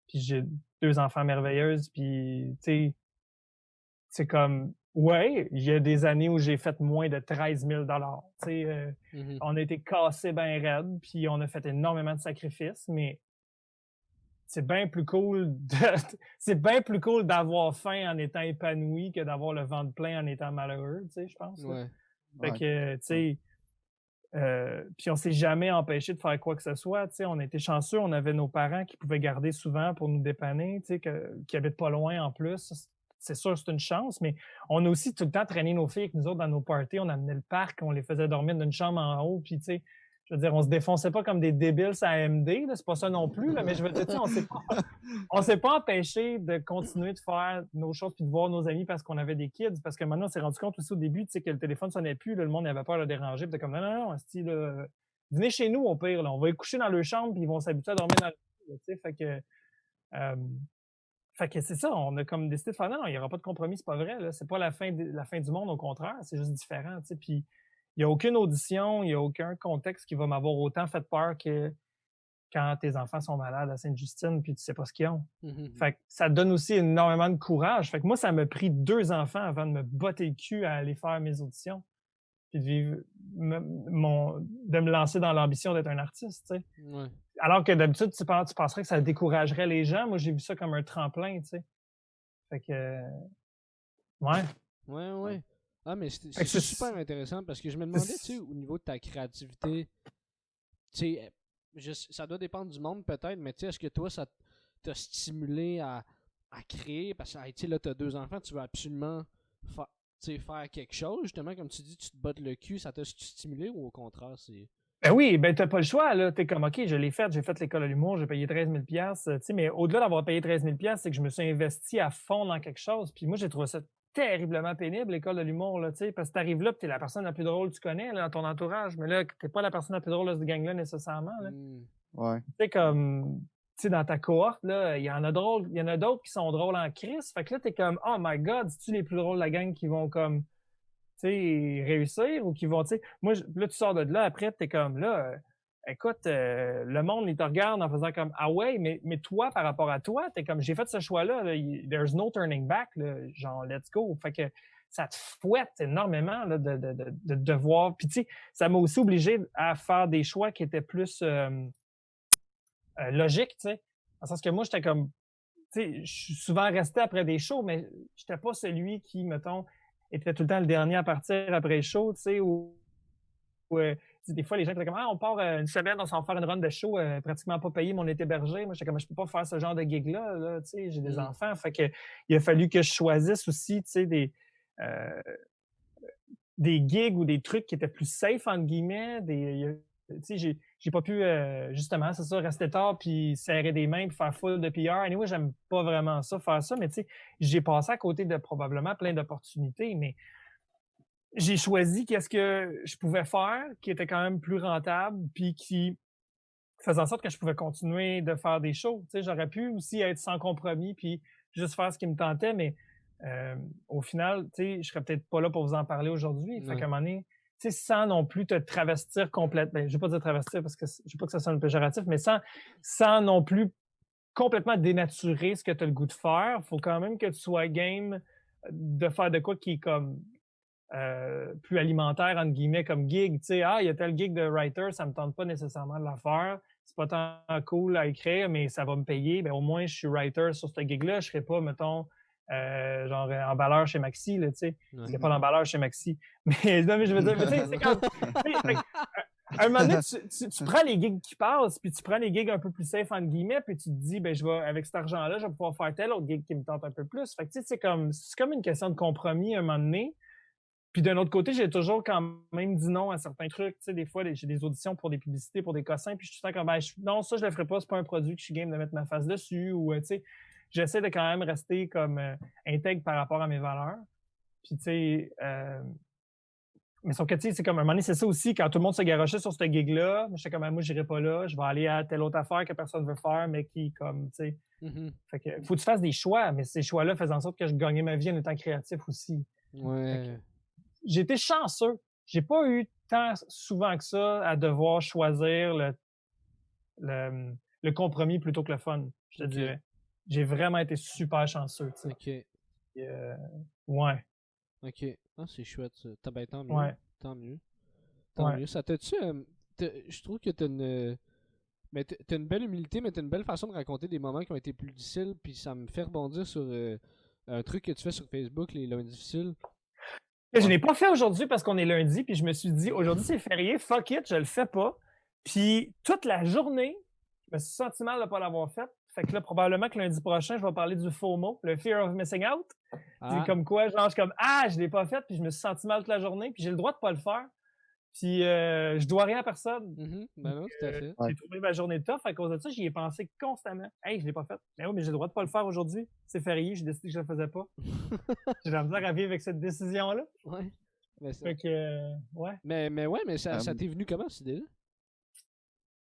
Puis j'ai 2 enfants merveilleuses, puis, tu sais, c'est comme, ouais, il y a des années où j'ai fait moins de 13 000 tu sais, on a été cassés bien raide, puis on a fait énormément de sacrifices, mais c'est bien plus cool d'avoir faim en étant épanoui que d'avoir le ventre plein en étant malheureux, tu sais, je pense. Ouais. Fait que, tu sais, puis on s'est jamais empêché de faire quoi que ce soit, tu sais, on a été chanceux, on avait nos parents qui pouvaient garder souvent pour nous dépanner, tu sais, qui habitent pas loin en plus. C'est sûr, c'est une chance, mais on a aussi tout le temps traîné nos filles avec nous autres dans nos parties, on amenait le parc, on les faisait dormir d'une chambre en haut, puis tu sais, je veux dire, on se défonçait pas comme des débiles à AMD, là, c'est pas ça non plus, là, mais je veux dire, tu sais, on s'est pas empêché de continuer de faire nos choses puis de voir nos amis parce qu'on avait des kids, parce que maintenant, on s'est rendu compte aussi au début, tu sais, que le téléphone sonnait plus, là, le monde avait peur de le déranger, puis t'es comme, non, style, venez chez nous, au pire, là, on va les coucher dans leur chambre, puis ils vont s'habituer à dormir dans le lit, tu sais, fait que c'est ça, on a comme décidé de faire, non, il n'y aura pas de compromis, c'est pas vrai, là, c'est pas la fin du monde, au contraire, c'est juste différent, tu sais, puis il n'y a aucune audition, il n'y a aucun contexte qui va m'avoir autant fait peur que quand tes enfants sont malades à Sainte-Justine puis tu sais pas ce qu'ils ont. Mhm. Fait que ça te donne aussi énormément de courage. Fait que moi, ça m'a pris 2 enfants avant de me botter le cul à aller faire mes auditions puis de vivre de me lancer dans l'ambition d'être un artiste, tu sais. Ouais. Alors que d'habitude, tu penserais que ça découragerait les gens. Moi, j'ai vu ça comme un tremplin, tu sais. Fait que, ouais. Ouais. Ah, mais c'est Fait que super intéressant parce que je me demandais, tu sais, au niveau de ta créativité, tu sais, ça doit dépendre du monde peut-être, mais tu sais, est-ce que toi, ça t'a stimulé à créer? Parce que, hey, tu sais, là, t'as 2 enfants, tu veux absolument faire quelque chose, justement, comme tu dis, tu te bottes le cul, ça t'a stimulé ou au contraire, c'est... Ben oui, ben t'as pas le choix, là. T'es comme, OK, j'ai fait l'école de l'humour, j'ai payé 13 000 tu sais, mais au-delà d'avoir payé 13 000 c'est que je me suis investi à fond dans quelque chose. Puis moi, j'ai trouvé ça terriblement pénible, l'école de l'humour, là, tu sais, parce que t'arrives là, puis t'es la personne la plus drôle que tu connais, là, dans ton entourage, mais là, t'es pas la personne la plus drôle de ce gang-là, nécessairement, là. Ouais. Tu sais, comme, tu sais, dans ta cohorte, là, il y en a d'autres qui sont drôles en crise. Fait que là, t'es comme, oh my God, c'est-tu les plus drôles de la gang qui vont, comme, tu sais, réussir ou qui vont, tu sais, moi, là, tu sors de là, après, t'es comme, là, écoute, le monde, il te regarde en faisant comme, ah ouais, mais toi, par rapport à toi, t'es comme, j'ai fait ce choix-là, là, there's no turning back, là, genre, let's go. Fait que ça te fouette énormément, là, de devoir. Puis, tu sais, ça m'a aussi obligé à faire des choix qui étaient plus logiques, tu sais. Dans le sens que moi, j'étais comme, tu sais, je suis souvent resté après des shows, mais j'étais pas celui qui, mettons, était tout le temps le dernier à partir après le show, tu sais, ou des fois, les gens étaient comme, ah, on part une semaine, on s'en va faire une run de show, pratiquement pas payé, mais on est hébergé. Moi, j'étais comme, je peux pas faire ce genre de gig-là, là, tu sais, j'ai des enfants. Fait que, il a fallu que je choisisse aussi, tu sais, des gigs ou des trucs qui étaient plus safe, entre guillemets. Tu sais, j'ai pas pu, justement, c'est ça, rester tard puis serrer des mains puis faire full de PR. Anyway, j'aime pas vraiment ça, faire ça, mais tu sais, j'ai passé à côté de probablement plein d'opportunités, mais j'ai choisi qu'est-ce que je pouvais faire qui était quand même plus rentable puis qui faisait en sorte que je pouvais continuer de faire des shows. Tu sais, j'aurais pu aussi être sans compromis puis juste faire ce qui me tentait, mais au final, tu sais, je serais peut-être pas là pour vous en parler aujourd'hui. Fait qu'à un moment donné, tu sais, sans non plus te travestir complètement, je vais pas dire travestir parce que je veux pas que ça sonne péjoratif, mais sans non plus complètement dénaturer ce que tu as le goût de faire, faut quand même que tu sois game de faire de quoi qui est comme plus alimentaire, entre guillemets, comme gig. Tu sais, il y a tel gig de writer, ça me tente pas nécessairement de la faire. C'est pas tant cool à écrire, mais ça va me payer. Ben, au moins, je suis writer sur ce gig-là. Je serai pas, mettons, genre emballeur chez Maxi, là, tu sais. Il n'y a pas d'emballeur chez Maxi. Mais, non, mais je veux dire, tu sais, c'est comme... À un moment donné, tu prends les gigs qui passent, puis tu prends les gigs un peu plus safe, entre guillemets, puis tu te dis, ben, avec cet argent-là, je vais pouvoir faire tel autre gig qui me tente un peu plus. Fait que, tu sais, c'est comme une question de compromis à un moment donné. Puis d'un autre côté, j'ai toujours quand même dit non à certains trucs. Tu sais, des fois, j'ai des auditions pour des publicités, pour des cossins, puis je suis tout le temps comme, ben, non, ça, je le ferai pas, c'est pas un produit que je suis game de mettre ma face dessus. Ou, tu sais, j'essaie de quand même rester comme intègre par rapport à mes valeurs. Puis, tu sais, mais sauf que, tu sais, c'est comme, à un moment donné, c'est ça aussi, quand tout le monde se garochait sur ce gig-là, je suis comme, moi, j'irai pas là, je vais aller à telle autre affaire que personne veut faire, mais qui, comme, tu sais. Fait que, faut que tu fasses des choix, mais ces choix-là faisaient en sorte que je gagnais ma vie en étant créatif aussi. Ouais. J'ai été chanceux. J'ai pas eu tant souvent que ça à devoir choisir le compromis plutôt que le fun, je te dirais. J'ai vraiment été super chanceux, tu sais. OK. Ouais. OK. Ah, c'est chouette, ça. Ben, tant mieux. Ouais. Tant mieux. Tant mieux. Ça t'a-tu... je trouve que t'as une... Mais t'as une belle humilité, mais t'as une belle façon de raconter des moments qui ont été plus difficiles, puis ça me fait rebondir sur un truc que tu fais sur Facebook, les lundis difficiles. Je l'ai pas fait aujourd'hui parce qu'on est lundi, puis je me suis dit, aujourd'hui c'est férié, fuck it, je le fais pas. Puis toute la journée, je me suis senti mal de pas l'avoir fait. Fait que là, probablement que lundi prochain, je vais parler du FOMO, le Fear of Missing Out. Puis comme quoi, genre, je suis comme, je l'ai pas fait, puis je me suis senti mal toute la journée, puis j'ai le droit de pas le faire. Puis je dois rien à personne. Ben non, tout à fait. J'ai trouvé ma journée de tough. À cause de ça, j'y ai pensé constamment. Hey, je l'ai pas fait. Mais oui, mais j'ai le droit de pas le faire aujourd'hui. C'est férié, j'ai décidé que je le faisais pas. J'ai la misère à vivre avec cette décision-là. Ouais. Fait que, ouais. Mais ça t'est venu comment, cette idée-là?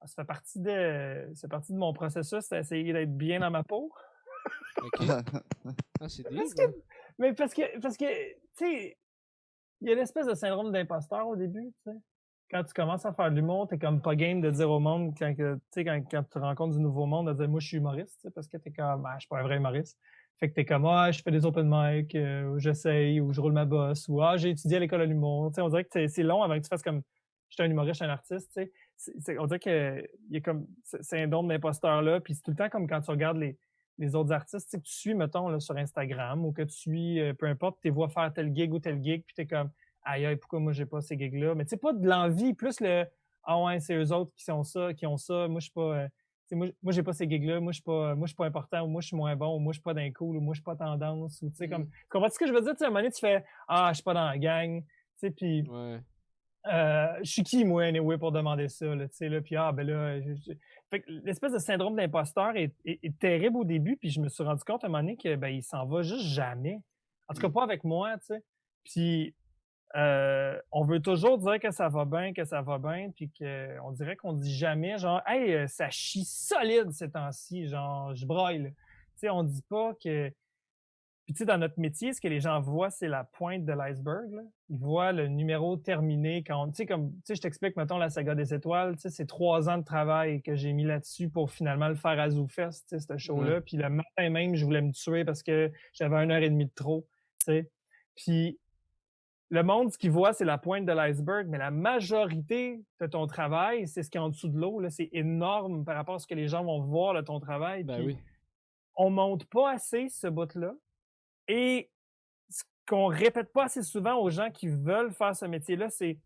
Ça fait partie de mon processus d'essayer d'être bien dans ma peau. OK. C'est bien. Mais parce que, tu sais, il y a l'espèce de syndrome d'imposteur au début, tu sais. quand tu commences à faire de l'humour, t'es comme pas game de dire au monde, quand tu rencontres du nouveau monde, de dire moi je suis humoriste, parce que t'es comme je suis pas un vrai humoriste. Fait que t'es comme je fais des open mic, ou j'essaye, ou je roule ma bosse, ou j'ai étudié à l'école de l'humour. On dirait que c'est long avant que tu fasses comme je suis un humoriste, je suis un artiste. On dirait qu'il y a comme ce syndrome d'imposteur-là, puis c'est tout le temps comme quand tu regardes les autres artistes que tu suis, mettons, là, sur Instagram, ou que tu suis, peu importe, tu les vois faire tel gig ou tel gig, puis t'es comme aïe, pourquoi moi j'ai pas ces gigs-là? Mais tu sais, pas de l'envie, plus le ouais, c'est eux autres qui ont ça, moi je suis pas. Moi, j'ai pas ces gigs-là, moi je suis pas important, ou moi je suis moins bon, ou moi je suis pas dans les cool, ou moi je suis pas tendance, ou tu sais, comme. Tu comprends ce que je veux dire? Tu sais, à un moment donné, tu fais je suis pas dans la gang. Tu sais, puis Ouais. je suis qui, moi, anyway, pour demander ça, là, tu sais, là, puis ben là, Fait que l'espèce de syndrome d'imposteur est terrible au début, puis je me suis rendu compte à un moment donné que, ben, il s'en va juste jamais. En tout cas, pas avec moi, tu sais. Puis, on veut toujours dire que ça va bien, puis qu'on dirait qu'on dit jamais, genre, hey, ça chie solide ces temps-ci, genre, je broille, là. Tu sais, on dit pas que. Puis, tu sais, dans notre métier, ce que les gens voient, c'est la pointe de l'iceberg, là. Ils voient le numéro terminé quand, tu sais, comme, tu sais, je t'explique, mettons, la saga des étoiles, tu sais, c'est 3 ans de travail que j'ai mis là-dessus pour finalement le faire à ZooFest, tu sais, ce show-là. Puis le matin même, je voulais me tuer parce que j'avais 1 heure et demie de trop, tu sais. Puis le monde, ce qu'il voit, c'est la pointe de l'iceberg, mais la majorité de ton travail, c'est ce qui est en dessous de l'eau, là. C'est énorme par rapport à ce que les gens vont voir de ton travail. Ben Puis oui. on monte pas assez ce bout-là. Et ce qu'on répète pas assez souvent aux gens qui veulent faire ce métier-là, c'est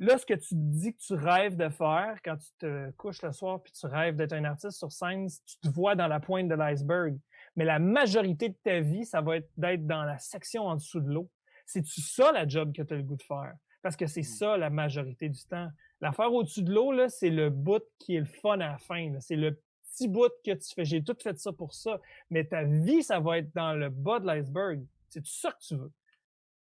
là, ce que tu dis que tu rêves de faire quand tu te couches le soir puis tu rêves d'être un artiste sur scène, tu te vois dans la pointe de l'iceberg. Mais la majorité de ta vie, ça va être d'être dans la section en dessous de l'eau. C'est-tu ça la job que tu as le goût de faire? Parce que c'est ça la majorité du temps. L'affaire au-dessus de l'eau, là, c'est le bout qui est le fun à la fin. C'est le petit bout que tu fais. J'ai tout fait ça pour ça. Mais ta vie, ça va être dans le bas de l'iceberg. C'est ça que tu veux.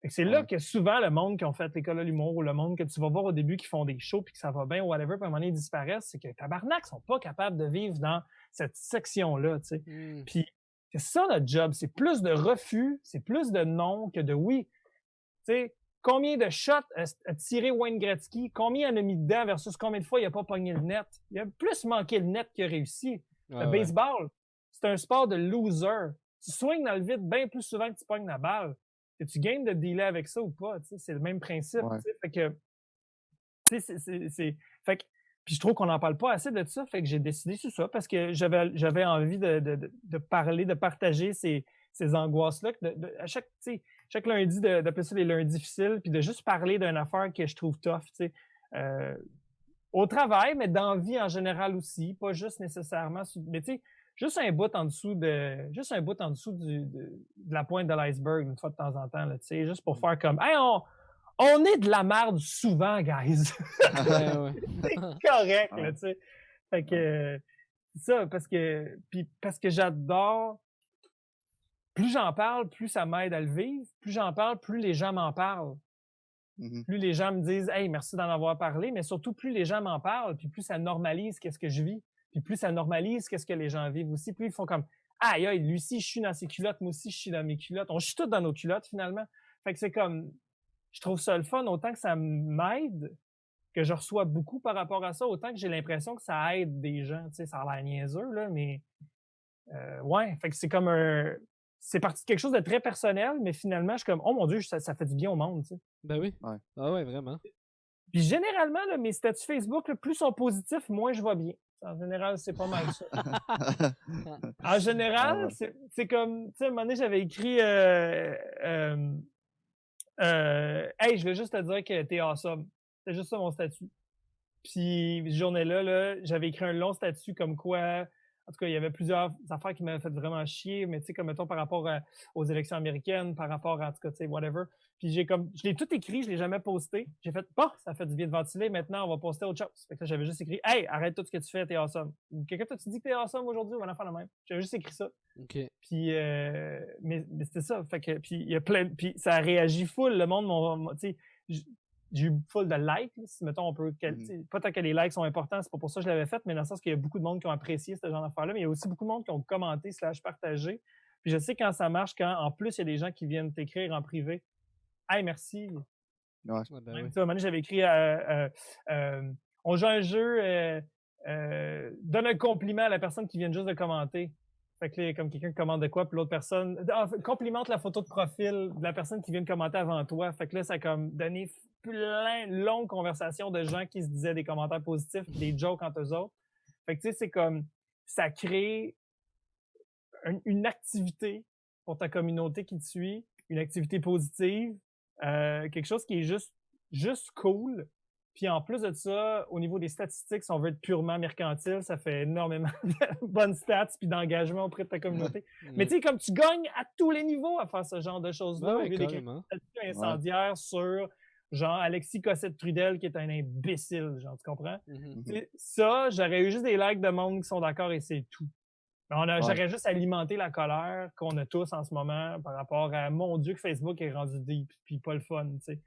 C'est là que souvent, le monde qui ont fait l'école de l'humour ou le monde que tu vas voir au début qui font des shows puis que ça va bien ou whatever, puis à un moment donné, ils disparaissent, c'est que tabarnak sont pas capables de vivre dans cette section-là, tu sais. Puis c'est ça notre job, c'est plus de refus, c'est plus de non que de oui. Tu sais, combien de shots a tiré Wayne Gretzky, combien il en a mis dedans versus combien de fois il a pas pogné le net. Il a plus manqué le net qu'il a réussi. Le baseball, c'est un sport de loser. Tu swings dans le vide bien plus souvent que tu pognes la balle. Es-tu game de dealer avec ça ou pas? C'est le même principe. Fait que, fait que, puis je trouve qu'on n'en parle pas assez de ça. Fait que j'ai décidé sur ça parce que j'avais envie de parler, de partager ces angoisses-là. À chaque lundi, d'appeler ça les lundis difficiles, puis de juste parler d'une affaire que je trouve tough. Au travail, mais dans la vie en général aussi. Pas juste nécessairement. Mais tu sais, juste un bout en dessous de la pointe de l'iceberg une fois de temps en temps, là, juste pour faire comme hey, on est de la merde souvent, guys. C'est correct, là, tu sais. Fait que ça, parce que j'adore. Plus j'en parle, plus ça m'aide à le vivre. Plus j'en parle, plus les gens m'en parlent. Plus les gens me disent hey, merci d'en avoir parlé, mais surtout plus les gens m'en parlent, puis plus ça normalise qu'est-ce que je vis. Puis plus ça normalise qu'est-ce que les gens vivent aussi, plus ils font comme aïe, lui aussi, je suis dans ses culottes, moi aussi, je suis dans mes culottes. On chie tous dans nos culottes, finalement. Fait que c'est comme, je trouve ça le fun, autant que ça m'aide, que je reçois beaucoup par rapport à ça, autant que j'ai l'impression que ça aide des gens. Tu sais, ça a l'air niaiseux, là, mais ouais, fait que c'est comme c'est parti de quelque chose de très personnel, mais finalement, je suis comme, oh mon Dieu, ça fait du bien au monde, tu sais. Ben oui. Ouais. Ah ouais, vraiment. Puis généralement, là, mes statuts Facebook, là, plus ils sont positifs, moins je vais bien. En général, c'est pas mal ça. En général, c'est comme, tu sais, à un moment donné, j'avais écrit hey, je veux juste te dire que t'es awesome. C'est juste ça mon statut. Puis, cette journée-là, là, j'avais écrit un long statut comme quoi, en tout cas, il y avait plusieurs affaires qui m'avaient fait vraiment chier, mais tu sais, comme mettons par rapport aux élections américaines, par rapport à, en tout cas, tu sais, whatever. Puis je l'ai tout écrit, je l'ai jamais posté. J'ai fait, bon, ça fait du bien de ventiler, maintenant, on va poster autre chose. Fait que là, j'avais juste écrit, hey, arrête tout ce que tu fais, t'es awesome. Quelqu'un t'a-tu dit que t'es awesome aujourd'hui ou on va en faire la même? J'avais juste écrit ça. OK. Puis, mais c'était ça. Fait que, puis il y a puis ça a réagi full. Le monde, tu sais, j'ai eu full de likes. Si, mettons, on peut. Pas tant que les likes sont importants, c'est pas pour ça que je l'avais fait, mais dans le sens qu'il y a beaucoup de monde qui ont apprécié ce genre d'affaires-là, mais il y a aussi beaucoup de monde qui ont commenté / partagé. Puis je sais quand ça marche, quand en plus il y a des gens qui viennent t'écrire en privé. Hey, merci. Ouais. Ah, ben Même, oui. tu sais, à un moment donné, j'avais écrit on joue un jeu, donne un compliment à la personne qui vient juste de commenter. Fait que là, comme quelqu'un commande de quoi, puis l'autre personne complimente la photo de profil de la personne qui vient de commenter avant toi. Fait que là, ça a comme donné plein de longues conversations de gens qui se disaient des commentaires positifs, puis des jokes entre eux autres. Fait que tu sais, c'est comme ça crée une activité pour ta communauté qui te suit, une activité positive, quelque chose qui est juste cool. Puis en plus de ça, au niveau des statistiques, si on veut être purement mercantile, ça fait énormément de bonnes stats puis d'engagement auprès de ta communauté. Mais tu sais, comme tu gagnes à tous les niveaux à faire ce genre de choses-là, Ouais, au lieu d'écrire carrément. des statuts incendiaires sur genre Alexis Cossette-Trudel qui est un imbécile, genre, tu comprends? Mhm. Tu sais, ça, j'aurais eu juste des likes de monde qui sont d'accord et c'est tout. J'aurais juste alimenté la colère qu'on a tous en ce moment par rapport à mon Dieu que Facebook est rendu deep puis pas le fun, tu sais.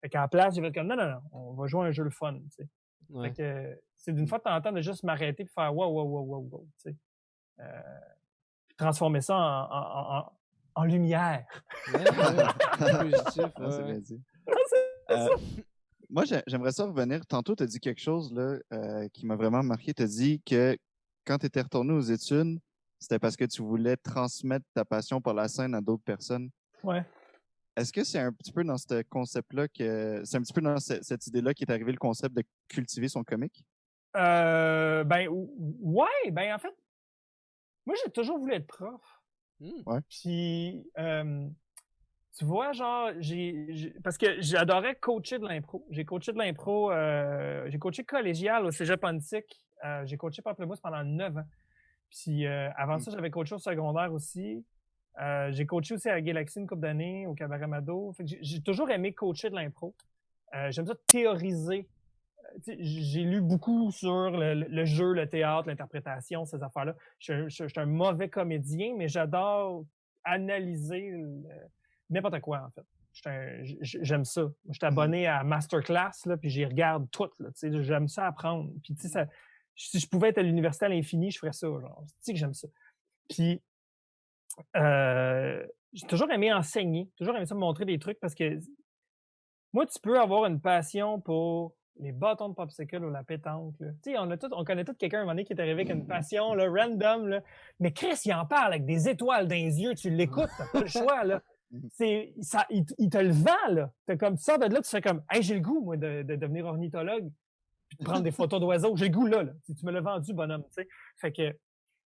Fait qu'à la place, j'ai fait comme non, on va jouer à un jeu le fun, tu sais. Ouais. Fait que c'est d'une fois de temps en temps de juste m'arrêter et faire wow, tu sais. Puis transformer ça en lumière. Ouais, positif, Ah, c'est ouais. bien dit. Moi, j'aimerais ça revenir. Tantôt, tu as dit quelque chose là, qui m'a vraiment marqué. Tu as dit que quand tu étais retourné aux études, c'était parce que tu voulais transmettre ta passion pour la scène à d'autres personnes. Ouais. Est-ce que c'est un petit peu dans ce concept-là c'est un petit peu dans cette idée-là qui est arrivé le concept de cultiver son comique? Ben, ouais, ben en fait, moi j'ai toujours voulu être prof. Hmm. Puis, tu vois, genre, parce que j'adorais coacher de l'impro. J'ai coaché de l'impro, j'ai coaché collégial au Cégep Antique. J'ai coaché Pamplemousse pendant 9 ans. Puis avant ça, j'avais coaché au secondaire aussi. J'ai coaché aussi à Galaxy une couple d'années, au Cabaret Mado. Fait que j'ai toujours aimé coacher de l'impro. J'aime ça théoriser. J'ai lu beaucoup sur le jeu, le théâtre, l'interprétation, ces affaires-là. Je suis un mauvais comédien, mais j'adore analyser n'importe quoi, en fait. J'aime ça. Moi, je suis abonné à Masterclass, là, puis j'y regarde toutes. J'aime ça apprendre. Puis, tu sais, si je pouvais être à l'université à l'infini, je ferais ça. Genre. Tu sais que j'aime ça. Puis, j'ai toujours aimé enseigner, toujours aimé ça me montrer des trucs parce que moi, tu peux avoir une passion pour les bâtons de popsicle ou la pétanque. Tu sais, on connaît tous quelqu'un un moment donné qui est arrivé avec une passion là, random. Là. Mais Chris, il en parle avec des étoiles dans les yeux. Tu l'écoutes, t'as pas le choix. Là. Il te le vend. Là. T'as comme, tu sors de là, tu fais comme hey, j'ai le goût, moi, de devenir ornithologue puis de prendre des photos d'oiseaux. J'ai le goût là. Tu me l'as vendu, bonhomme. Tu sais. Fait que,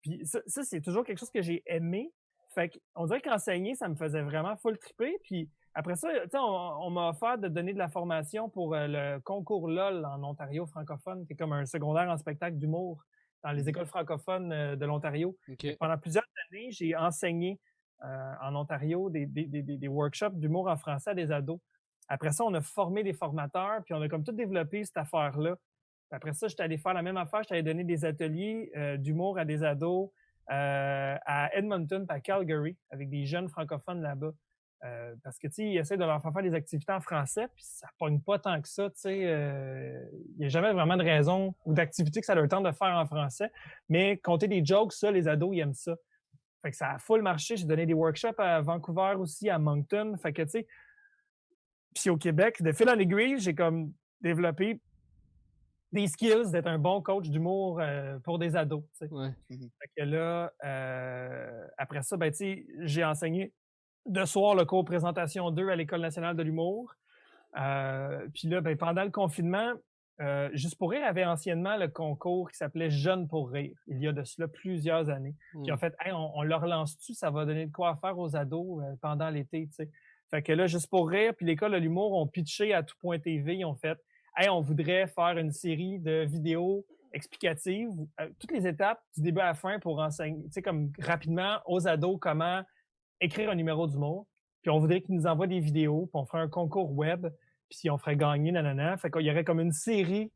puis ça, c'est toujours quelque chose que j'ai aimé. Fait qu'on dirait qu'enseigner, ça me faisait vraiment full triper. Puis après ça, on m'a offert de donner de la formation pour le concours LOL en Ontario francophone, qui est comme un secondaire en spectacle d'humour dans les écoles francophones de l'Ontario. Okay. Pendant plusieurs années, j'ai enseigné en Ontario des workshops d'humour en français à des ados. Après ça, on a formé des formateurs, puis on a comme tout développé cette affaire-là. Après ça, j'étais allé faire la même affaire, j'étais allé donner des ateliers d'humour à des ados à Edmonton, à Calgary, avec des jeunes francophones là-bas. Parce que, tu sais, ils essaient de leur faire des activités en français, puis ça pogne pas tant que ça, tu sais. Il n'y a jamais vraiment de raison ou d'activité que ça leur tente de faire en français. Mais compter des jokes, ça, les ados, ils aiment ça. Fait que ça a full marché. J'ai donné des workshops à Vancouver aussi, à Moncton. Fait que, tu sais, puis au Québec, de fil en aiguille, j'ai comme développé des skills d'être un bon coach d'humour pour des ados. Tu sais. Ouais. Fait que là, après ça, ben, tu sais, j'ai enseigné de soir le cours présentation 2 à l'École nationale de l'humour. Puis là, ben, pendant le confinement, Juste pour rire avait anciennement le concours qui s'appelait Jeunes pour rire, il y a de cela plusieurs années. Puis en fait, hey, on le relance-tu, ça va donner de quoi faire aux ados pendant l'été, tu sais. Fait que là, Juste pour rire, puis l'École de l'humour ont pitché à tout.tv, ils ont fait hey, on voudrait faire une série de vidéos explicatives, toutes les étapes du début à la fin pour enseigner, tu sais, comme rapidement aux ados comment écrire un numéro d'humour. Puis on voudrait qu'ils nous envoient des vidéos, puis on ferait un concours web, puis on ferait gagner, nanana. Fait qu'il y aurait comme une série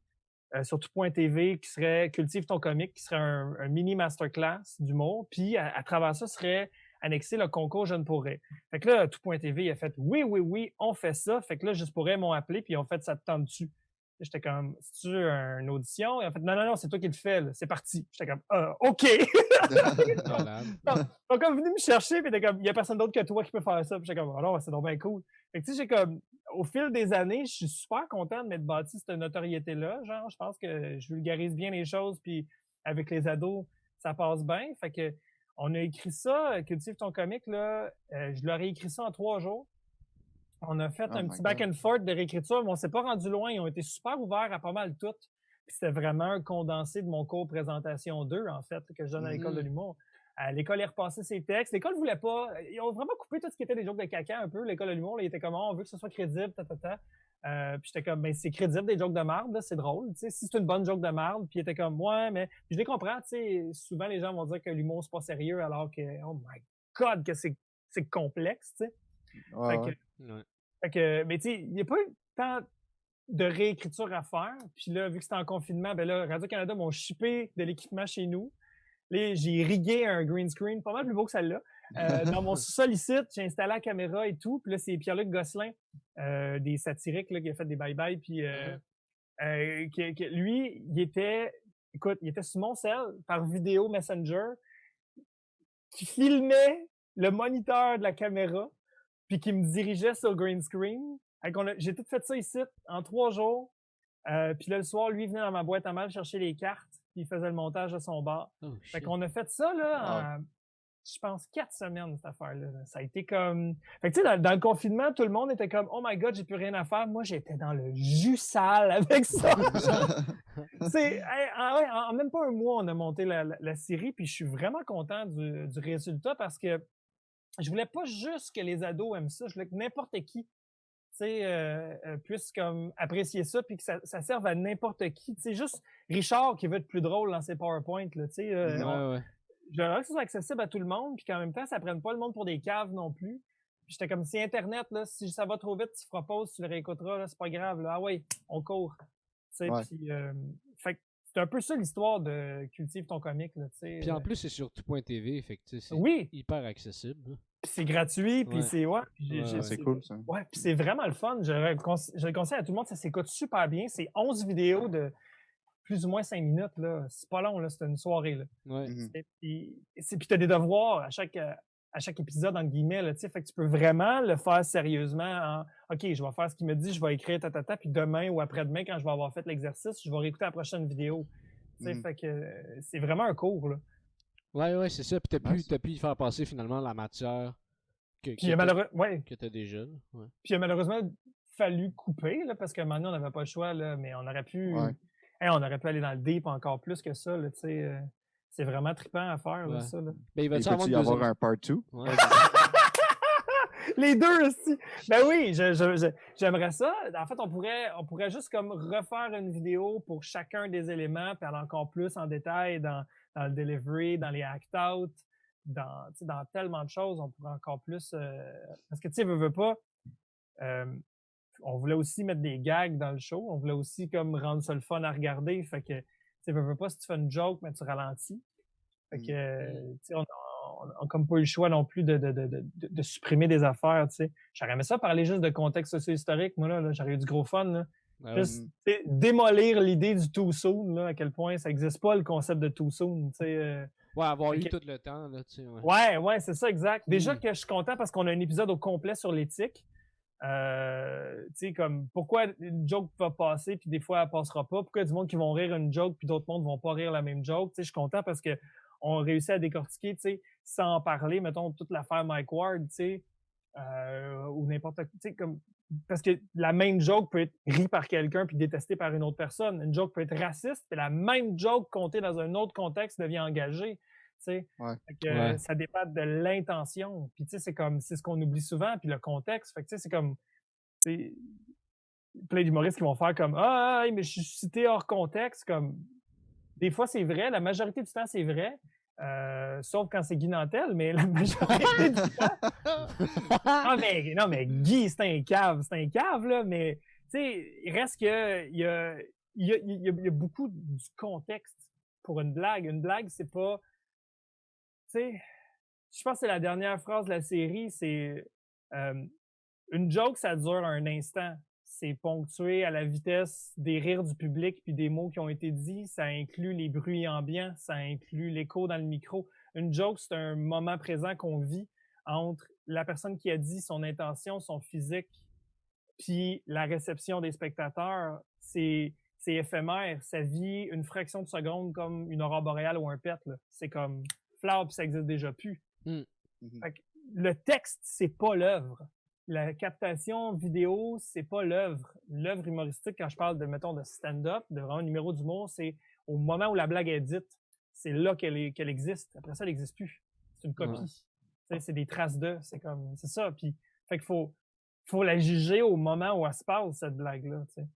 sur tout.tv qui serait Cultive ton comique, qui serait un mini masterclass d'humour, puis à travers ça serait annexé le concours Jeune pour rire. Fait que là, tout.tv a fait oui, on fait ça. Fait que là, Juste pour rire m'ont appelé, puis ils ont fait ça te tente dessus. J'étais comme, c'est-tu une audition? Et en fait, non, c'est toi qui le fais, là. C'est parti. J'étais comme, OK. Ils sont comme venus me chercher, puis t'es comme, il n'y a personne d'autre que toi qui peut faire ça. Puis j'étais comme, alors, c'est donc bien cool. Fait que tu sais, j'ai comme, au fil des années, je suis super content de m'être bâti cette notoriété-là. Genre, je pense que je vulgarise bien les choses, puis avec les ados, ça passe bien. Fait que on a écrit ça, Cultive ton comique, là, je leur ai écrit ça en 3 jours. On a fait Oh un my petit back God. and forth de réécriture, mais on s'est pas rendu loin. Ils ont été super ouverts à pas mal tout. Puis c'était vraiment un condensé de mon cours présentation 2, en fait, que je donne à l'école de l'humour. L'école est repassé ses textes. L'école voulait pas. Ils ont vraiment coupé tout ce qui était des jokes de caca un peu. L'école de l'humour, là, ils étaient comme, oh, on veut que ce soit crédible, Puis j'étais comme, ben c'est crédible des jokes de merde, c'est drôle. Tu sais, si c'est une bonne joke de merde, puis ils étaient comme, ouais, mais puis je les comprends. Tu sais, souvent les gens vont dire que l'humour c'est pas sérieux, alors que, oh my God, que c'est complexe, tu sais. Ouais, Fait ouais. que, Ouais. mais tu sais, il n'y a pas eu tant de réécriture à faire. Puis là, vu que c'était en confinement, ben là, Radio-Canada m'ont shippé de l'équipement chez nous. Là, j'ai rigué un green screen, pas mal plus beau que celle-là. Dans mon sous-sol ici, j'ai installé la caméra et tout. Puis là, c'est Pierre-Luc Gosselin, des satiriques, là, qui a fait des bye-bye. Puis lui, il était sur mon cell par vidéo Messenger, qui filmait le moniteur de la caméra, puis qui me dirigeait sur le green screen. J'ai tout fait ça ici en 3 jours. Puis là, le soir, lui, il venait dans ma boîte à mal chercher les cartes, puis il faisait le montage de son bar. Oh, Fait shit. qu'on a fait ça, là, en, je pense, 4 semaines, cette affaire-là. Là. Ça a été comme... Fait que, tu sais, dans le confinement, tout le monde était comme « Oh my God, j'ai plus rien à faire. » Moi, j'étais dans le jus sale avec ça. En même pas un mois, on a monté la série, puis je suis vraiment content du résultat parce que je voulais pas juste que les ados aiment ça, je voulais que n'importe qui puisse comme apprécier ça puis que ça serve à n'importe qui. Tu sais, juste Richard qui veut être plus drôle dans ses PowerPoint, là, tu sais, Ouais. j'aimerais que ça soit accessible à tout le monde puis qu'en même temps, ça prenne pas le monde pour des caves non plus. Puis j'étais comme, si Internet, là, si ça va trop vite, tu feras pause, tu le réécouteras, là, c'est pas grave, là. Ah ouais, on court. Tu sais, Ouais. puis, fait que c'est un peu ça l'histoire de Cultive ton comique, là, tu sais. Puis en plus, c'est sur tout.tv, fait que tu sais, c'est Oui, hyper accessible. hein. puis c'est gratuit, puis Ouais. c'est puis Ouais, C'est cool, ça. ouais, puis c'est vraiment le fun. Je le conseille à tout le monde, ça s'écoute super bien. C'est 11 vidéos de plus ou moins 5 minutes là. C'est pas long là, c'est une soirée là. Ouais. Mhm. Puis t'as des devoirs à chaque épisode entre guillemets là, tu sais, fait que tu peux vraiment le faire sérieusement. Ok, je vais faire ce qu'il me dit, je vais écrire puis demain ou après-demain quand je vais avoir fait l'exercice, je vais réécouter la prochaine vidéo. Tu sais, Mhm. fait que c'est vraiment un cours là. Ouais, c'est ça. Puis Nice. t'as pu y faire passer finalement la matière Puis il y a que t'as déjà. là. Ouais. Puis il a malheureusement fallu couper, là, parce qu'à un moment donné, on n'avait pas le choix, là, mais on aurait pu. Ouais. On aurait pu aller dans le deep encore plus que ça, là, tu sais. C'est vraiment trippant à faire, là, Ouais. ça. Là. Ben, il va Il y avoir peut-y une y avoir deuxième... un part 2? Ouais. Les deux aussi! Ben oui, j'aimerais ça. En fait, on pourrait juste comme refaire une vidéo pour chacun des éléments, puis aller encore plus en détail dans le delivery, dans les act-out, dans tellement de choses. On pourrait encore plus... parce que, tu sais, veux pas... on voulait aussi mettre des gags dans le show. On voulait aussi comme rendre ça le fun à regarder. Fait que, tu sais, veux pas si tu fais une joke, mais tu ralentis. Fait que, tu sais, on a comme pas eu le choix non plus de supprimer des affaires, tu sais. J'aurais aimé ça parler juste de contexte socio-historique. Moi, là, j'aurais eu du gros fun, là. Ouais, Juste, tu sais, démolir l'idée du too soon, là, à quel point ça n'existe pas, le concept de too soon, tu sais. Ouais, avoir Fait eu que- tout le temps, là, tu sais. Ouais. Ouais, c'est ça, exact. Déjà Mm. que je suis content parce qu'on a un épisode au complet sur l'éthique. Tu sais, comme pourquoi une joke va passer puis des fois elle passera pas, pourquoi il y a du monde qui vont rire une joke puis d'autres mondes vont pas rire la même joke. Tu sais, je suis content parce que on réussit à décortiquer, tu sais, sans en parler, mettons toute l'affaire Mike Ward, tu sais, ou n'importe quoi, tu sais, comme parce que la même joke peut être rie par quelqu'un puis détestée par une autre personne. Une joke peut être raciste, puis la même joke comptée dans un autre contexte devient engagée. Tu sais. Ouais. Fait que, Ouais. ça dépend de l'intention. Puis tu sais, c'est ce qu'on oublie souvent, puis le contexte. Fait que tu sais, c'est comme tu sais, plein d'humoristes qui vont faire comme Ah, mais je suis cité hors contexte. Comme des fois, c'est vrai, la majorité du temps, c'est vrai. Sauf quand c'est Guy Nantel, mais la majorité du temps. Non, mais Guy, c'est un cave, là, mais tu sais, il reste que il y a beaucoup du contexte pour une blague. Une blague, c'est pas. Tu sais, je pense que c'est la dernière phrase de la série, c'est une joke, ça dure un instant. C'est ponctué à la vitesse des rires du public puis des mots qui ont été dits. Ça inclut les bruits ambiants, ça inclut l'écho dans le micro. Une joke, c'est un moment présent qu'on vit entre la personne qui a dit son intention, son physique, Puis la réception des spectateurs, c'est éphémère. Ça vit une fraction de seconde comme une aurore boréale ou un pet. Là. C'est comme flap, ça existe déjà plus. Mm. Fait que le texte, c'est pas l'œuvre. La captation vidéo, c'est pas l'œuvre. L'œuvre humoristique, quand je parle de, mettons, de stand-up, de vraiment un numéro d'humour, c'est au moment où la blague est dite, c'est là qu'elle existe. Après ça, elle n'existe plus. C'est une copie. C'est des traces de. C'est ça. Puis, fait qu'il faut la juger au moment où elle se passe, cette blague-là. T'sais.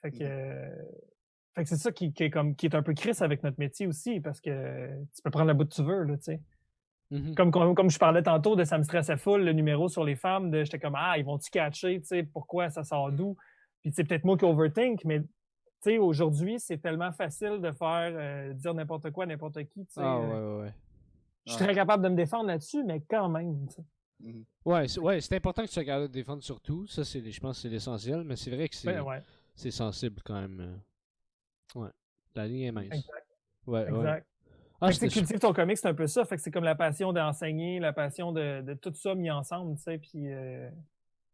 Fait que c'est ça qui est un peu crisse avec notre métier aussi, parce que tu peux prendre le bout que tu veux, là, tu sais. Comme je parlais tantôt de Ça me stressait full, le numéro sur les femmes, j'étais comme ils vont-tu catcher, tu sais, pourquoi ça sort d'où? Puis c'est peut-être moi qui overthink, mais tu sais, aujourd'hui, c'est tellement facile de faire dire n'importe quoi, n'importe qui, tu sais. Ouais. Je suis très capable de me défendre là-dessus, mais quand même, tu sais. Ouais, c'est important que tu sois capable de te défendre surtout. Ça, je pense que c'est l'essentiel, mais c'est vrai que c'est sensible quand même. Ouais. La ligne est mince. Exact. Ouais. Cultiver ton comics, c'est un peu ça. Fait que c'est comme la passion d'enseigner, la passion de tout ça mis ensemble, tu sais. Puis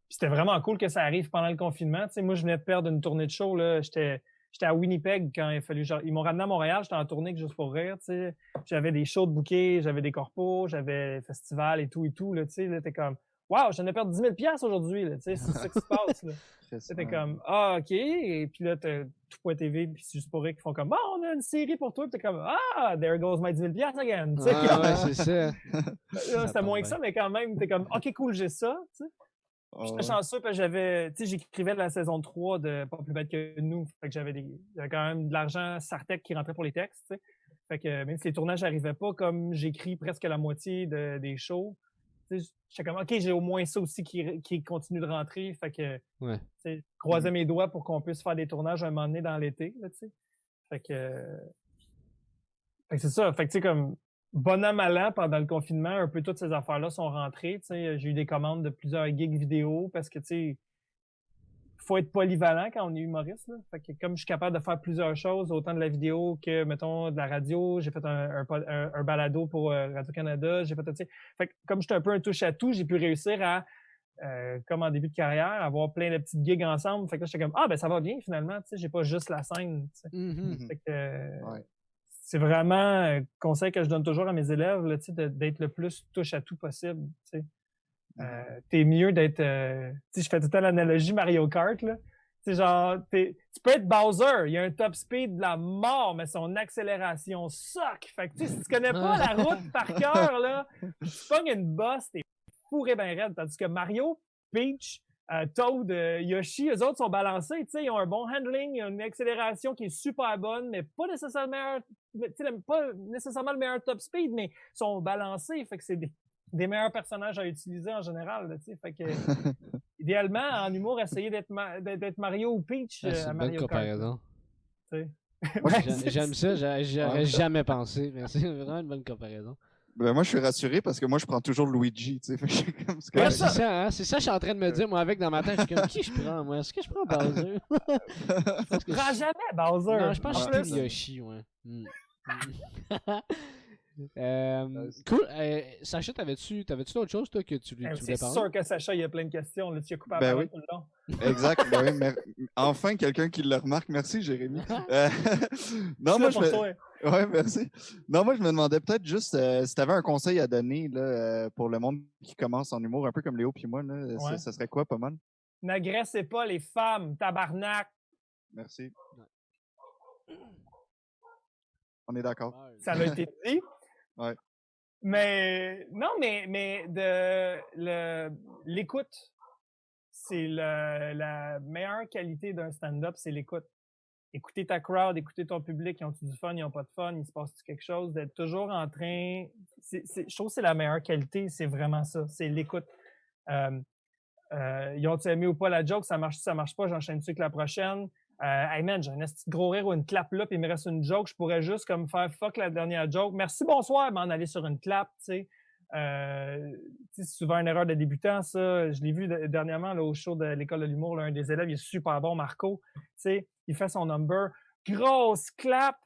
c'était vraiment cool que ça arrive pendant le confinement. Tu sais, moi, je venais de perdre une tournée de show, là. J'étais à Winnipeg quand il a fallu... Ils m'ont ramené à Montréal, j'étais en tournée juste pour rire, tu sais. J'avais des shows de bouquets, j'avais des corpos, j'avais festivals et tout, là, tu sais. Là, t'es comme, wow, je viens de perdre 10 000 $ aujourd'hui, là, tu sais. C'est ça qui se passe, là. C'était comme, OK. Et puis là, t'as tout.tv, puis c'est juste pour rire qui font comme, on a une série pour toi. Puis t'es comme, there goes my 10 000 $ again. Ouais, c'est ça. C'était moins que ça, mais quand même, t'es comme, OK, cool, j'ai ça, tu sais. J'étais chanceux parce que j'écrivais la saison 3 de Pas plus bête que nous. Fait que j'avais quand même de l'argent Sartec qui rentrait pour les textes, tu sais. Fait que même si les tournages n'arrivaient pas, comme j'écris presque la moitié des shows, j'étais comme, OK, j'ai au moins ça aussi qui continue de rentrer. Fait que, croisais mes doigts pour qu'on puisse faire des tournages un moment donné dans l'été, là, tu sais. Fait que c'est ça. Fait que, tu sais, comme, bon an, mal an, pendant le confinement, un peu toutes ces affaires-là sont rentrées, tu sais. J'ai eu des commandes de plusieurs gigs vidéo parce que, tu sais, faut être polyvalent quand on est humoriste, là. Fait que comme je suis capable de faire plusieurs choses, autant de la vidéo que, mettons, de la radio, j'ai fait un balado pour Radio-Canada, j'ai fait, tu sais, fait que comme j'étais un peu un touche-à-tout, j'ai pu réussir à, comme en début de carrière, avoir plein de petites gigs ensemble. Fait que là, j'étais comme, ben ça va bien finalement, tu sais, j'ai pas juste la scène, tu sais. Fait que, c'est vraiment un conseil que je donne toujours à mes élèves, là, tu sais, d'être le plus touche-à-tout possible, tu sais. T'es mieux d'être... tu sais, je fais tout le temps l'analogie Mario Kart, là. Tu sais, genre, tu peux être Bowser, il y a un top speed de la mort, mais son accélération suck. Fait que, tu sais, si tu connais pas la route par cœur, là, tu pognes une bosse, t'es fourré ben raide. Tandis que Mario, Peach, Toad, Yoshi, eux autres sont balancés, tu sais, ils ont un bon handling, ils ont une accélération qui est super bonne, mais pas nécessairement le meilleur top speed, mais ils sont balancés. Fait que c'est des meilleurs personnages à utiliser en général, là, tu sais. Fait que, idéalement, en humour, essayer d'être Mario ou Peach à Mario Kart. C'est une bonne comparaison. J'aime ça, j'aurais jamais pensé, mais c'est vraiment une bonne comparaison. Ben moi, je suis rassuré parce que moi, je prends toujours Luigi, tu sais. C'est ça, hein? C'est ça que je suis en train de me dire, moi, avec dans ma tête. Je suis comme, qui je prends, moi? Est-ce que je prends Bowser? Je prends jamais Bowser. Non, je pense que je Yoshi, ouais. Cool. Sacha, t'avais-tu d'autres choses, toi, que tu voulais parler? C'est sûr que Sacha, il y a plein de questions. Là, tu as coupé à parler tout le long. Exact. Enfin, quelqu'un qui le remarque. Merci, Jérémy. Non, moi, Ouais, merci. Non, moi, je me demandais peut-être juste si tu avais un conseil à donner là, pour le monde qui commence en humour, un peu comme Léo puis moi. Là, ça serait quoi, pas mal? N'agressez pas les femmes, tabarnak! Merci. On est d'accord. Ça a été dit. Ouais. Mais non, mais l'écoute, c'est la meilleure qualité d'un stand-up, c'est l'écoute. Écouter ta crowd, écouter ton public, ils ont-tu du fun, ils n'ont pas de fun, il se passe-tu quelque chose, d'être toujours en train... je trouve que c'est la meilleure qualité, c'est vraiment ça, c'est l'écoute. Ils ont-tu aimé ou pas la joke, ça marche pas, j'enchaîne-tu avec la prochaine. Hey man, j'ai un petit gros rire ou une clap là, puis il me reste une joke, je pourrais juste comme faire fuck la dernière joke. Merci, bonsoir, m'en aller sur une clap, tu sais. C'est souvent une erreur de débutant, ça. Je l'ai vu dernièrement là, au show de l'École de l'humour, là, un des élèves, il est super bon, Marco. Tu sais, il fait son number, grosse clap,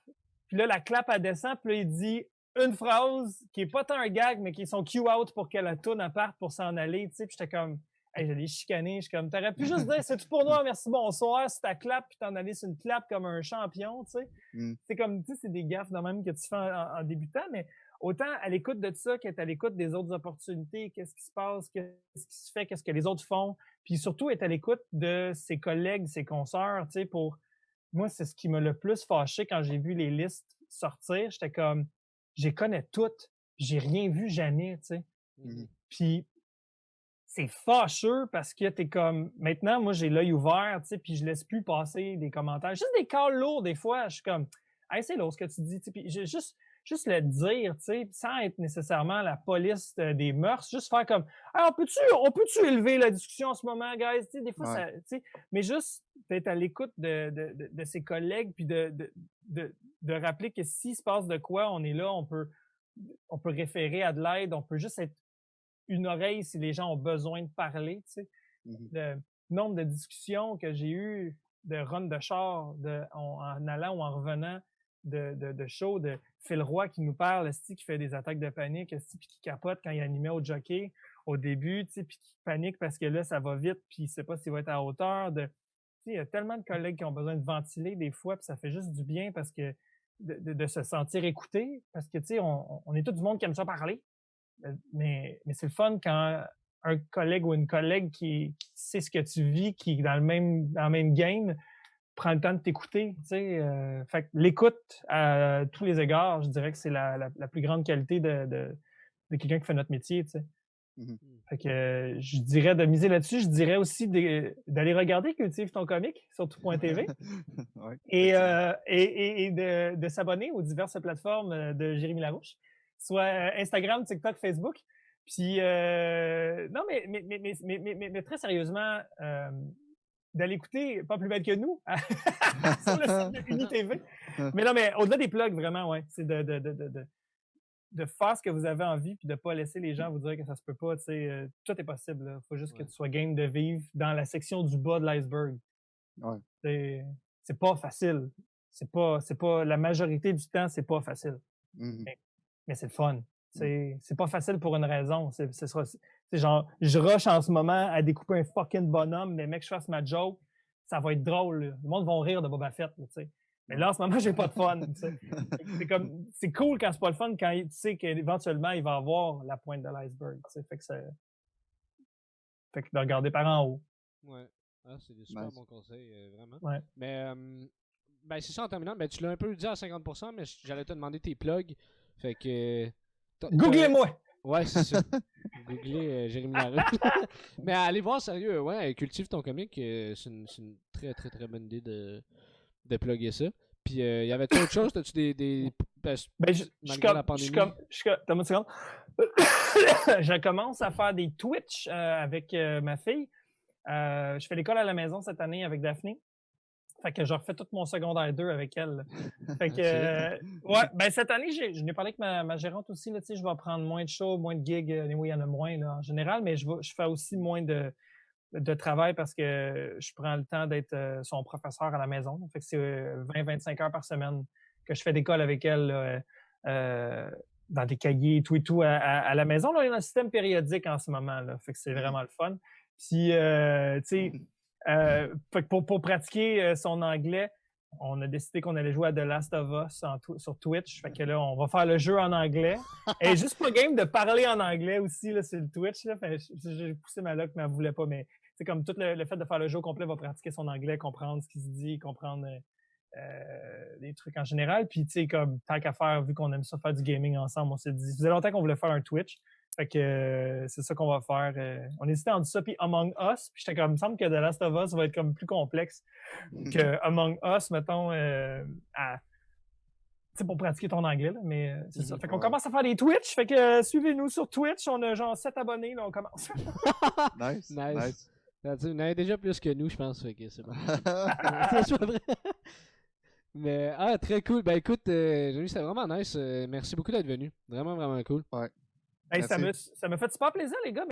puis là, la clap, elle descend, puis là, il dit une phrase qui est pas tant un gag, mais qui est son cue out pour que la toune parte pour s'en aller, tu sais. Puis j'étais comme, Hey, je l'ai chicané. Je suis comme, t'aurais pu juste dire, c'est tout pour nous, merci, bonsoir, c'est ta clap, puis t'en aller sur une clap comme un champion, tu sais. C'est comme, tu sais, c'est des gaffes de même que tu fais en débutant, mais autant à l'écoute de ça qu'être à l'écoute des autres opportunités, qu'est-ce qui se passe, qu'est-ce qui se fait, qu'est-ce que les autres font, puis surtout être à l'écoute de ses collègues, ses consoeurs, tu sais, pour... Moi, c'est ce qui m'a le plus fâché quand j'ai vu les listes sortir. J'étais comme, je les connais toutes, puis j'ai rien vu jamais, tu sais. Puis c'est fâcheux parce que t'es comme, maintenant, moi, j'ai l'œil ouvert, tu sais, puis je laisse plus passer des commentaires. Juste des calls lourds, des fois, je suis comme, hey, c'est lourd ce que tu dis, tu sais, puis juste le dire, tu sais, sans être nécessairement la police des mœurs, juste faire comme, hey, on peut-tu élever la discussion en ce moment, guys? Tu sais, des fois, ça, tu sais, mais juste d'être à l'écoute de ses collègues, puis de rappeler que s'il se passe de quoi, on est là, on peut référer à de l'aide, on peut juste être une oreille si les gens ont besoin de parler, tu sais. Le nombre de discussions que j'ai eues de run de char en allant ou en revenant de show, de Phil Roy qui nous parle, qui fait des attaques de panique, puis qui capote quand il animait au jockey au début, tu sais, puis qui panique parce que là, ça va vite, puis il sait pas s'il va être à hauteur. Tu sais, il y a tellement de collègues qui ont besoin de ventiler des fois, puis ça fait juste du bien parce que de se sentir écouté, parce que, tu sais, on est tout du monde qui aime ça parler, mais c'est le fun quand un collègue ou une collègue qui sait ce que tu vis, qui est dans le même game, prend le temps de t'écouter, tu sais. Fait que l'écoute à tous les égards, je dirais que c'est la plus grande qualité de quelqu'un qui fait notre métier, tu sais. Fait que je dirais de miser là-dessus. Je dirais aussi d'aller regarder Cultive ton comique sur tout.tv et de s'abonner aux diverses plateformes de Jérémy Larouche, soit Instagram, TikTok, Facebook. Puis non, mais très sérieusement, d'aller écouter Pas plus belle que nous sur le site de UniTV. Mais non, mais au-delà des plugs, vraiment, ouais, c'est de faire ce que vous avez envie puis de pas laisser les gens vous dire que ça se peut pas, tu sais, tout est possible. Il faut juste que tu sois game de vivre dans la section du bas de l'iceberg. C'est pas facile. C'est pas la majorité du temps, c'est pas facile. Mais c'est le fun. C'est pas facile pour une raison. C'est genre, je rush en ce moment à découper un fucking bonhomme, mais mec, je fasse ma joke, ça va être drôle. Là. Le monde va rire de Boba Fett, tu sais. Mais là, en ce moment, j'ai pas de fun. C'est cool quand c'est pas le fun, quand tu sais qu'éventuellement, il va avoir la pointe de l'iceberg. Fait que de regarder par en haut. Ouais. Ah, c'est des super bons conseils, vraiment. Ouais. Mais ben, c'est ça en terminant. Ben, tu l'as un peu dit à 50%, mais j'allais te demander tes plugs. Fait que. Googlez-moi! Ouais, c'est ça. Googlez Jérémy Larouche. Mais allez voir, sérieux, ouais, cultive ton comique. C'est une très, très, très bonne idée de plugger ça. Puis, il y avait autre chose? T'as-tu des malgré la pandémie? T'as une seconde. Je commence à faire des Twitch avec ma fille. Je fais l'école à la maison cette année avec Daphné. Fait que je refais tout mon secondaire 2 avec elle. Fait que, ouais, ben cette année, je n'ai parlé avec ma gérante aussi, là, tu sais, je vais prendre moins de shows, moins de gigs, anyway, il y en a moins, là, en général, mais je fais aussi moins de travail parce que je prends le temps d'être son professeur à la maison. Fait que c'est 20-25 heures par semaine que je fais d'école avec elle, dans des cahiers, tout et tout, à la maison. Là, on est dans un système périodique en ce moment, là. Fait que c'est vraiment le fun. Puis, tu sais, fait que pour pratiquer son anglais, on a décidé qu'on allait jouer à The Last of Us sur Twitch. Fait que là, on va faire le jeu en anglais. Et juste pas game de parler en anglais aussi là, sur le Twitch. Là. Fait, j'ai poussé ma loc, mais elle voulait pas. Mais c'est comme tout le fait de faire le jeu au complet va pratiquer son anglais, comprendre ce qui se dit, comprendre les trucs en général. Puis, tu sais, comme tant qu'à faire, vu qu'on aime ça faire du gaming ensemble, on s'est dit, ça faisait longtemps qu'on voulait faire un Twitch. Fait que c'est ça qu'on va faire. On hésitait entre ça puis Among Us. Puis j'étais comme, il me semble que The Last of Us va être comme plus complexe que Among Us, mettons, pour pratiquer ton anglais. Là, mais c'est ça. Fait qu'on commence à faire des Twitch. Fait que suivez-nous sur Twitch. On a genre 7 abonnés. Là, on commence. Nice. Il y en a déjà plus que nous, je pense. Fait que c'est bon. C'est pas vrai. Mais, très cool. Ben écoute, Jérémy, c'était vraiment nice. Merci beaucoup d'être venu. Vraiment, vraiment cool. Ouais. Hey, ça me fait super plaisir, les gars.